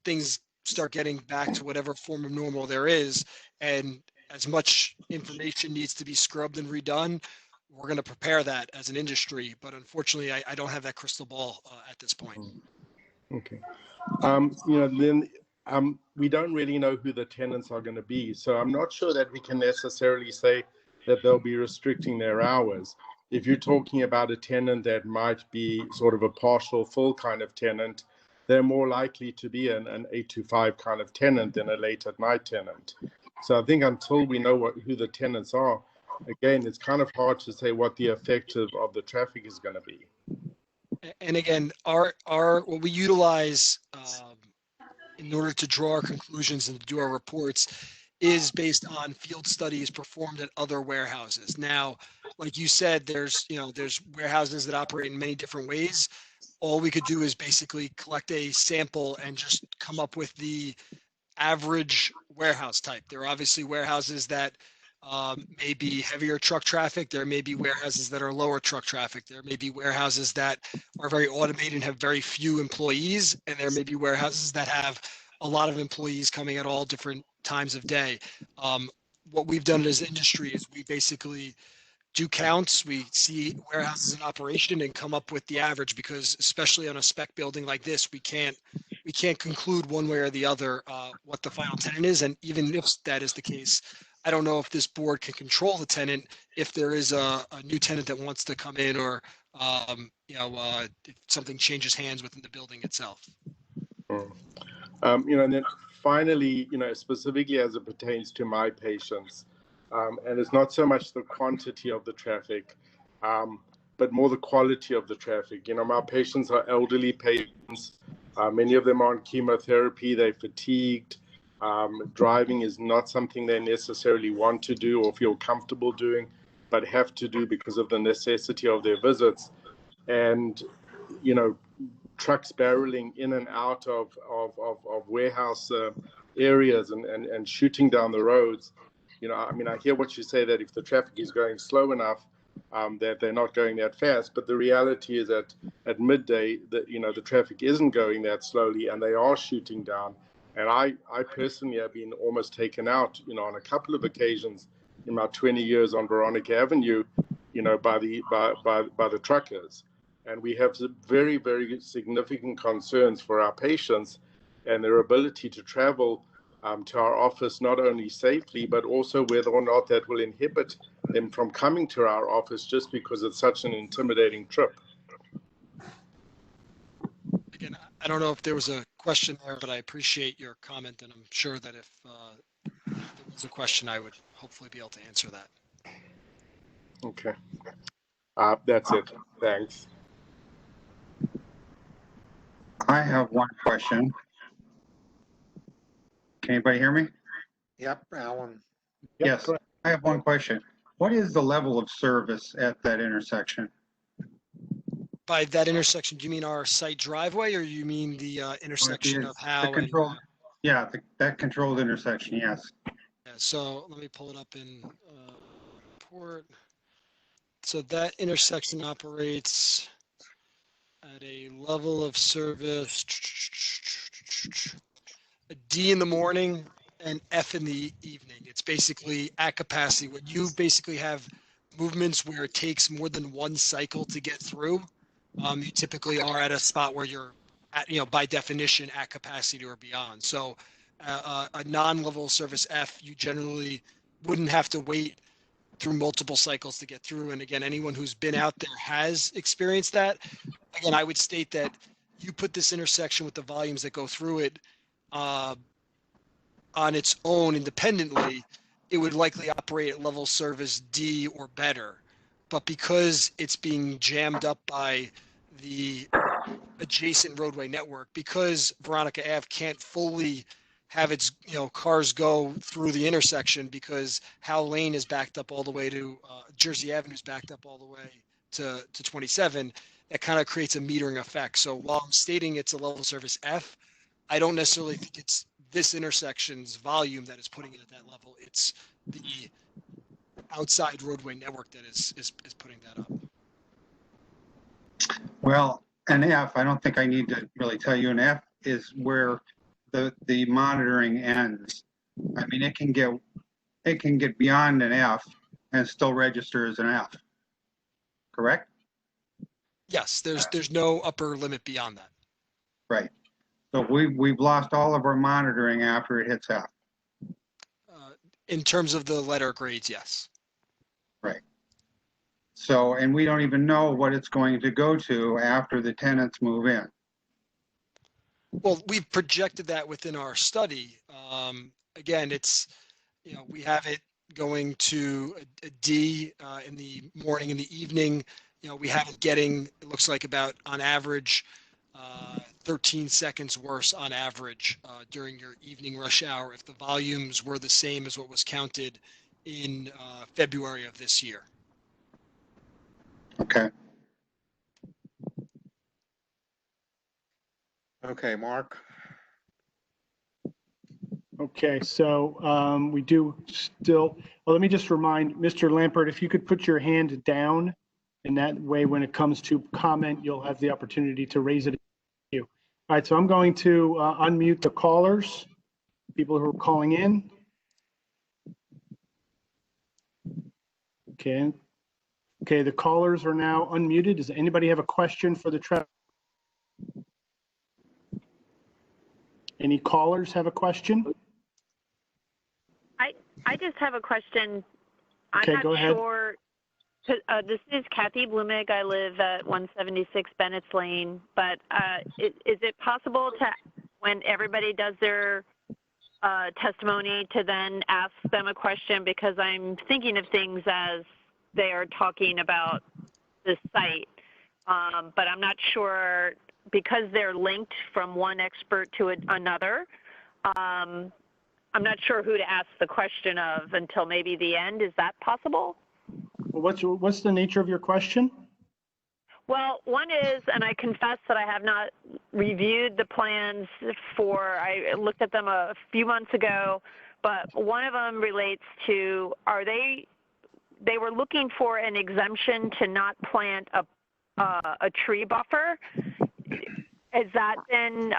things start getting back to whatever form of normal there is. And as much information needs to be scrubbed and redone, we're going to prepare that as an industry. But unfortunately, I don't have that crystal ball at this point. Okay. We don't really know who the tenants are going to be. So I'm not sure that we can necessarily say that they'll be restricting their hours. If you're talking about a tenant that might be sort of a partial full kind of tenant, they're more likely to be an 8 to 5 kind of tenant than a late at night tenant. So I think until we know who the tenants are, again, it's kind of hard to say what the effect of the traffic is going to be. And again, what we utilize in order to draw our conclusions and to do our reports is based on field studies performed at other warehouses. Now, like you said, there's warehouses that operate in many different ways. All we could do is basically collect a sample and just come up with the average warehouse type. There are obviously warehouses that may be heavier truck traffic. There may be warehouses that are lower truck traffic. There may be warehouses that are very automated and have very few employees. And there may be warehouses that have a lot of employees coming at all different times of day. What we've done as an industry is we basically do counts. We see warehouses in operation and come up with the average, because especially on a spec building like this, we can't conclude one way or the other what the final tenant is. And even if that is the case, I don't know if this board can control the tenant if there is a new tenant that wants to come in, or if something changes hands within the building itself. And then finally, specifically as it pertains to my patients, and it's not so much the quantity of the traffic, but more the quality of the traffic. My patients are elderly patients. Many of them are on chemotherapy. They're fatigued. Driving is not something they necessarily want to do or feel comfortable doing, but have to do because of the necessity of their visits. And, you know, trucks barreling in and out of warehouse areas and shooting down the roads. You know, I mean, I hear what you say that if the traffic is going slow enough, that they're not going that fast. But the reality is that at midday, the traffic isn't going that slowly, and they are shooting down. And I personally have been almost taken out, you know, on a couple of occasions in my 20 years on Veronica Avenue, you know, by the truckers. And we have some very, very significant concerns for our patients and their ability to travel to our office, not only safely, but also whether or not that will inhibit them from coming to our office just because it's such an intimidating trip. Again, I don't know if there was a question there, but I appreciate your comment, and I'm sure that if there was a question, I would hopefully be able to answer that. Okay. That's it. Thanks. I have one question. Can anybody hear me? Yep, Alan. Yes, I have one question. What is the level of service at that intersection? By that intersection, do you mean our site driveway, or you mean the intersection of how? That controlled intersection, yes. Yeah, so let me pull it up in report. So that intersection operates at a level of service a D in the morning and F in the evening. It's basically at capacity. When you basically have movements where it takes more than one cycle to get through, you typically are at a spot where you're at, you know, by definition at capacity or beyond. So a non-level service F, you generally wouldn't have to wait through multiple cycles to get through. And again, anyone who's been out there has experienced that. Again, I would state that you put this intersection with the volumes that go through it on its own independently, it would likely operate at level service D or better. But because it's being jammed up by the adjacent roadway network, because Veronica Ave can't fully have its, you know, cars go through the intersection because Howell Lane is backed up all the way to Jersey Avenue is backed up all the way to 27, that kind of creates a metering effect. So while I'm stating it's a level service F, I don't necessarily think it's this intersection's volume that is putting it at that level. It's the outside roadway network that is putting that up. Well, an F, I don't think I need to really tell you, an F is where the monitoring ends. I mean, it can get beyond an F and still register as an F. Correct? Yes, there's no upper limit beyond that. Right. So we've lost all of our monitoring after it hits F. In terms of the letter grades, yes. Right. So, and we don't even know what it's going to go to after the tenants move in. Well, we've projected that within our study. Again, it's, you know, we have it going to a D in the morning and the evening. You know, we have it getting, it looks like about on average, 13 seconds worse on average during your evening rush hour if the volumes were the same as what was counted in February of this year. Okay. Okay, Mark. Okay, so we do still, well, let me just remind Mr. Lampert, if you could put your hand down, and that way when it comes to comment, you'll have the opportunity to raise it. All right, so I'm going to unmute the callers, people who are calling in. Okay. Okay, the callers are now unmuted. Does anybody have a question for the traffic? Any callers have a question? I just have a question. Okay, I'm go not ahead. sure. This is Kathy Blumig. I live at 176 Bennett's Lane. But is it possible to, when everybody does their testimony, to then ask them a question? Because I'm thinking of things as they are talking about the site. But I'm not sure, because they're linked from one expert to another. I'm not sure who to ask the question of until maybe the end. Is that possible? Well, what's the nature of your question? Well, one is, and I confess that I have not reviewed the plans I looked at them a few months ago, but one of them relates to, they were looking for an exemption to not plant a tree buffer. Has that been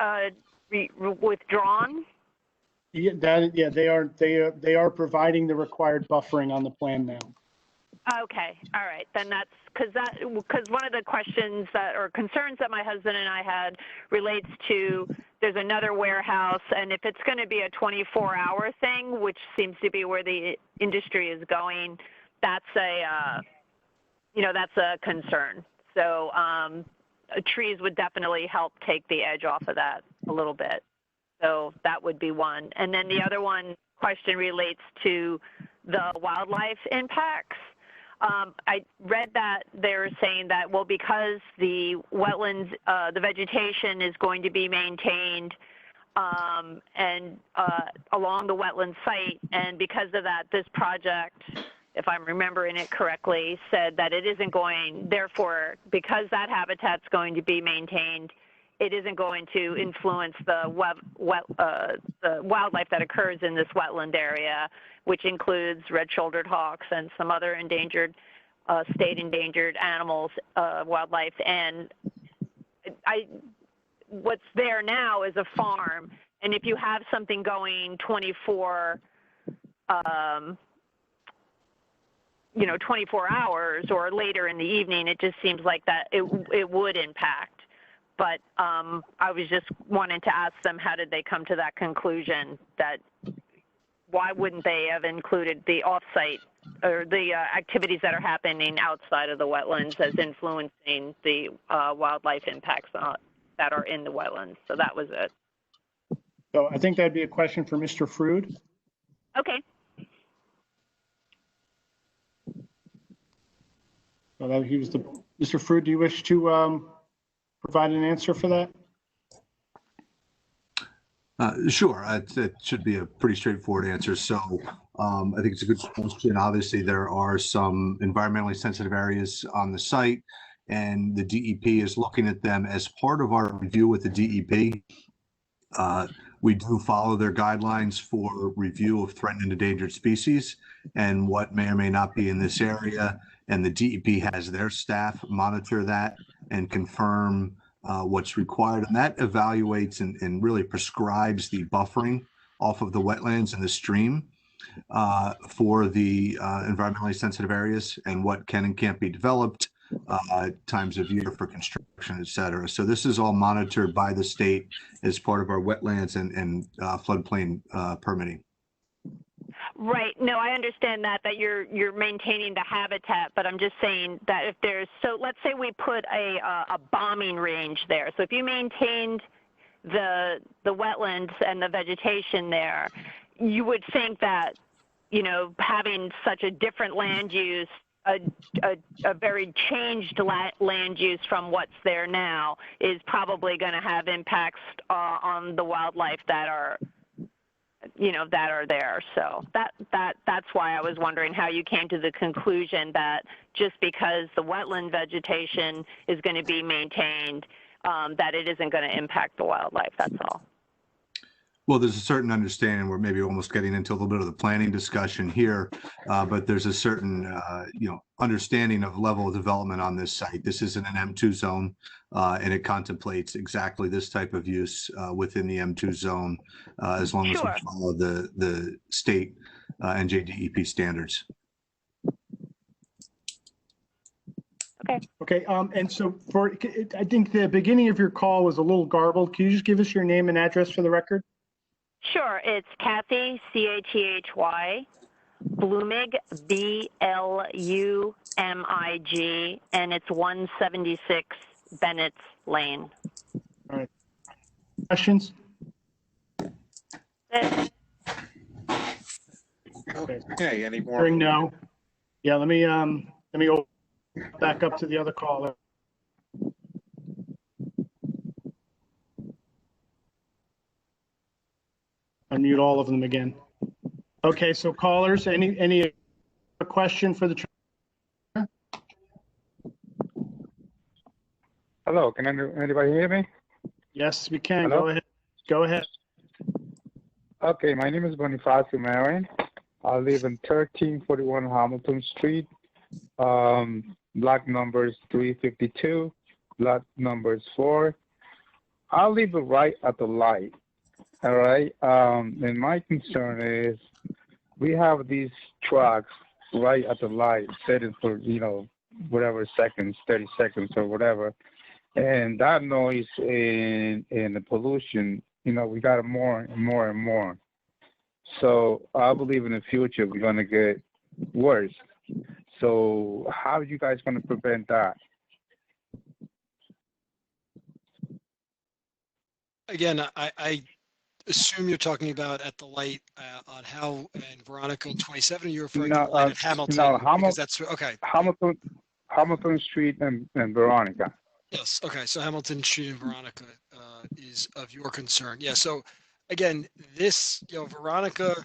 withdrawn? Yeah, they are providing the required buffering on the plan now. Okay, all right, then that's because one of the questions or concerns that my husband and I had relates to there's another warehouse, and if it's going to be a 24-hour thing, which seems to be where the industry is going, that's a concern. So trees would definitely help take the edge off of that a little bit. So that would be one, and then the other question relates to the wildlife impacts. I read that they're saying that, well, because the wetlands, the vegetation is going to be maintained and along the wetland site, and because of that, this project, if I'm remembering it correctly, said that it isn't going, therefore, because that habitat's going to be maintained, it isn't going to influence the wildlife that occurs in this wetland area, which includes red-shouldered hawks and some other endangered, state endangered animals, wildlife. And what's there now is a farm. And if you have something going 24 hours or later in the evening, it just seems like that it would impact. But I was just wanting to ask them, how did they come to that conclusion? That why wouldn't they have included the offsite or the activities that are happening outside of the wetlands as influencing the wildlife impacts that are in the wetlands? So that was it. So I think that'd be a question for Mr. Frood. Okay. So that he was Mr. Frood, do you wish to provide an answer for that? Sure. It should be a pretty straightforward answer. So I think it's a good question. Obviously, there are some environmentally sensitive areas on the site, and the DEP is looking at them as part of our review with the DEP. We do follow their guidelines for review of threatened and endangered species and what may or may not be in this area. And the DEP has their staff monitor that and confirm what's required. And that evaluates and really prescribes the buffering off of the wetlands and the stream for the environmentally sensitive areas and what can and can't be developed, times of year for construction, et cetera. So this is all monitored by the state as part of our wetlands and floodplain permitting. Right. No, I understand that you're maintaining the habitat, but I'm just saying that if there's, so let's say we put a bombing range there. So if you maintained the wetlands and the vegetation there, you would think that, having such a different land use, a very changed land use from what's there now is probably going to have impacts on the wildlife that are there. So that's why I was wondering how you came to the conclusion that just because the wetland vegetation is going to be maintained, that it isn't going to impact the wildlife. That's all. Well, there's a certain understanding. We're maybe almost getting into a little bit of the planning discussion here, but there's a certain, understanding of level of development on this site. This isn't an M2 zone, and it contemplates exactly this type of use within the M2 zone, as long as we follow the state NJDEP standards. Okay. And so I think the beginning of your call was a little garbled. Can you just give us your name and address for the record? Sure. It's Kathy, Cathy, Blumig, BLUMIG, and it's 176 Bennett's Lane. All right. Questions? Okay, any more? Hearing no. Yeah, let me go back up to the other caller. Unmute all of them again. Okay, so callers, any question for the, Hello, can anybody hear me? yes, we can. Hello? Go ahead. Go ahead. Okay, my name is Bonifacio Marin. I live in 1341 Hamilton Street. Block numbers 352, block numbers 4. I live right at the light. All right. And my concern is we have these trucks right at the light, sitting for, whatever seconds, 30 seconds or whatever. And that noise and the pollution, we got more and more and more. So I believe in the future we're going to get worse. So how are you guys going to prevent that? Again, I assume you're talking about at the light on Howe and Veronica 27. You're referring to the light at Hamilton. No, because that's okay. Hamilton Street and Veronica. Yes. Okay. So Hamilton Street and Veronica is of your concern. Yeah. So again, this, Veronica,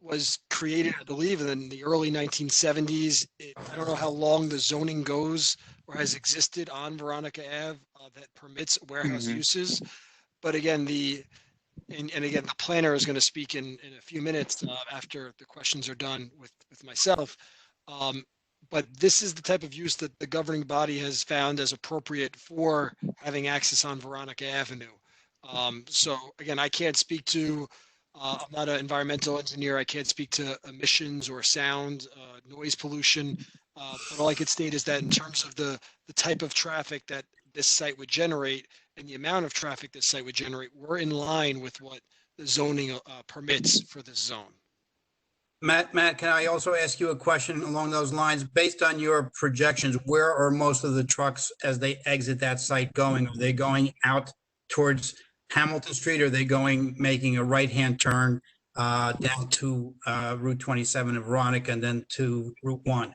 was created, I believe, in the early 1970s. I don't know how long the zoning goes or has existed on Veronica Ave that permits warehouse uses. But again, and again, the planner is going to speak in a few minutes after the questions are done with myself. But this is the type of use that the governing body has found as appropriate for having access on Veronica Avenue. So again, I can't speak to, I'm not an environmental engineer. I can't speak to emissions or sound, noise pollution. But all I could state is that in terms of the type of traffic that this site would generate and the amount of traffic this site would generate, we're in line with what the zoning permits for this zone. Matt, can I also ask you a question along those lines? Based on your projections, where are most of the trucks as they exit that site going? Are they going out towards Hamilton Street? Or are they making a right-hand turn down to Route 27 in Veronica and then to Route 1?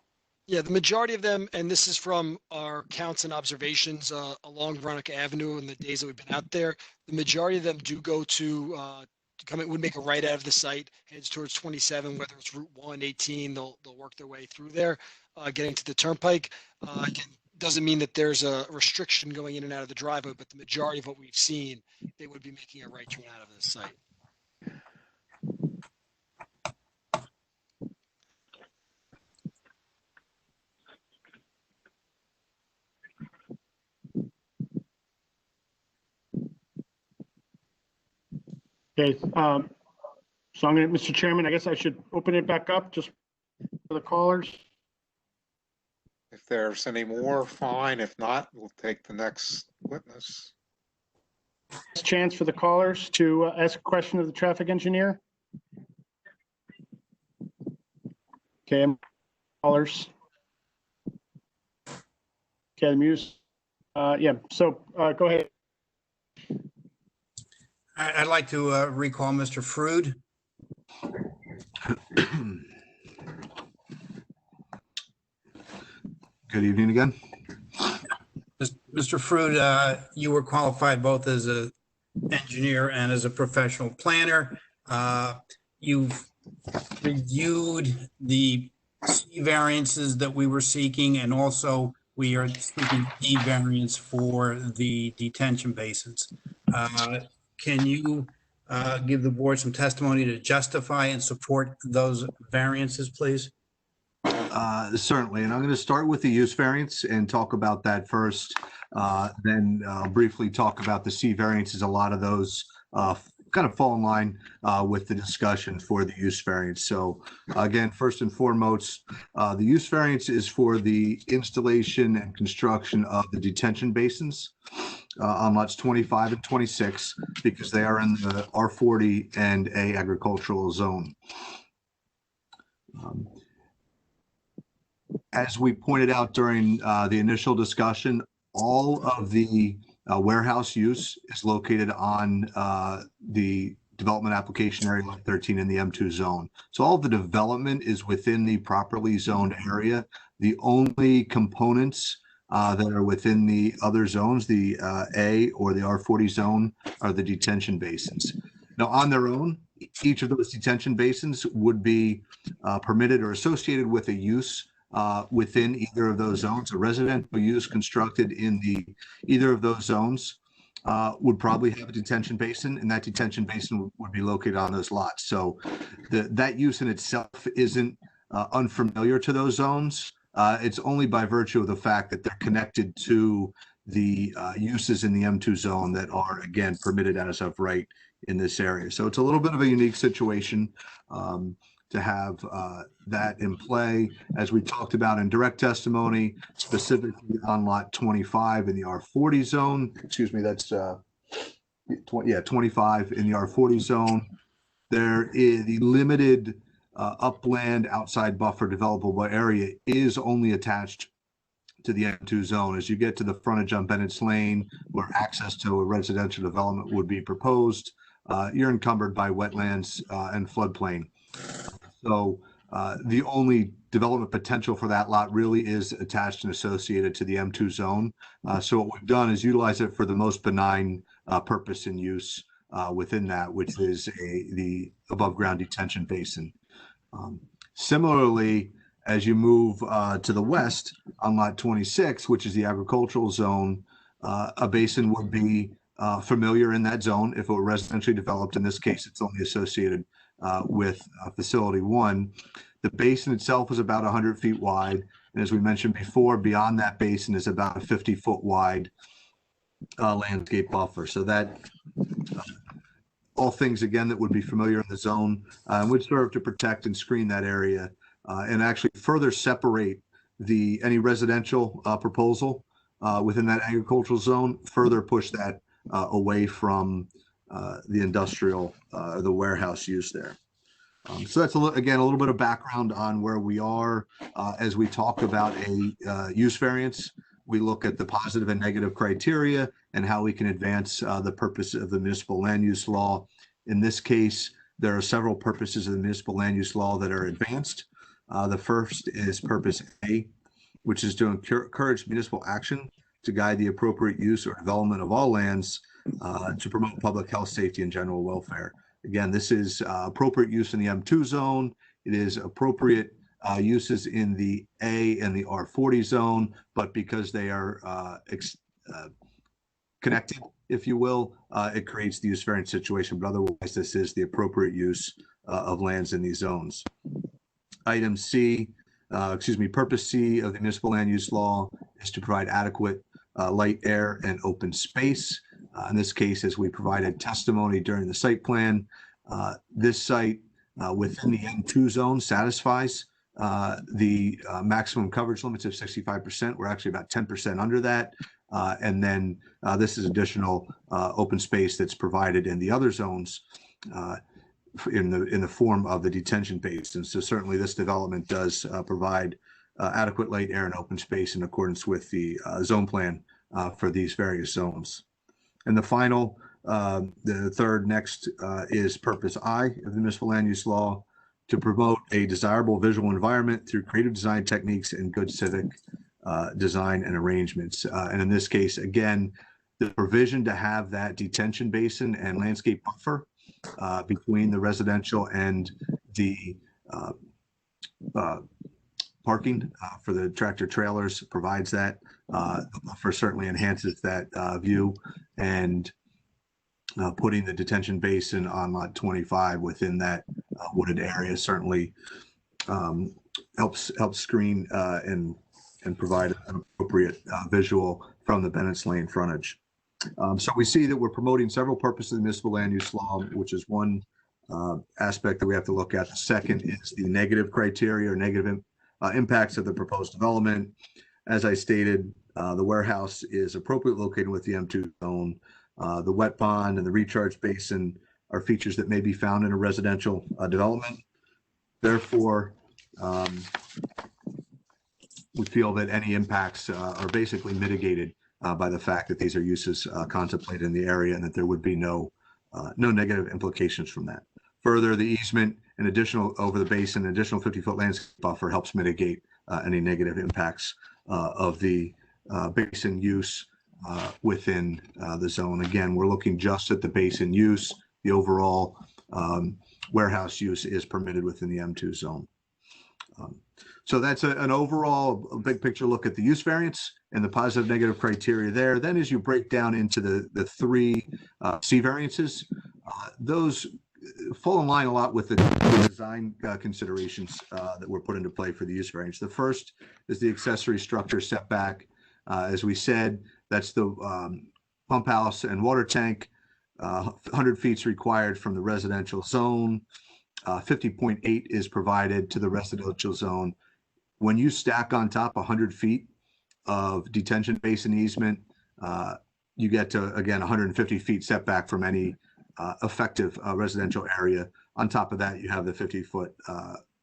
Yeah, the majority of them, and this is from our counts and observations along Veronica Avenue in the days that we've been out there, the majority of them do go to would make a right out of the site, heads towards 27, whether it's Route 1, 18, they'll work their way through there, getting to the turnpike. Again, doesn't mean that there's a restriction going in and out of the driveway, but the majority of what we've seen, they would be making a right turn out of the site. Okay, so I'm going to, Mr. Chairman, I guess I should open it back up just for the callers. If there's any more, fine. If not, we'll take the next witness. Chance for the callers to ask a question of the traffic engineer. Okay, callers. Okay, the mute. Yeah, so go ahead. I'd like to recall Mr. Frood. Good evening again. Mr. Frood, you were qualified both as an engineer and as a professional planner. You've reviewed the C variances that we were seeking, and also we are seeking D variance for the detention basins. Can you give the board some testimony to justify and support those variances, please? Certainly, and I'm going to start with the use variance and talk about that first, then briefly talk about the C variances. A lot of those kind of fall in line with the discussion for the use variance. So again, first and foremost, the use variance is for the installation and construction of the detention basins on lots 25 and 26, because they are in the R40 and A agricultural zone. As we pointed out during the initial discussion, all of the warehouse use is located on the development application area 13 in the M2 zone. So all of the development is within the properly zoned area. The only components that are within the other zones, the A or the R40 zone, are the detention basins. Now, on their own, each of those detention basins would be permitted or associated with a use within either of those zones. A residential use constructed in either of those zones would probably have a detention basin, and that detention basin would be located on those lots. So that use in itself isn't unfamiliar to those zones. It's only by virtue of the fact that they're connected to the uses in the M2 zone that are, again, permitted as of right in this area. So it's a little bit of a unique situation to have that in play. As we talked about in direct testimony, specifically on lot 25 in the R40 zone, excuse me, that's 25 in the R40 zone. There is the limited upland outside buffer developable area is only attached to the M2 zone. As you get to the frontage on Bennett's Lane, where access to a residential development would be proposed, you're encumbered by wetlands and floodplain. So the only development potential for that lot really is attached and associated to the M2 zone. So what we've done is utilize it for the most benign purpose and use within that, which is the above ground detention basin. Similarly, as you move to the west on lot 26, which is the agricultural zone, a basin would be familiar in that zone if it were residentially developed. In this case, it's only associated with facility 1. The basin itself is about 100 feet wide. And as we mentioned before, beyond that basin is about a 50-foot wide landscape buffer. So that all things, again, that would be familiar in the zone would serve to protect and screen that area and actually further separate any residential proposal within that agricultural zone, further push that away from the industrial, the warehouse use there. So that's, again, a little bit of background on where we are. As we talk about a use variance, we look at the positive and negative criteria and how we can advance the purpose of the municipal land use law. In this case, there are several purposes of the municipal land use law that are advanced. The first is purpose A, which is to encourage municipal action to guide the appropriate use or development of all lands to promote public health, safety, and general welfare. Again, this is appropriate use in the M2 zone. It is appropriate uses in the A and the R40 zone, but because they are connected, if you will, it creates the use variance situation. But otherwise, this is the appropriate use of lands in these zones. Item C, purpose C of the municipal land use law is to provide adequate light, air, and open space. In this case, as we provided testimony during the site plan, this site within the M2 zone satisfies the maximum coverage limits of 65%. We're actually about 10% under that. And then this is additional open space that's provided in the other zones in the form of the detention basin. So certainly this development does provide adequate light, air, and open space in accordance with the zone plan for these various zones. And the final, the third next is purpose I of the municipal land use law, to promote a desirable visual environment through creative design techniques and good civic design and arrangements. And in this case, again, the provision to have that detention basin and landscape buffer between the residential and the parking for the tractor trailers provides that. The buffer certainly enhances that view, and putting the detention basin on lot 25 within that wooded area certainly helps screen and provide an appropriate visual from the Bennett's Lane frontage. So we see that we're promoting several purposes of the municipal land use law, which is one aspect that we have to look at. The second is the negative criteria or negative impacts of the proposed development. As I stated, the warehouse is appropriately located with the M2 zone. The wet pond and the recharge basin are features that may be found in a residential development. Therefore, we feel that any impacts are basically mitigated by the fact that these are uses contemplated in the area, and that there would be no negative implications from that. Further, the easement and additional over the basin, additional 50-foot landscape buffer helps mitigate any negative impacts of the basin use within the zone. Again, we're looking just at the basin use. The overall warehouse use is permitted within the M2 zone. So that's an overall big picture look at the use variance and the positive negative criteria there. Then as you break down into the three C variances, those fall in line a lot with the design considerations that were put into play for the use variance. The first is the accessory structure setback. As we said, that's the pump house and water tank. 100 feet is required from the residential zone. 50.8 is provided to the residential zone. When you stack on top 100 feet of detention basin easement, you get to, again, 150 feet setback from any effective residential area. On top of that, you have the 50-foot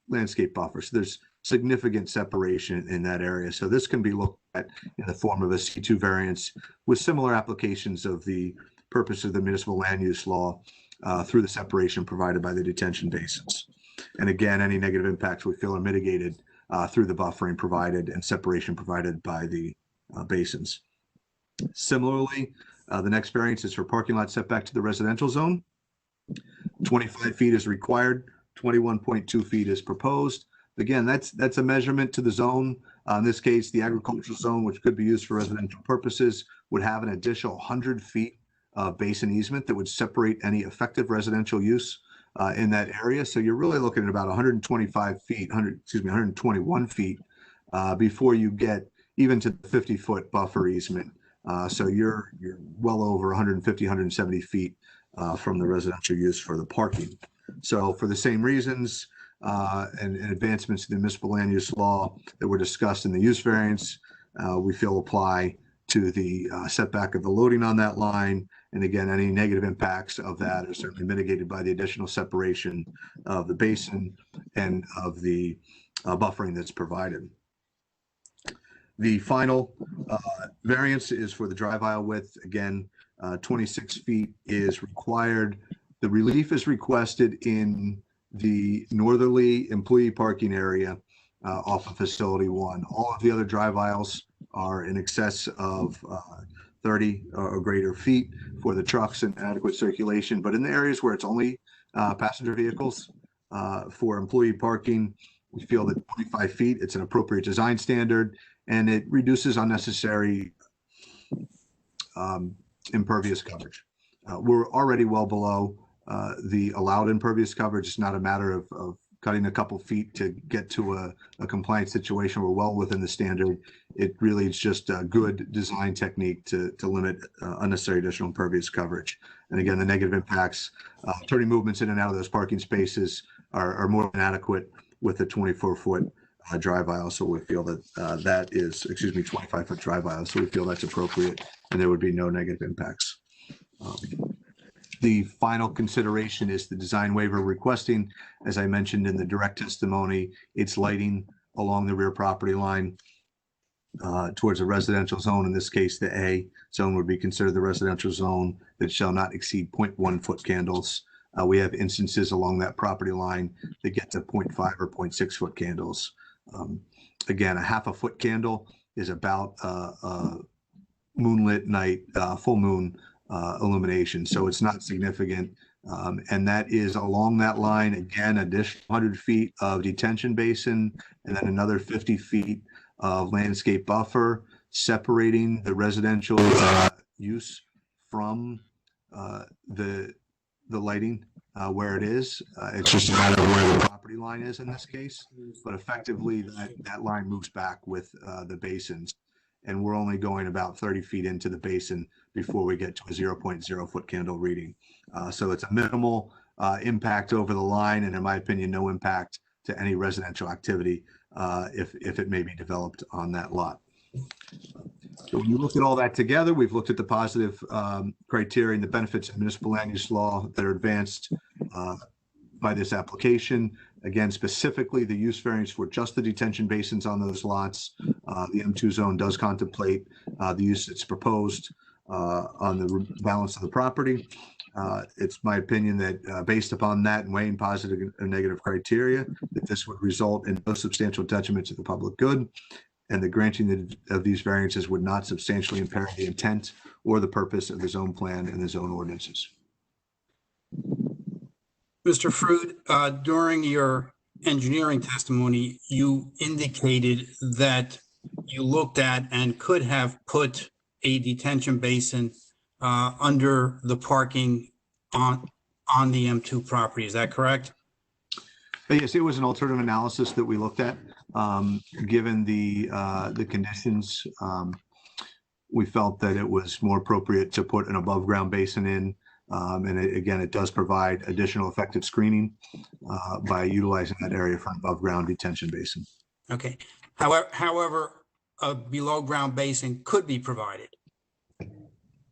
landscape buffer. So there's significant separation in that area. So this can be looked at in the form of a C2 variance with similar applications of the purpose of the municipal land use law through the separation provided by the detention basins. And again, any negative impacts we feel are mitigated through the buffering provided and separation provided by the basins. Similarly, the next variance is for parking lot setback to the residential zone. 25 feet is required, 21.2 feet is proposed. Again, that's a measurement to the zone. In this case, the agricultural zone, which could be used for residential purposes, would have an additional 100 feet of basin easement that would separate any effective residential use in that area. So you're really looking at about 121 feet before you get even to the 50-foot buffer easement. So you're well over 150, 170 feet from the residential use for the parking. So for the same reasons and advancements to the municipal land use law that were discussed in the use variance, we feel apply to the setback of the loading on that line. And again, any negative impacts of that are certainly mitigated by the additional separation of the basin and of the buffering that's provided. The final variance is for the drive aisle width. Again, 26 feet is required. The relief is requested in the northerly employee parking area off of Facility 1. All of the other drive aisles are in excess of 30 or greater feet for the trucks and adequate circulation. But in the areas where it's only passenger vehicles for employee parking, we feel that 25 feet, it's an appropriate design standard, and it reduces unnecessary impervious coverage. We're already well below the allowed impervious coverage. It's not a matter of cutting a couple feet to get to a compliant situation. We're well within the standard. It really is just a good design technique to limit unnecessary additional impervious coverage. And again, the negative impacts, turning movements in and out of those parking spaces are more than adequate with the 24-foot drive aisle. So we feel that that is, 25-foot drive aisle. So we feel that's appropriate and there would be no negative impacts. The final consideration is the design waiver requesting, as I mentioned in the direct testimony, it's lighting along the rear property line towards a residential zone. In this case, the A zone would be considered the residential zone that shall not exceed 0.1 foot candles. We have instances along that property line that get to 0.5 or 0.6 foot candles. Again, a half a foot candle is about a moonlit night, full moon illumination. So it's not significant. And that is along that line, again, additional 100 feet of detention basin, and then another 50 feet of landscape buffer, separating the residential use from the lighting where it is. It's just a matter of where the property line is in this case, but effectively that line moves back with the basins. And we're only going about 30 feet into the basin before we get to a 0.0 foot candle reading. So it's a minimal impact over the line, and in my opinion, no impact to any residential activity if it may be developed on that lot. So when you look at all that together, we've looked at the positive criteria and the benefits of municipal land use law that are advanced by this application. Again, specifically the use variance for just the detention basins on those lots. The M2 zone does contemplate the use that's proposed on the balance of the property. It's my opinion that based upon that and weighing positive and negative criteria, that this would result in no substantial detriment to the public good, and the granting of these variances would not substantially impair the intent or the purpose of the zone plan and the zone ordinances. Mr. Fruit, during your engineering testimony, you indicated that you looked at and could have put a detention basin under the parking on the M2 property. Is that correct? Yes, it was an alternative analysis that we looked at. Given the conditions, we felt that it was more appropriate to put an above-ground basin in. And again, it does provide additional effective screening by utilizing that area for an above-ground detention basin. Okay. However, a below-ground basin could be provided.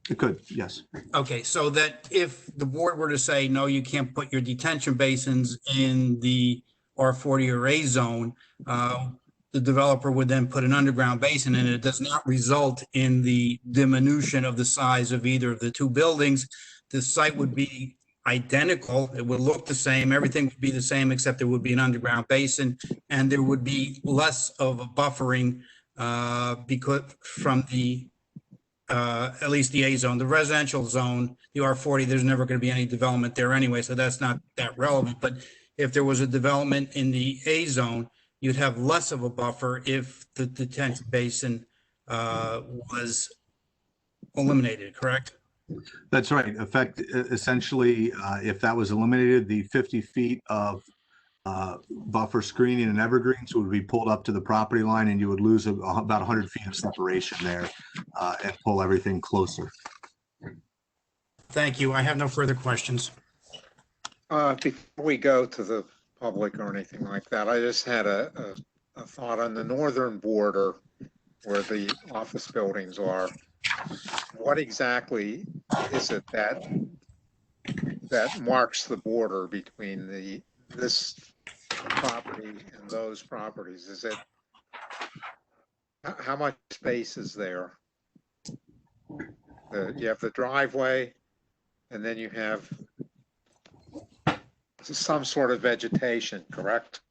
It could, yes. Okay, so that if the board were to say, no, you can't put your detention basins in the R40 or A zone, the developer would then put an underground basin in. It does not result in the diminution of the size of either of the two buildings. The site would be identical. It would look the same. Everything would be the same, except there would be an underground basin, and there would be less of a buffering because from the at least the A zone, the residential zone, the R40, there's never going to be any development there anyway, so that's not that relevant. But if there was a development in the A zone, you'd have less of a buffer if the detention basin was eliminated, correct? That's right. Essentially, if that was eliminated, the 50 feet of buffer screening and evergreens would be pulled up to the property line, and you would lose about 100 feet of separation there and pull everything closer. Thank you. I have no further questions. Before we go to the public or anything like that, I just had a thought on the northern border where the office buildings are. What exactly is it that marks the border between this property and those properties? Is it, how much space is there? You have the driveway, and then you have some sort of vegetation, correct?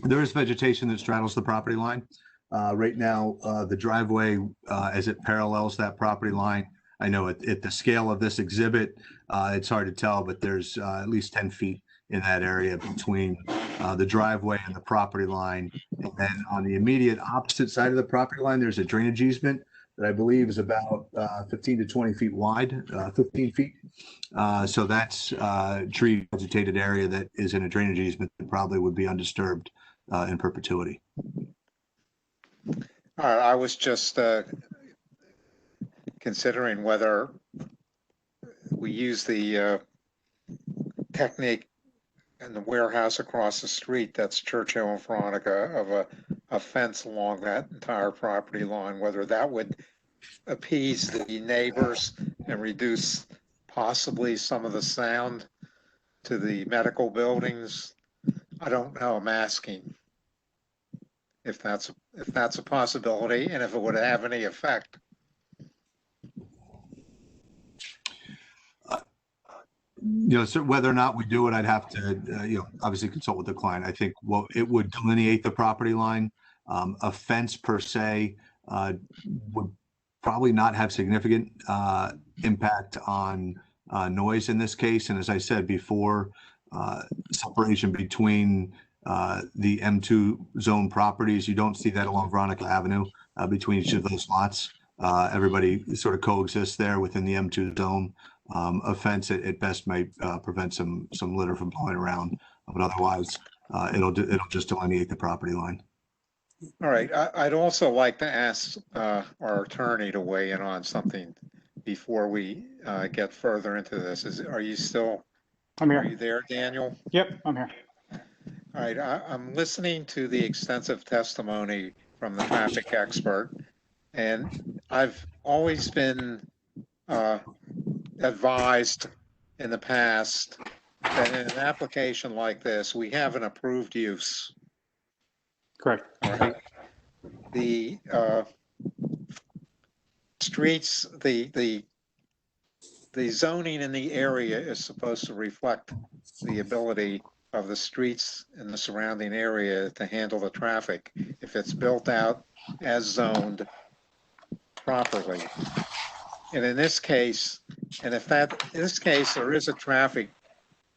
There is vegetation that straddles the property line. Right now, the driveway, as it parallels that property line, I know at the scale of this exhibit, it's hard to tell, but there's at least 10 feet in that area between the driveway and the property line. And then on the immediate opposite side of the property line, there's a drainage easement that I believe is about 15 to 20 feet wide, 15 feet. So that's tree vegetated area that is in a drainage easement that probably would be undisturbed in perpetuity. All right, I was just considering whether we use the technique in the warehouse across the street, that's Churchill and Veronica, of a fence along that entire property line, whether that would appease the neighbors and reduce possibly some of the sound to the medical buildings. I don't know, I'm asking if that's a possibility and if it would have any effect. So whether or not we do it, I'd have to, obviously consult with the client. I think it would delineate the property line. A fence per se would probably not have significant impact on noise in this case. And as I said before, separation between the M2 zone properties, you don't see that along Veronica Avenue between each of those lots. Everybody sort of coexists there within the M2 zone. A fence at best might prevent some litter from blowing around, but otherwise it'll just delineate the property line. All right, I'd also like to ask our attorney to weigh in on something before we get further into this. Are you still? I'm here. Are you there, Daniel? Yep, I'm here. All right, I'm listening to the extensive testimony from the traffic expert, and I've always been advised in the past that in an application like this, we have an approved use. Correct. All right. The streets, the zoning in the area is supposed to reflect the ability of the streets in the surrounding area to handle the traffic if it's built out as zoned properly. And in this case, there is a traffic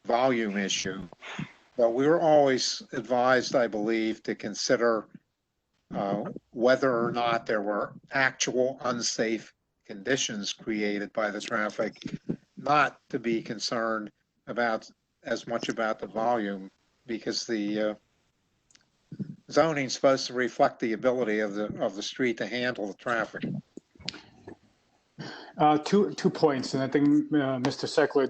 volume issue. But we were always advised, I believe, to consider whether or not there were actual unsafe conditions created by the traffic, not to be concerned about as much about the volume, because the zoning is supposed to reflect the ability of the street to handle the traffic. Two points, and I think Mr. Seckler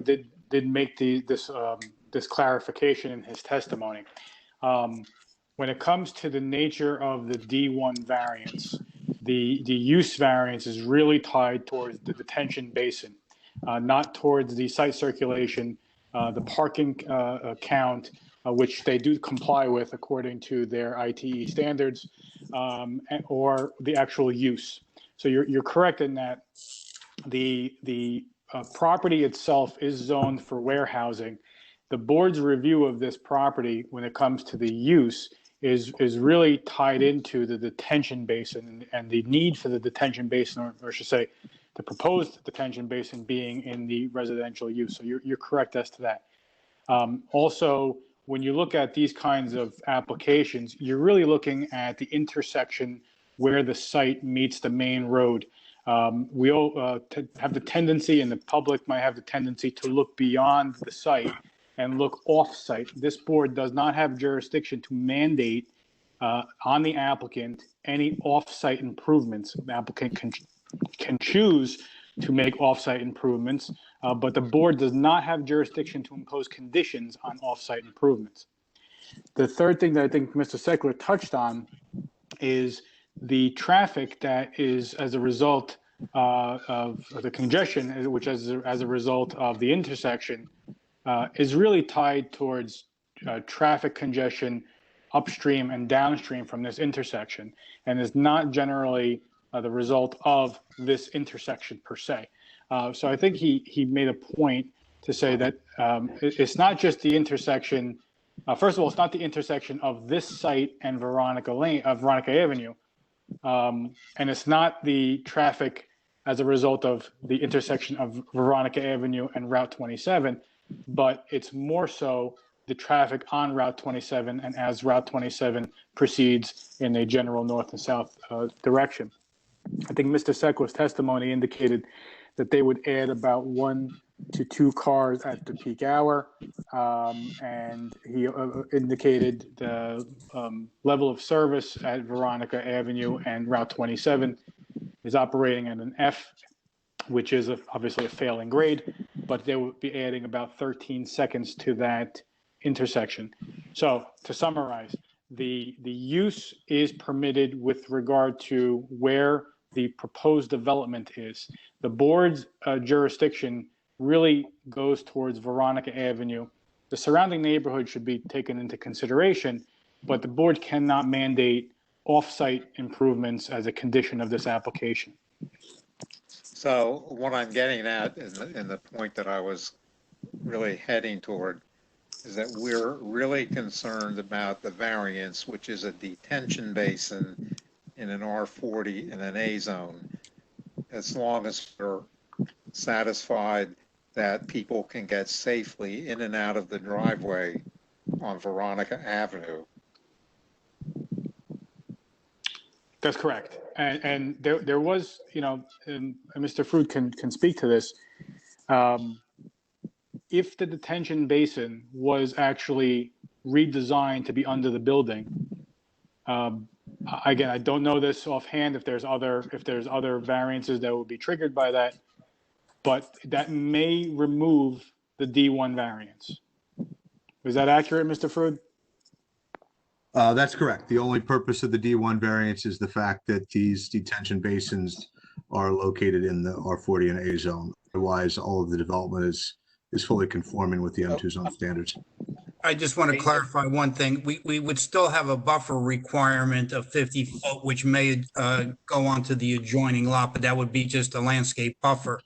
did make this clarification in his testimony. When it comes to the nature of the D1 variance, the use variance is really tied towards the detention basin, not towards the site circulation, the parking count, which they do comply with according to their ITE standards, or the actual use. So you're correct in that the property itself is zoned for warehousing. The board's review of this property when it comes to the use is really tied into the detention basin and the need for the detention basin, or I should say, the proposed detention basin being in the residential use. So you're correct as to that. Also, when you look at these kinds of applications, you're really looking at the intersection where the site meets the main road. We all have the tendency, and the public might have the tendency, to look beyond the site and look off-site. This board does not have jurisdiction to mandate on the applicant any off-site improvements. The applicant can choose to make off-site improvements, but the board does not have jurisdiction to impose conditions on off-site improvements. The third thing that I think Mr. Seckler touched on is the traffic that is as a result of the congestion, which as a result of the intersection, is really tied towards traffic congestion upstream and downstream from this intersection, and is not generally the result of this intersection per se. So I think he made a point to say that it's not just the intersection. First of all, it's not the intersection of this site and Veronica Avenue, and it's not the traffic as a result of the intersection of Veronica Avenue and Route 27, but it's more so the traffic on Route 27 and as Route 27 proceeds in a general north and south direction. I think Mr. Seckler's testimony indicated that they would add about 1 to 2 cars at the peak hour, and he indicated the level of service at Veronica Avenue and Route 27 is operating at an F, which is obviously a failing grade, but they would be adding about 13 seconds to that intersection. So to summarize, the use is permitted with regard to where the proposed development is. The board's jurisdiction really goes towards Veronica Avenue. The surrounding neighborhood should be taken into consideration, but the board cannot mandate off-site improvements as a condition of this application. So what I'm getting at in the point that I was really heading toward is that we're really concerned about the variance, which is a detention basin in an R40 in an A zone, as long as we're satisfied that people can get safely in and out of the driveway on Veronica Avenue. That's correct. And there was, and Mr. Fruit can speak to this, if the detention basin was actually redesigned to be under the building, again, I don't know this offhand if there's other variances that would be triggered by that, but that may remove the D1 variance. Is that accurate, Mr. Fruit? That's correct. The only purpose of the D1 variance is the fact that these detention basins are located in the R40 and A zone. Otherwise, all of the development is fully conforming with the M2 zone standards. I just want to clarify one thing. We would still have a buffer requirement of 50 foot, which may go onto the adjoining lot, but that would be just a landscape buffer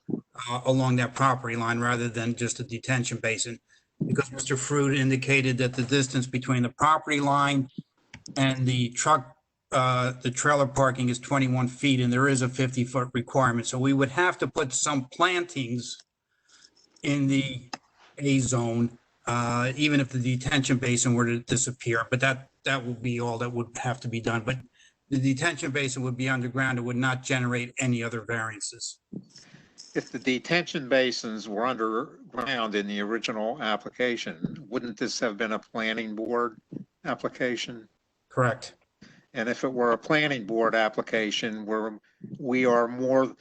along that property line rather than just a detention basin. Because Mr. Fruit indicated that the distance between the property line and the trailer parking is 21 feet, and there is a 50-foot requirement. So we would have to put some plantings in the A zone even if the detention basin were to disappear, but that would be all that would have to be done. But the detention basin would be underground. It would not generate any other variances. If the detention basins were underground in the original application, wouldn't this have been a planning board application? Correct. And if it were a planning board application, we are more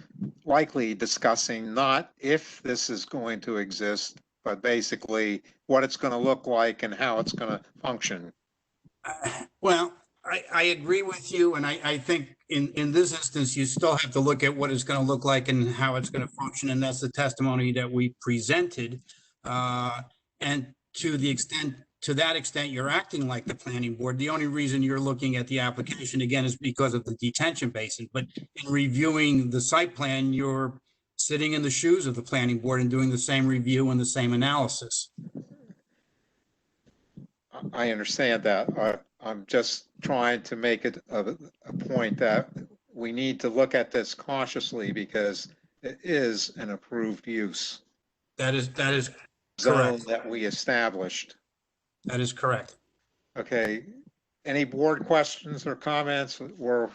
likely discussing not if this is going to exist, but basically what it's going to look like and how it's going to function. Well, I agree with you, and I think in this instance, you still have to look at what it's going to look like and how it's going to function, and that's the testimony that we presented. And to that extent, you're acting like the planning board. The only reason you're looking at the application, again, is because of the detention basin. But in reviewing the site plan, you're sitting in the shoes of the planning board and doing the same review and the same analysis. I understand that. I'm just trying to make it a point that we need to look at this cautiously because it is an approved use. That is zone correct. that we established. That is correct. Okay. Any board questions or comments, or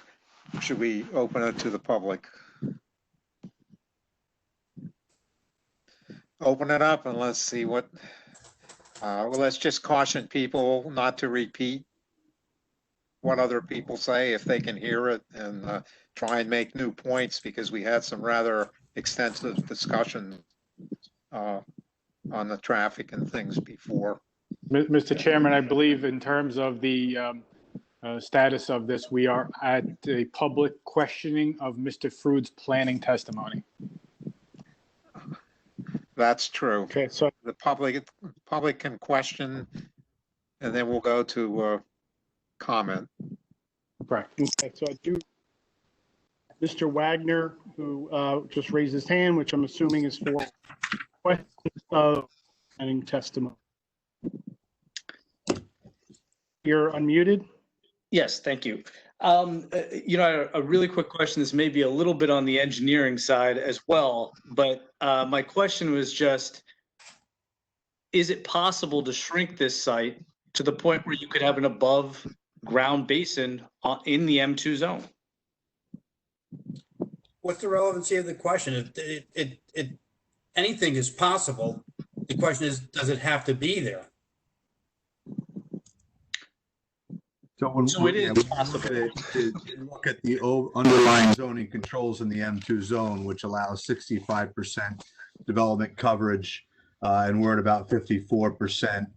should we open it to the public? Open it up and let's see what, well, let's just caution people not to repeat what other people say if they can hear it, and try and make new points because we had some rather extensive discussion on the traffic and things before. Mr. Chairman, I believe in terms of the status of this, we are at a public questioning of Mr. Frood's planning testimony. That's true. Okay, so the public can question, and then we'll go to comment. Right. Okay, so I do. Mr. Wagner, who just raised his hand, which I'm assuming is for questions of planning testimony. You're unmuted. Yes, thank you. A really quick question. This may be a little bit on the engineering side as well, but my question was just, is it possible to shrink this site to the point where you could have an above ground basin in the M2 zone? What's the relevancy of the question? Anything is possible. The question is, does it have to be there? So it is possible. Look at the underlying zoning controls in the M2 zone, which allows 65% development coverage, and we're at about 54%.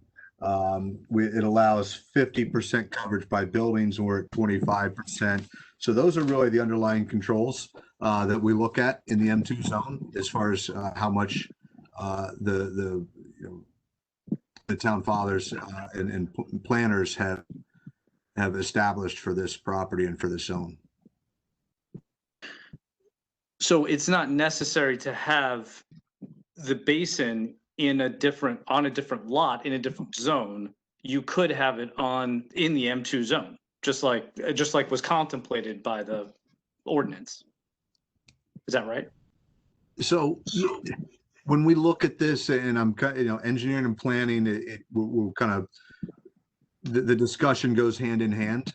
It allows 50% coverage by buildings, and we're at 25%. So those are really the underlying controls that we look at in the M2 zone as far as how much the town fathers and planners have established for this property and for the zone. So it's not necessary to have the basin on a different lot in a different zone. You could have it in the M2 zone, just like was contemplated by the ordinance. Is that right? So when we look at this, and I'm engineering and planning, we're kind of the discussion goes hand in hand.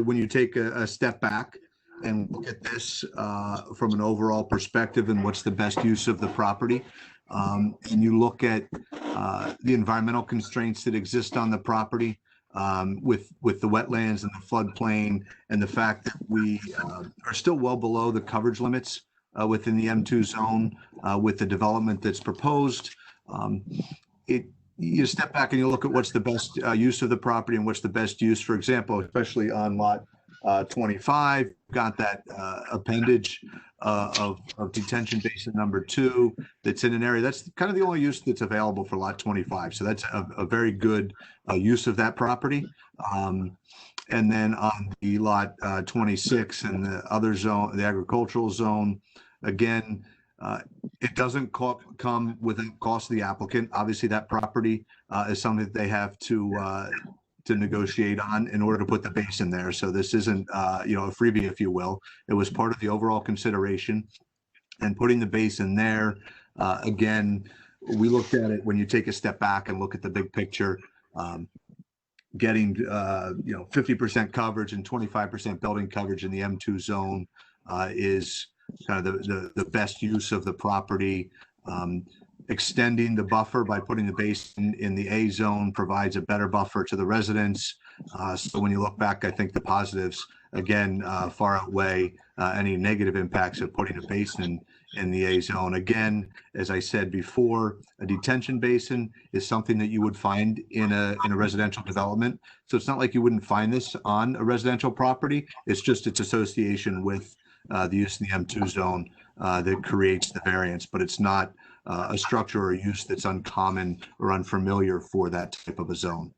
When you take a step back and look at this from an overall perspective and what's the best use of the property, and you look at the environmental constraints that exist on the property with the wetlands and the floodplain, and the fact that we are still well below the coverage limits within the M2 zone with the development that's proposed. You step back and you look at what's the best use of the property and what's the best use, for example, especially on lot 25, got that appendage of detention basin number 2 that's in an area that's kind of the only use that's available for lot 25. So that's a very good use of that property. And then on the lot 26 and the other zone, the agricultural zone, again, it doesn't come without cost to the applicant. Obviously, that property is something that they have to negotiate on in order to put the basin there. So this isn't a freebie, if you will. It was part of the overall consideration, and putting the basin there again we looked at it when you take a step back and look at the big picture. Getting 50% coverage and 25% building coverage in the M2 zone is kind of the best use of the property. Extending the buffer by putting the basin in the A zone provides a better buffer to the residents. So when you look back, I think the positives again far outweigh any negative impacts of putting a basin in the A zone. Again, as I said before, a detention basin is something that you would find in a residential development. So it's not like you wouldn't find this on a residential property. It's just its association with the use in the M2 zone that creates the variance, but it's not a structure or use that's uncommon or unfamiliar for that type of a zone.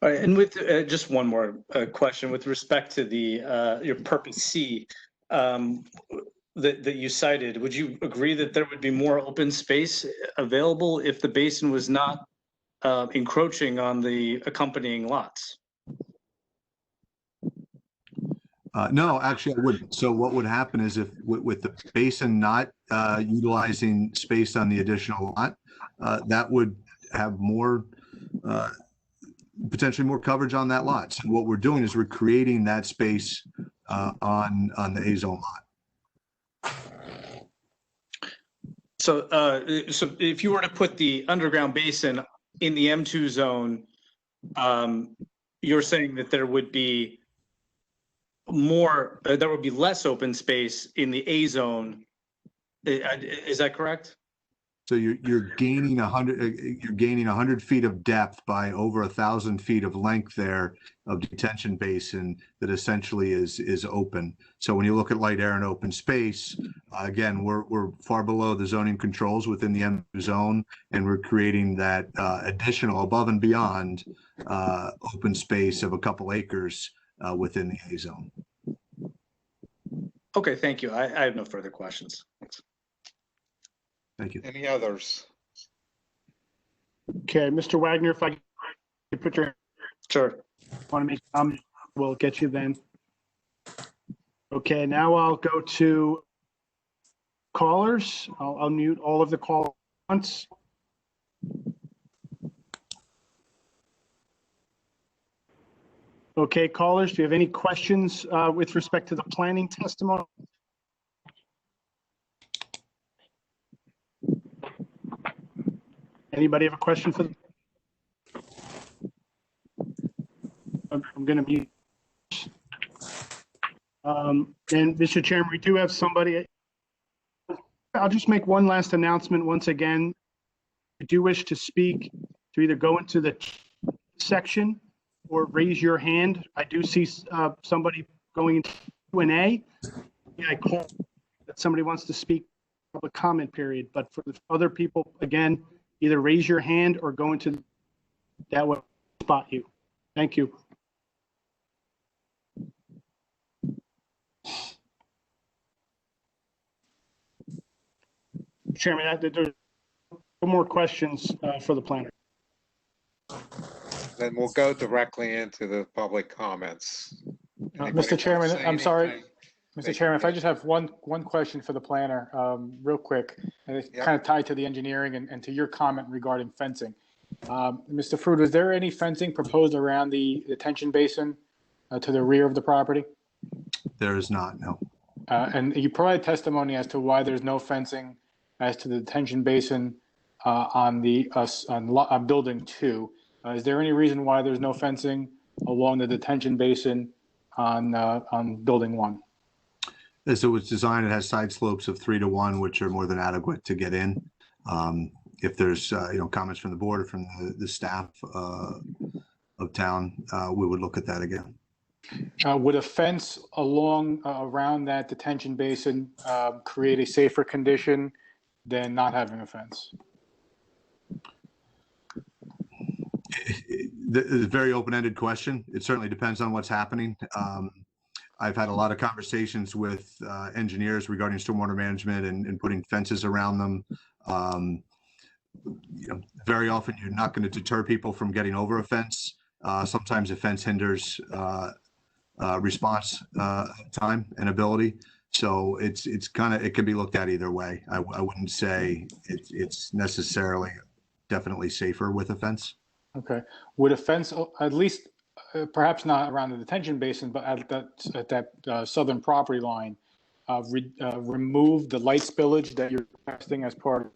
All right, and with just one more question with respect to the your purpose C that you cited, would you agree that there would be more open space available if the basin was not encroaching on the accompanying lots? No, actually, I wouldn't. So what would happen is if with the basin not utilizing space on the additional lot, that would have more potentially more coverage on that lot. So what we're doing is we're creating that space on the A zone lot. So, so if you were to put the underground basin in the M2 zone, you're saying that there would be more, there would be less open space in the A zone. Is that correct? So you're gaining 100 feet of depth by over 1,000 feet of length there of detention basin that essentially is open. So when you look at light air and open space, again, we're far below the zoning controls within the M zone, and we're creating that additional above and beyond open space of a couple acres within the A zone. Okay, thank you. I have no further questions. Thanks. Thank you. Any others? Okay, Mr. Wagner, if I could put your. Sure. Want to make a comment? We'll get you then. Okay, now I'll go to callers. I'll mute all of the callers once. Okay, callers, do you have any questions with respect to the planning testimony? Anybody have a question for them? I'm going to mute. And Mr. Chairman, we do have somebody. I'll just make one last announcement once again. If you do wish to speak, to either go into the section or raise your hand. I do see somebody going into Q&A. Yeah, I call that somebody wants to speak public comment period, but for the other people, again, either raise your hand or go into that way spot you. Thank you. Chairman, there's no more questions for the planner. Then we'll go directly into the public comments. Mr. Chairman, I'm sorry. anything? Mr. Chairman, if I just have one question for the planner, real quick, and it's kind of tied to the engineering and to your comment regarding fencing. Mr. Frood, is there any fencing proposed around the detention basin to the rear of the property? There is not, no. And you provide testimony as to why there's no fencing as to the detention basin on building 2. Is there any reason why there's no fencing along the detention basin on building 1? So it's designed, it has side slopes of 3 to 1, which are more than adequate to get in. If there's comments from the board or from the staff of town, we would look at that again. Would a fence around that detention basin create a safer condition than not having a fence? It's a very open-ended question. It certainly depends on what's happening. I've had a lot of conversations with engineers regarding stormwater management and putting fences around them. Very often you're not going to deter people from getting over a fence. Sometimes a fence hinders response time and ability. So it's kind of, it can be looked at either way. I wouldn't say it's necessarily definitely safer with a fence. Okay. Would a fence, at least, perhaps not around the detention basin, but at that southern property line, remove the light spillage that you're requesting as part of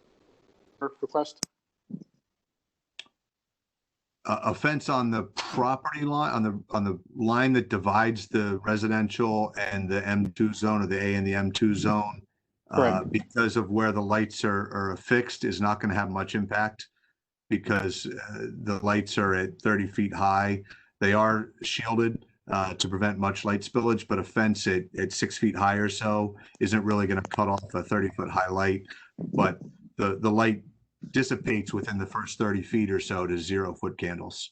your request? A fence on the property line, on the line that divides the residential and the M2 zone, or the A and the M2 zone, because of where the lights are affixed, is not going to have much impact, because the lights are at 30 feet high. They are shielded to prevent much light spillage, but a fence at 6 feet high or so isn't really going to cut off a 30-foot high light. But the light dissipates within the first 30 feet or so to 0-foot candles,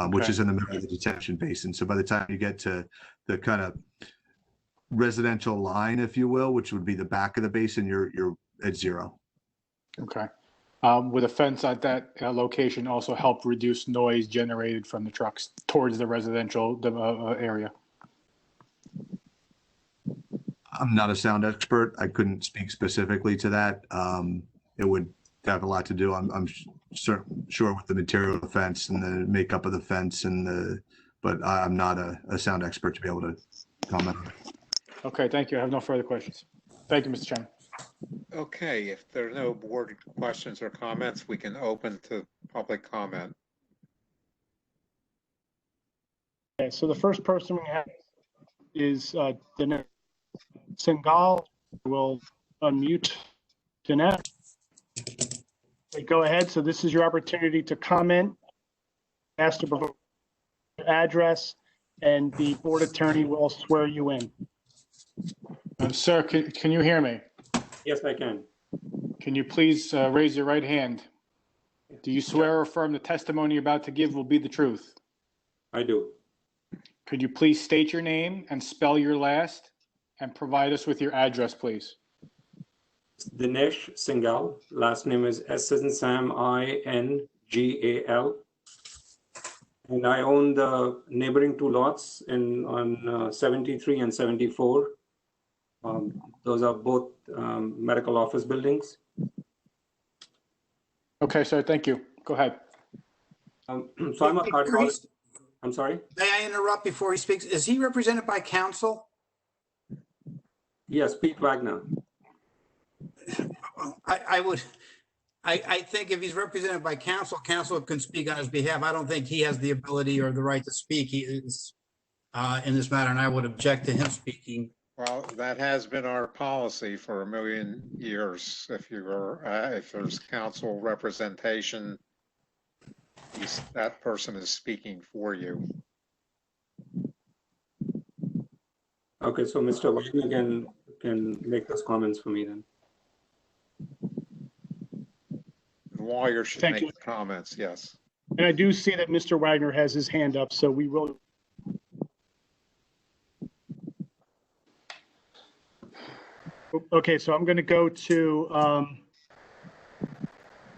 which is in the middle of the detention basin. So by the time you get to the kind of residential line, if you will, which would be the back of the basin, you're at 0. Okay. Would a fence at that location also help reduce noise generated from the trucks towards the residential area? I'm not a sound expert. I couldn't speak specifically to that. It would have a lot to do, I'm sure, with the material of the fence and the makeup of the fence, but I'm not a sound expert to be able to comment on it. Okay, thank you. I have no further questions. Thank you, Mr. Chairman. Okay, if there are no board questions or comments, we can open to public comment. Okay, so the first person we have is Dinesh Singhal. We'll unmute Dinesh. Okay, go ahead. So this is your opportunity to comment. Ask to provide your address, and the board attorney will swear you in. Sir, can you hear me? Yes, I can. Can you please raise your right hand? Do you swear or affirm the testimony you're about to give will be the truth? I do. Could you please state your name and spell your last, and provide us with your address, please? Dinesh Singhal. Last name is S as in Sam, I-N-G-A-L. And I own the neighboring 2 lots on 73 and 74. Those are both medical office buildings. Okay, sir. Thank you. Go ahead. So I'm a cardiologist. I'm sorry? May I interrupt before he speaks? Is he represented by counsel? Yes, Pete Wagner. I think if he's represented by counsel, counsel can speak on his behalf. I don't think he has the ability or the right to speak. He is in this matter, and I would object to him speaking. Well, that has been our policy for 1,000,000 years. If there's council representation, that person is speaking for you. Okay, so Mr. Wagner can make those comments for me then. The lawyer should Thank make you. the comments, yes. And I do see that Mr. Wagner has his hand up, so we will. Okay, so I'm going to go to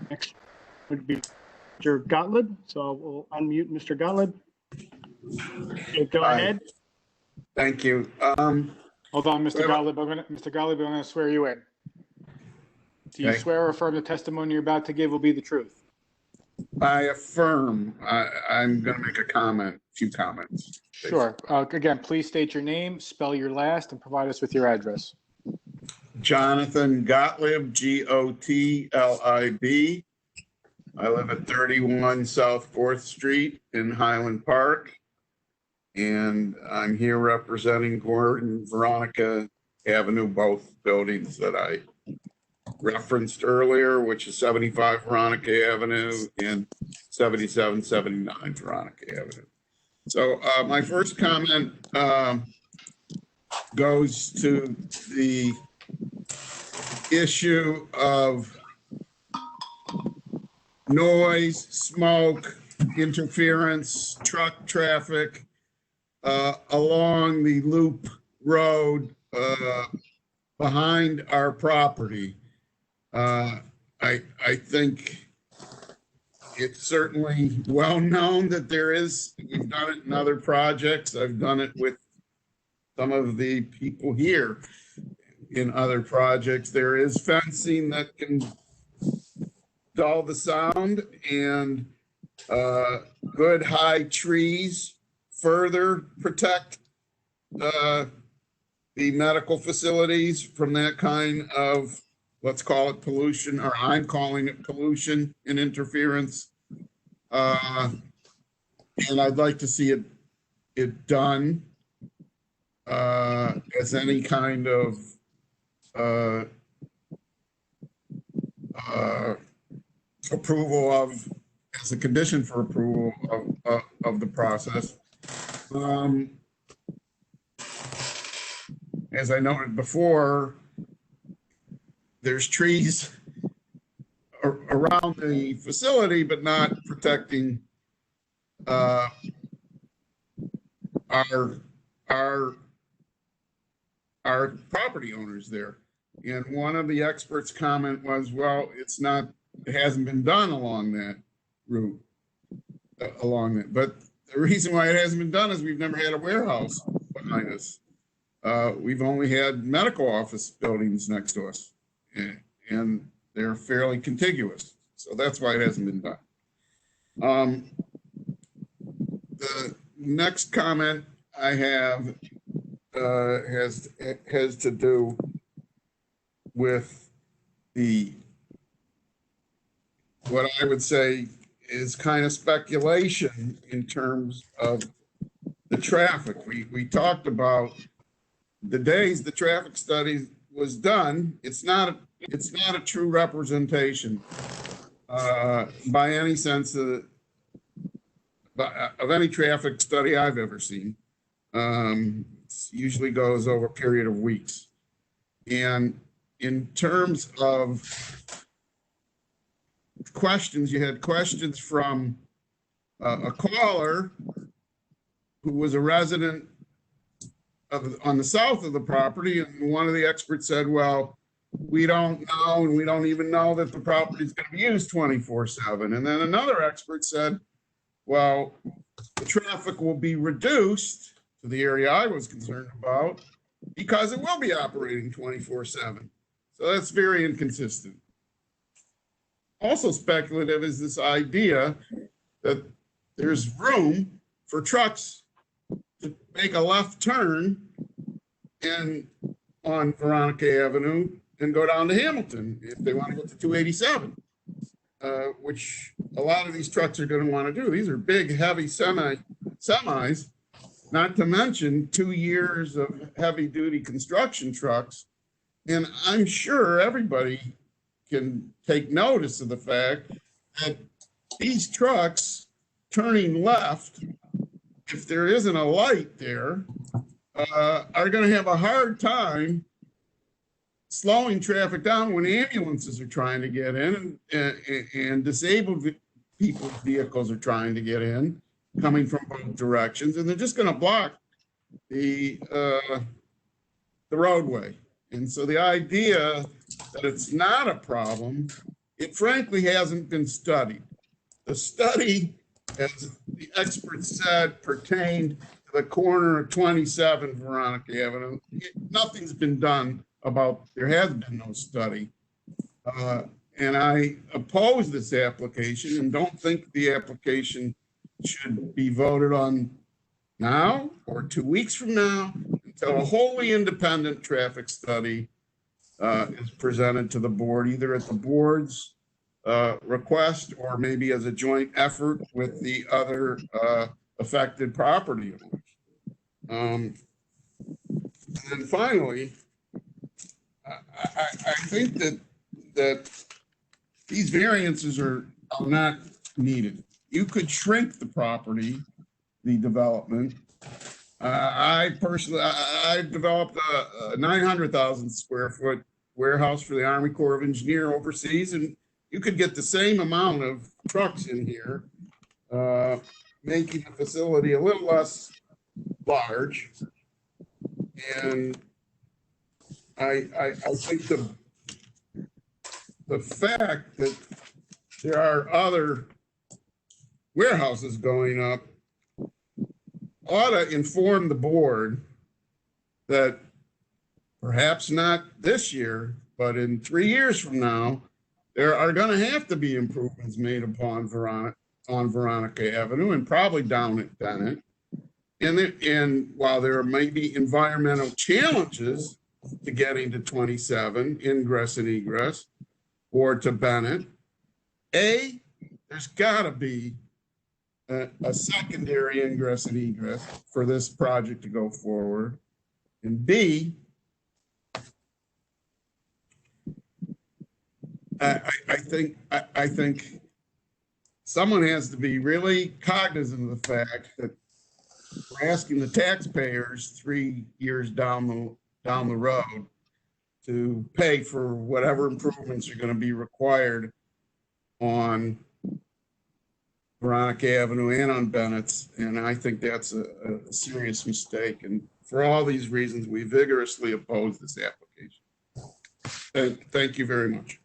next would be Mr. Gottlieb. So we'll unmute Mr. Gottlieb. Okay, go ahead. Thank you. Hold on, Mr. Gottlieb. Mr. Gottlieb, I'm going to swear you in. Do you Okay. swear or affirm the testimony you're about to give will be the truth? I affirm. I'm going to make a few comments. Sure. Again, please state your name, spell your last, and provide us with your address. Jonathan Gottlieb, G-O-T-L-I-B. I live at 31 South 4th Street in Highland Park. And I'm here representing Gordon and Veronica Avenue, both buildings that I referenced earlier, which is 75 Veronica Avenue and 77, 79 Veronica Avenue. So my first comment goes to the issue of noise, smoke, interference, truck traffic along the loop road behind our property. I think it's certainly well known that there is. We've done it in other projects. I've done it with some of the people here. in other projects. There is fencing that can dull the sound, and good high trees further protect the medical facilities from that kind of, let's call it pollution, or I'm calling it pollution and interference. And I'd like to see it done as any kind of approval of, as a condition for approval of the process. As I noted before, there's trees around the facility, but not protecting our property owners there. And one of the experts' comment was, well, it hasn't been done along that route, But the reason why it hasn't been done is we've never had a warehouse behind us. We've only had medical office buildings next to us, and they're fairly contiguous. So that's why it hasn't been done. The next comment I have has to do with what I would say is kind of speculation in terms of the traffic. We talked about the days the traffic study was done. It's not a true representation by any sense of any traffic study I've ever seen. It usually goes over a period of weeks. And in terms of questions, you had questions from a caller who was a resident on the south of the property, and one of the experts said, well, we don't know, and we don't even know that the property is going to be used 24/7. And then another expert said, well, the traffic will be reduced to the area I was concerned about because it will be operating 24/7. So that's very inconsistent. Also speculative is this idea that there's room for trucks to make a left turn on Veronica Avenue and go down to Hamilton if they want to go to 287, which a lot of these trucks are going to want to do. These are big, heavy semis, not to mention 2 years of heavy-duty construction trucks. And I'm sure everybody can take notice of the fact that these trucks turning left, if there isn't a light there, are going to have a hard time slowing traffic down when ambulances are trying to get in and disabled people's vehicles are trying to get in, coming from both directions, and they're just going to block the roadway. And so the idea that it's not a problem, it frankly hasn't been studied. The study, as the experts said, pertained to the corner of 27 Veronica Avenue. Nothing's been done about, there has been no study. And I oppose this application and don't think the application should be voted on now or 2 weeks from now until a wholly independent traffic study is presented to the board, either at the board's request or maybe as a joint effort with the other affected property owners. And finally, I think that these variances are not needed. You could shrink the property, the development. I developed a 900,000 square foot warehouse for the Army Corps of Engineers overseas, and you could get the same amount of trucks in here, making the facility a little less large. And I think the fact that there are other warehouses going up ought to inform the board that perhaps not this year, but in 3 years from now, there are going to have to be improvements made upon Veronica Avenue and probably down at Bennett. And while there may be environmental challenges to getting to 27 ingress and egress or to Bennett, there's got to be a secondary ingress and egress for this project to go forward. And B, I think someone has to be really cognizant of the fact that we're asking the taxpayers 3 years down the road to pay for whatever improvements are going to be required on Veronica Avenue and on Bennett's, and I think that's a serious mistake. And for all these reasons, we vigorously oppose this application. Thank you very much.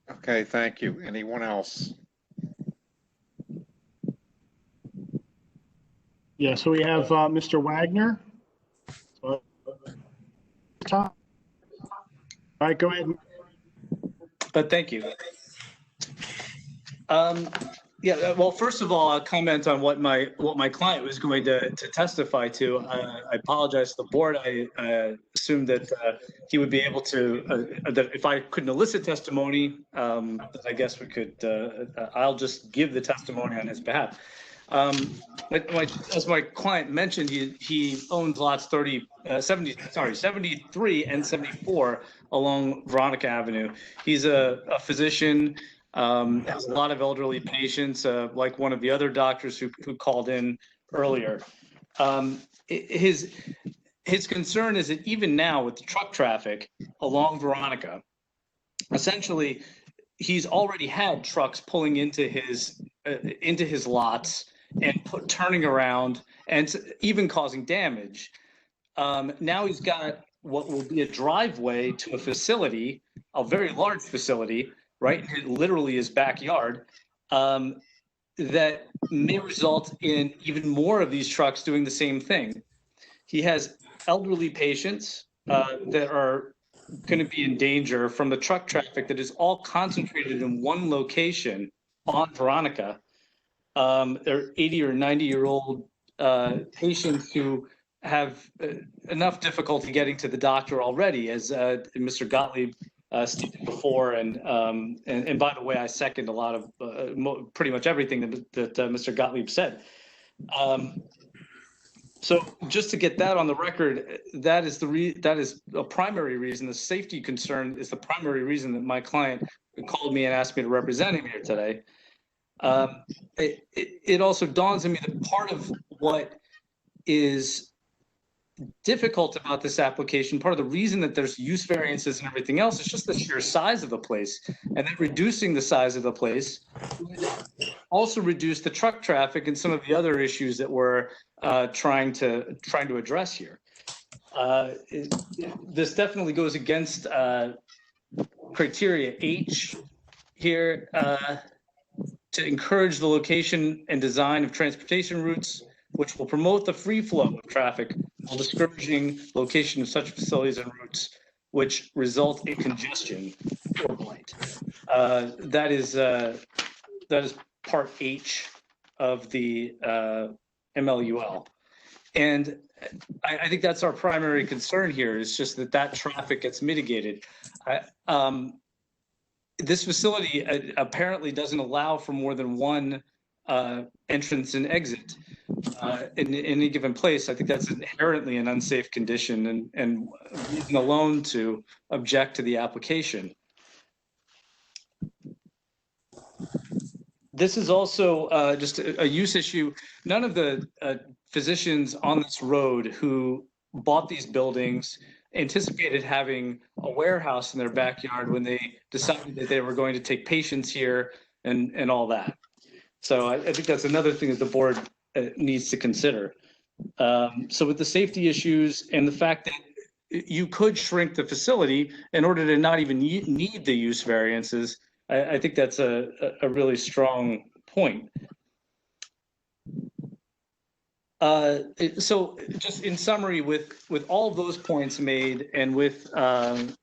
Okay, thank you. Anyone else? Yeah, so we have Mr. Wagner. So, Tom. All right, go ahead. Thank you. Yeah, well, first of all, I'll comment on what my client was going to testify to. I apologize to the board. I assumed that he would be able to, that if I couldn't elicit testimony, that I guess we could, I'll just give the testimony on his behalf. As my client mentioned, he owns lots 73 and 74 along Veronica Avenue. He's a physician, has a lot of elderly patients, like one of the other doctors who called in earlier. His concern is that even now with the truck traffic along Veronica, essentially he's already had trucks pulling into his lots and turning around and even causing damage. Now he's got what will be a driveway to a facility, a very large facility, right, literally his backyard, that may result in even more of these trucks doing the same thing. He has elderly patients that are going to be in danger from the truck traffic that is all concentrated in one location on Veronica. They're 80 or 90-year-old patients who have enough difficulty getting to the doctor already, as Mr. Gottlieb stated before, and by the way, I second a lot of pretty much everything that Mr. Gottlieb said. So just to get that on the record, that is a primary reason. The safety concern is the primary reason that my client called me and asked me to represent him here today. It also dawns on me that part of what is difficult about this application, part of the reason that there's use variances and everything else, is just the sheer size of the place, and then reducing the size of the place would also reduce the truck traffic and some of the other issues that we're trying to address here. This definitely goes against criteria H here, to encourage the location and design of transportation routes which will promote the free flow of traffic while discouraging location of such facilities and routes which result in congestion or blight. That is part H of the MLUL. And I think that's our primary concern here, is just that traffic gets mitigated. This facility apparently doesn't allow for more than one entrance and exit in any given place. I think that's inherently an unsafe condition and reason alone to object to the application. This is also just a use issue. None of the physicians on this road who bought these buildings anticipated having a warehouse in their backyard when they decided that they were going to take patients here and all that. So I think that's another thing that the board needs to consider. So with the safety issues and the fact that you could shrink the facility in order to not even need the use variances, I think that's a really strong point. So just in summary, with all of those points made and with Mr.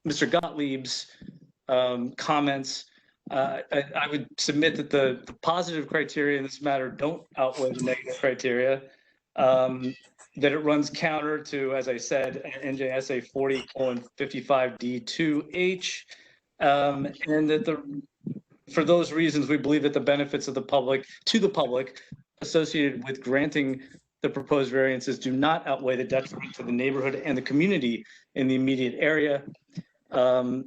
Gottlieb's comments, I would submit that the positive criteria in this matter don't outweigh the negative criteria. That it runs counter to, as I said, NJSA 40:55D2H, and that for those reasons, we believe that the benefits of the public associated with granting the proposed variances do not outweigh the detriment to the neighborhood and the community in the immediate area. And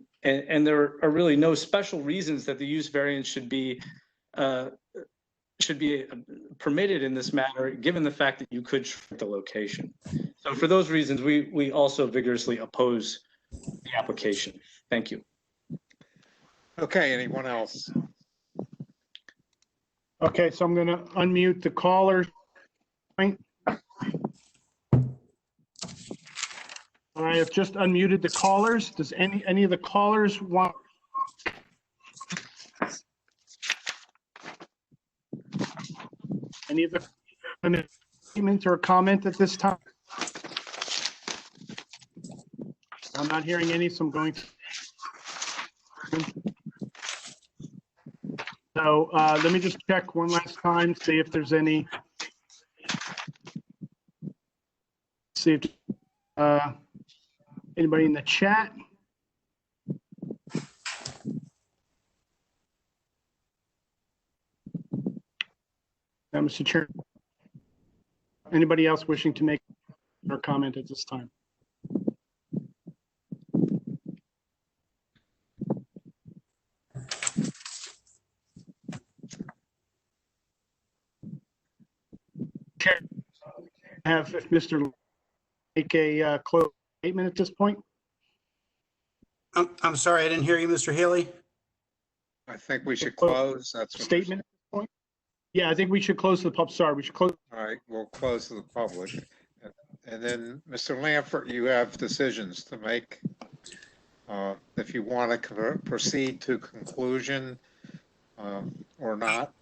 there are really no special reasons that the use variance should be permitted in this matter, given the fact that you could shrink the location. So for those reasons, we also vigorously oppose the application. Thank you. Okay, anyone else? Okay, so I'm going to unmute the caller. I have just unmuted the callers. Does any of the callers want? Any of the statements or comment at this time? I'm not hearing any, so I'm going to. So let me just check one last time, see if there's any. See if anybody in the chat. Now, Mr. Chair, anybody else wishing to make or comment at this time? Chair, have if Mr. make a close statement at this point. I'm sorry, I didn't hear you, Mr. Haley. I think we should close. That's what Statement at this point. Yeah, I think we should close the pub. Sorry, we should close. All right, we'll close to the public. And then, Mr. Lampert, you have decisions to make. If you want to proceed to conclusion or not.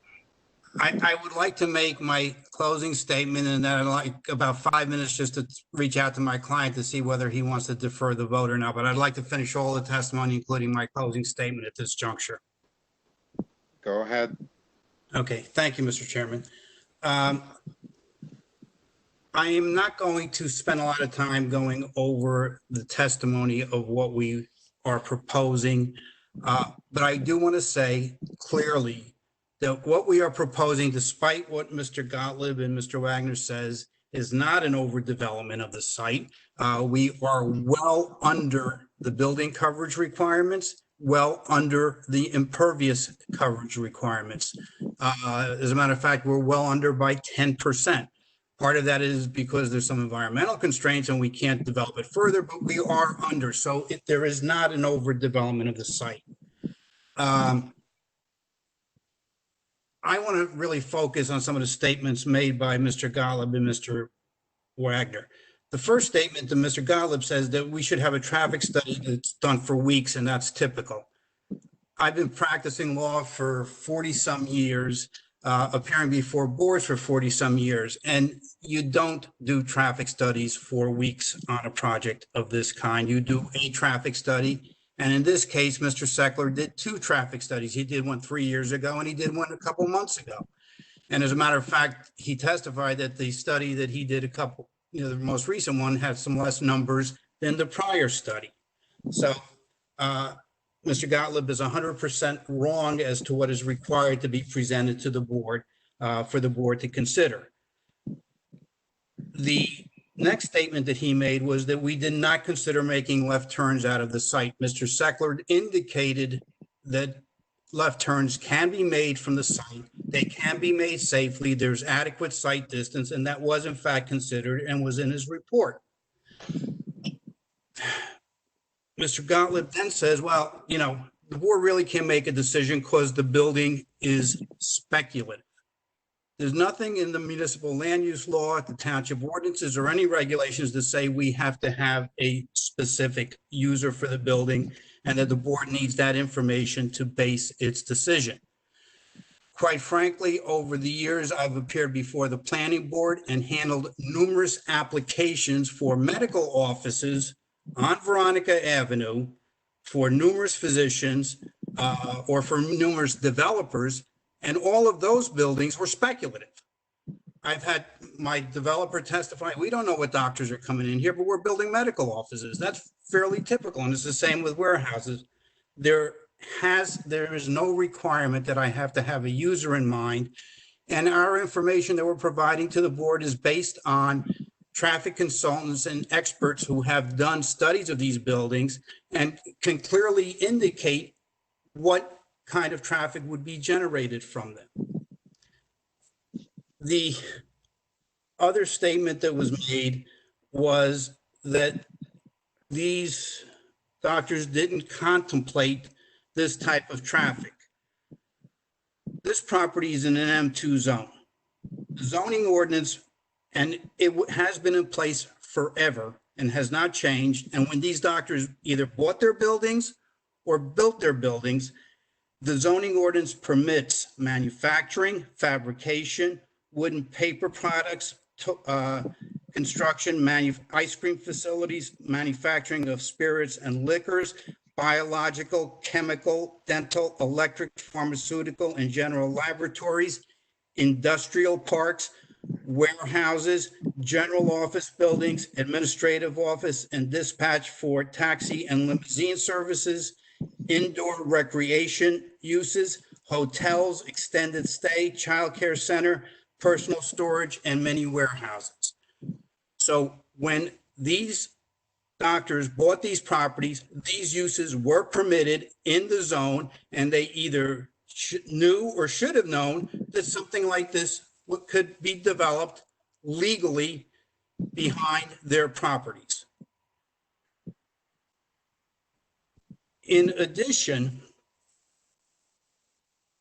I would like to make my closing statement, and then I'd like about 5 minutes just to reach out to my client to see whether he wants to defer the vote or not. But I'd like to finish all the testimony, including my closing statement at this juncture. Go ahead. Okay, thank you, Mr. Chairman. I am not going to spend a lot of time going over the testimony of what we are proposing, but I do want to say clearly that what we are proposing, despite what Mr. Gottlieb and Mr. Wagner says, is not an overdevelopment of the site. We are well under the building coverage requirements, well under the impervious coverage requirements. As a matter of fact, we're well under by 10%. Part of that is because there's some environmental constraints and we can't develop it further, but we are under. So there is not an overdevelopment of the site. I want to really focus on some of the statements made by Mr. Gottlieb and Mr. Wagner. The first statement that Mr. Gottlieb says that we should have a traffic study that's done for weeks, and that's typical. I've been practicing law for 40-some years, appearing before boards for 40-some years, and you don't do traffic studies for weeks on a project of this kind. You do a traffic study. And in this case, Mr. Seckler did 2 traffic studies. He did one 3 years ago and he did one a couple months ago. And as a matter of fact, he testified that the study that he did the most recent one had some less numbers than the prior study. So Mr. Gottlieb is 100% wrong as to what is required to be presented to the board for the board to consider. The next statement that he made was that we did not consider making left turns out of the site. Mr. Seckler indicated that left turns can be made from the site. They can be made safely. There's adequate site distance, and that was in fact considered and was in his report. Mr. Gottlieb then says, well, the board really can't make a decision because the building is speculative. There's nothing in the municipal land use law, the township ordinances, or any regulations that say we have to have a specific user for the building and that the board needs that information to base its decision. Quite frankly, over the years, I've appeared before the planning board and handled numerous applications for medical offices on Veronica Avenue for numerous physicians or for numerous developers, and all of those buildings were speculative. I've had my developer testify, we don't know what doctors are coming in here, but we're building medical offices. That's fairly typical, and it's the same with warehouses. There is no requirement that I have to have a user in mind, and our information that we're providing to the board is based on traffic consultants and experts who have done studies of these buildings and can clearly indicate what kind of traffic would be generated from them. The other statement that was made was that these doctors didn't contemplate this type of traffic. This property is in an M2 zone. The zoning ordinance, and it has been in place forever and has not changed. And when these doctors either bought their buildings or built their buildings, the zoning ordinance permits manufacturing, fabrication, wood and paper products, construction, ice cream facilities, manufacturing of spirits and liquors, biological, chemical, dental, electric, pharmaceutical, and general laboratories, industrial parks, warehouses, general office buildings, administrative office and dispatch for taxi and limousine services, indoor recreation uses, hotels, extended stay, childcare center, personal storage, and many warehouses. So when these doctors bought these properties, these uses were permitted in the zone, and they either knew or should have known that something like this could be developed legally behind their properties. In addition,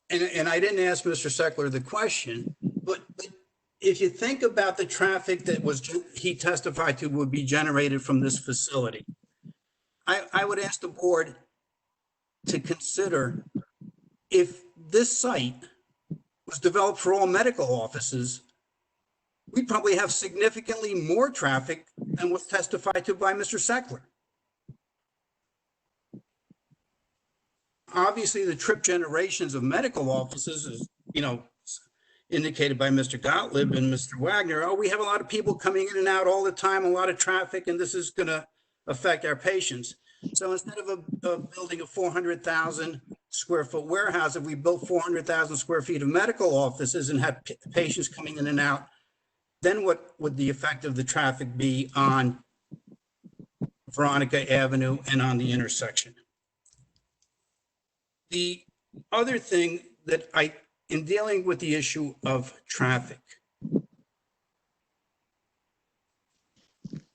and I didn't ask Mr. Seckler the question, but if you think about the traffic that he testified to would be generated from this facility, I would ask the board to consider if this site was developed for all medical offices, we'd probably have significantly more traffic than was testified to by Mr. Seckler. Obviously, the trip generations of medical offices is, indicated by Mr. Gottlieb and Mr. Wagner. Oh, we have a lot of people coming in and out all the time, a lot of traffic, and this is going to affect our patients. So instead of building a 400,000 square foot warehouse, if we built 400,000 square feet of medical offices and had patients coming in and out, then what would the effect of the traffic be on Veronica Avenue and on the intersection? The other thing that in dealing with the issue of traffic,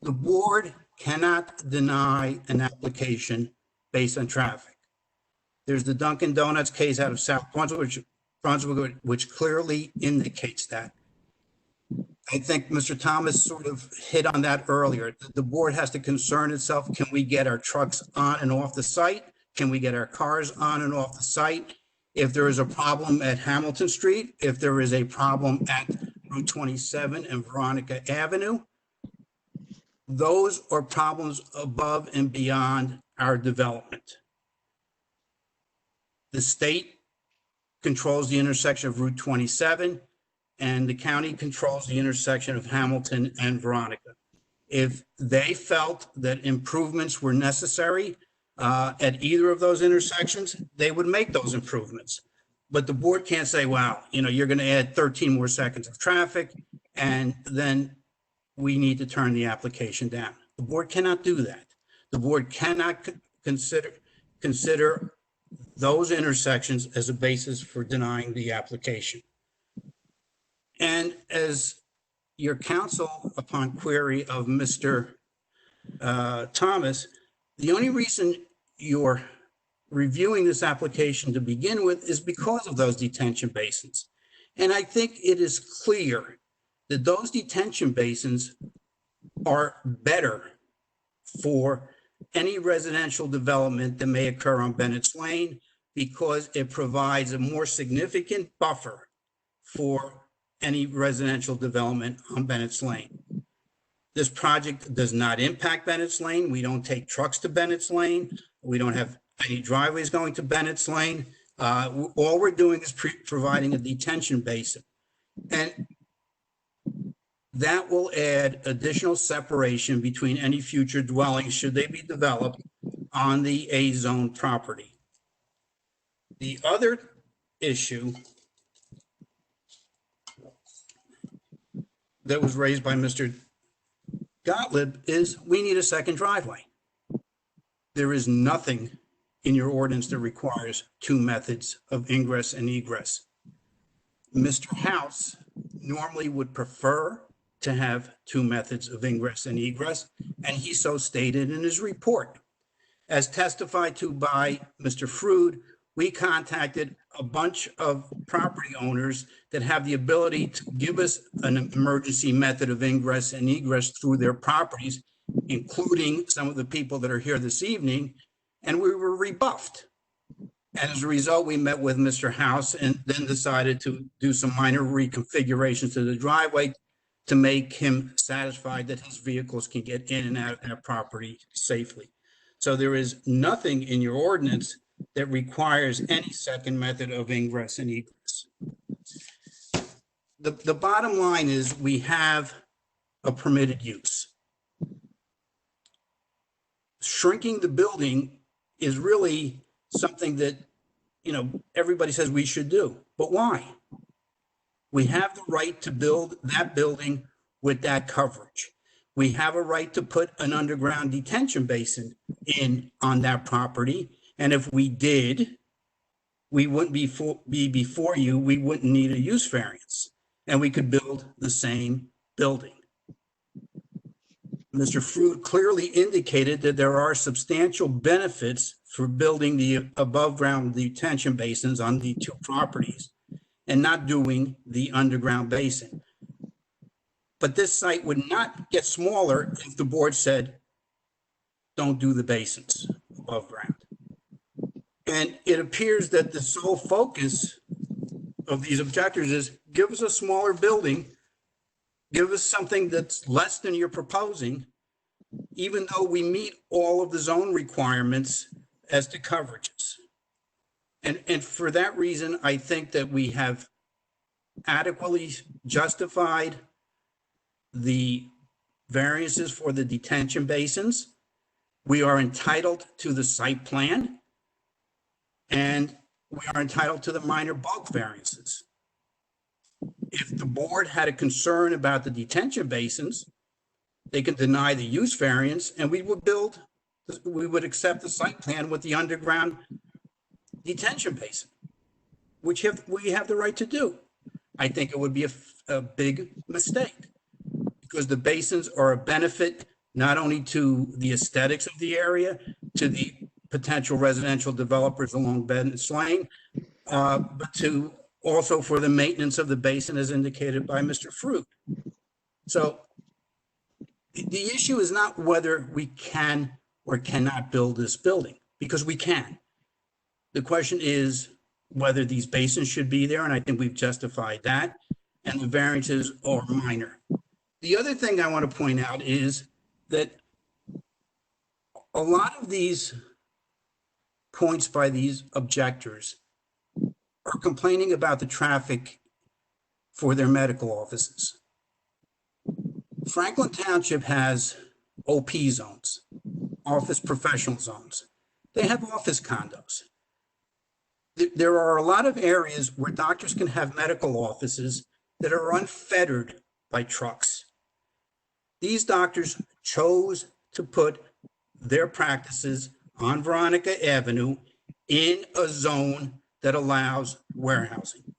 the board cannot deny an application based on traffic. There's the Dunkin' Donuts case out of South Brunswick, which clearly indicates that. I think Mr. Thomas sort of hit on that earlier. The board has to concern itself, can we get our trucks on and off the site? Can we get our cars on and off the site? If there is a problem at Hamilton Street, if there is a problem at Route 27 and Veronica Avenue, those are problems above and beyond our development. The state controls the intersection of Route 27, and the county controls the intersection of Hamilton and Veronica. If they felt that improvements were necessary at either of those intersections, they would make those improvements. But the board can't say, well, you're going to add 13 more seconds of traffic, and then we need to turn the application down. The board cannot do that. The board cannot consider those intersections as a basis for denying the application. And as your counsel, upon query of Mr. Thomas, the only reason you're reviewing this application to begin with is because of those detention basins. And I think it is clear that those detention basins are better for any residential development that may occur on Bennett's Lane, because it provides a more significant buffer for any residential development on Bennett's Lane. This project does not impact Bennett's Lane. We don't take trucks to Bennett's Lane. We don't have any driveways going to Bennett's Lane. All we're doing is providing a detention basin. And that will add additional separation between any future dwellings, should they be developed on the A-zone property. The other issue that was raised by Mr. Gottlieb is we need a second driveway. There is nothing in your ordinance that requires two methods of ingress and egress. Mr. House normally would prefer to have two methods of ingress and egress, and he so stated in his report. As testified to by Mr. Frood, we contacted a bunch of property owners that have the ability to give us an emergency method of ingress and egress through their properties, including some of the people that are here this evening, and we were rebuffed. And as a result, we met with Mr. House and then decided to do some minor reconfigurations to the driveway to make him satisfied that his vehicles can get in and out of that property safely. So there is nothing in your ordinance that requires any second method of ingress and egress. The bottom line is we have a permitted use. Shrinking the building is really something that, you know, everybody says we should do, but why? We have the right to build that building with that coverage. We have a right to put an underground detention basin in on that property. And if we did, we wouldn't be before you, we wouldn't need a use variance, and we could build the same building. Mr. Frood clearly indicated that there are substantial benefits for building the above ground detention basins on the two properties and not doing the underground basin. But this site would not get smaller if the board said, don't do the basins above ground. And it appears that the sole focus of these objectors is give us a smaller building, give us something that's less than you're proposing, even though we meet all of the zone requirements as to coverages. And for that reason, I think that we have adequately justified the variances for the detention basins. We are entitled to the site plan, and we are entitled to the minor bulk variances. If the board had a concern about the detention basins, they can deny the use variance, and we would accept the site plan with the underground detention basin, which we have the right to do. I think it would be a big mistake because the basins are a benefit not only to the aesthetics of the area, to the potential residential developers along Bennett's Lane, but to also for the maintenance of the basin as indicated by Mr. Frood. So the issue is not whether we can or cannot build this building, because we can. The question is whether these basins should be there, and I think we've justified that, and the variances are minor. The other thing I want to point out is that a lot of these points by these objectors are complaining about the traffic for their medical offices. Franklin Township has OP zones, office professional zones. They have office condos. There are a lot of areas where doctors can have medical offices that are unfettered by trucks. These doctors chose to put their practices on Veronica Avenue in a zone that allows warehousing.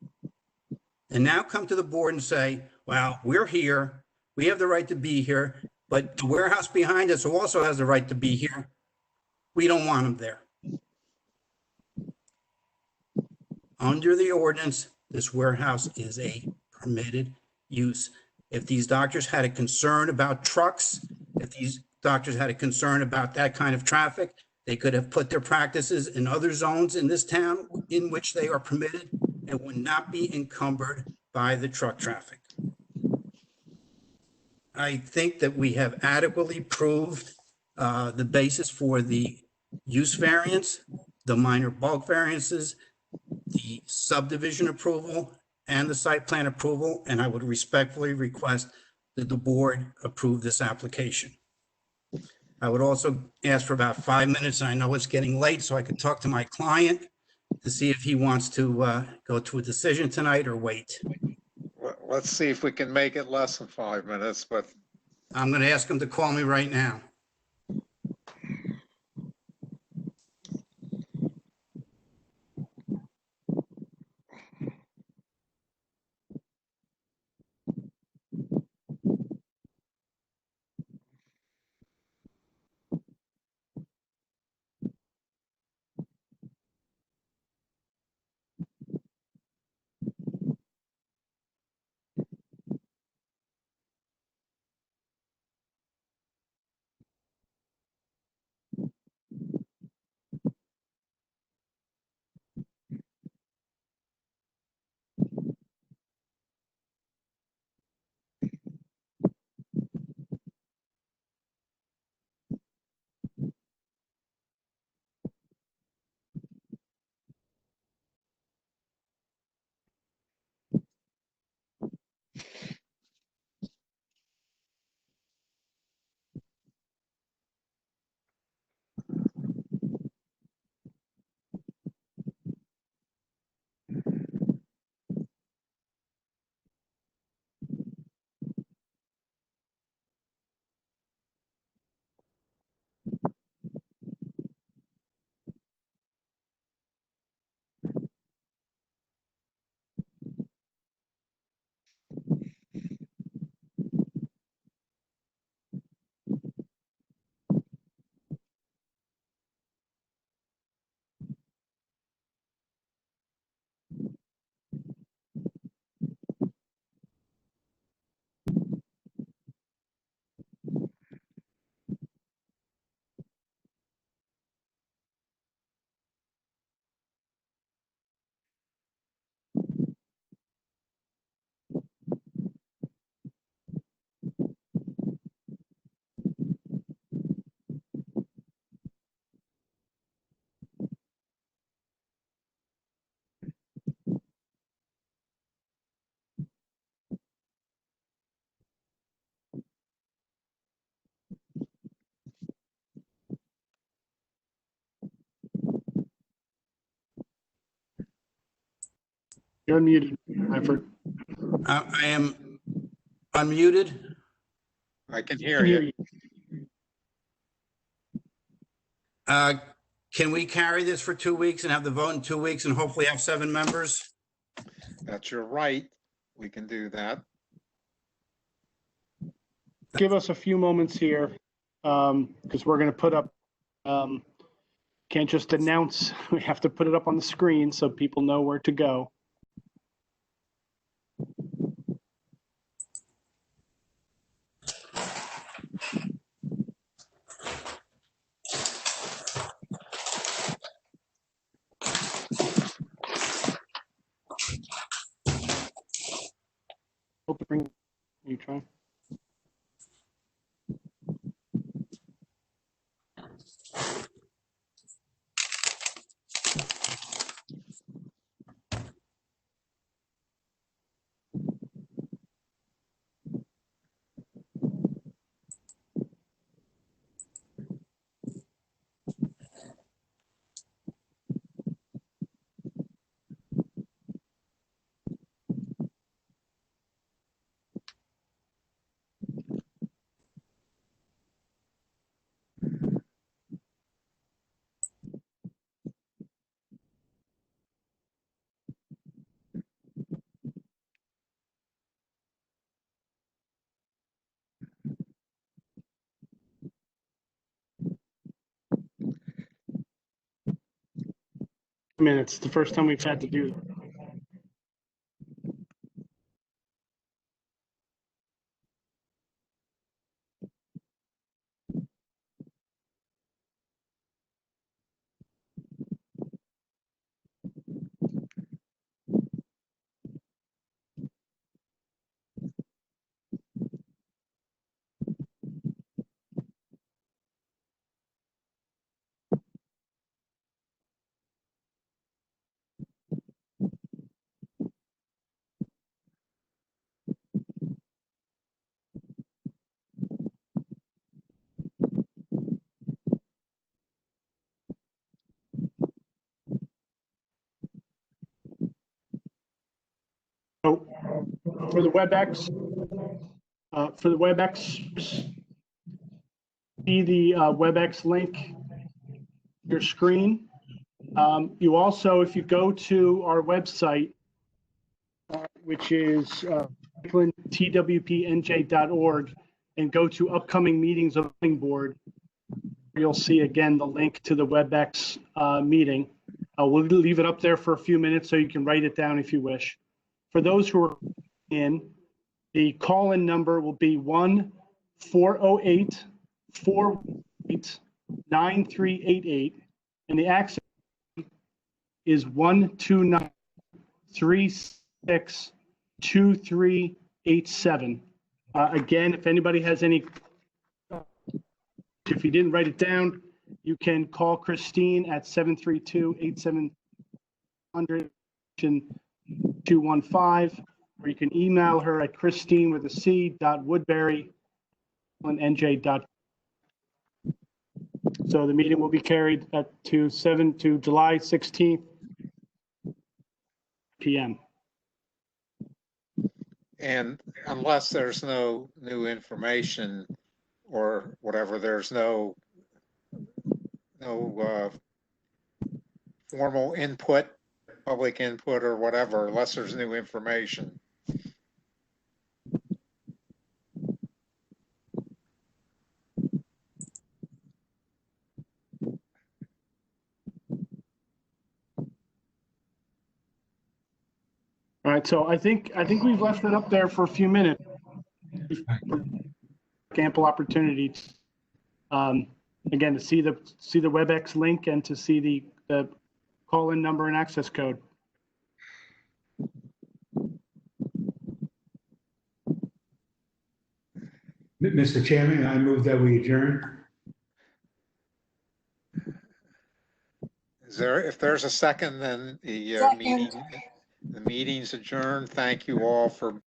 And now come to the board and say, well, we're here, we have the right to be here, but the warehouse behind us also has the right to be here. We don't want them there. Under the ordinance, this warehouse is a permitted use. If these doctors had a concern about trucks, if these doctors had a concern about that kind of traffic, They could have put their practices in other zones in this town in which they are permitted and would not be encumbered by the truck traffic. I think that we have adequately proved the basis for the use variance, the minor bulk variances, the subdivision approval, and the site plan approval, and I would respectfully request that the board approve this application. I would also ask for about 5 minutes, and I know it's getting late, so I could talk to my client to see if he wants to go to a decision tonight or wait. Let's see if we can make it less than 5 minutes, but I'm going to ask him to call me right now. You're unmuted, Blanford. I am unmuted. I can hear you. Can we carry this for 2 weeks and have the vote in 2 weeks and hopefully have 7 members? That's your right. We can do that. Give us a few moments here, because we're going to put up, can't just announce, we have to put it up on the screen so people know where to go. You try. Minutes. The first time we've had to do that. for the WebEx, see the WebEx link your screen. You also, if you go to our website, which is twpnj.org, and go to upcoming meetings of the planning board, you'll see again the link to the WebEx meeting. We'll leave it up there for a few minutes so you can write it down if you wish. For those who are in, the call-in number will be 1-408-488-9388, and the access is 129-36-2387. Again, if anybody has any, if you didn't write it down, you can call Christine at 732-8700-215, or you can email her at christine.woodbury@nj.com. So the meeting will be carried to July 16th p.m. And unless there's no new information or whatever, there's no formal input, public input or whatever, unless there's new information. All right, so I think we've left it up there for a few minutes. Ample opportunity, again, to see the WebEx link and to see the call-in number and access code. Mr. Chairman, I move that we adjourn. Is there, if there's a second, then the Second. meeting's adjourned. Thank you all for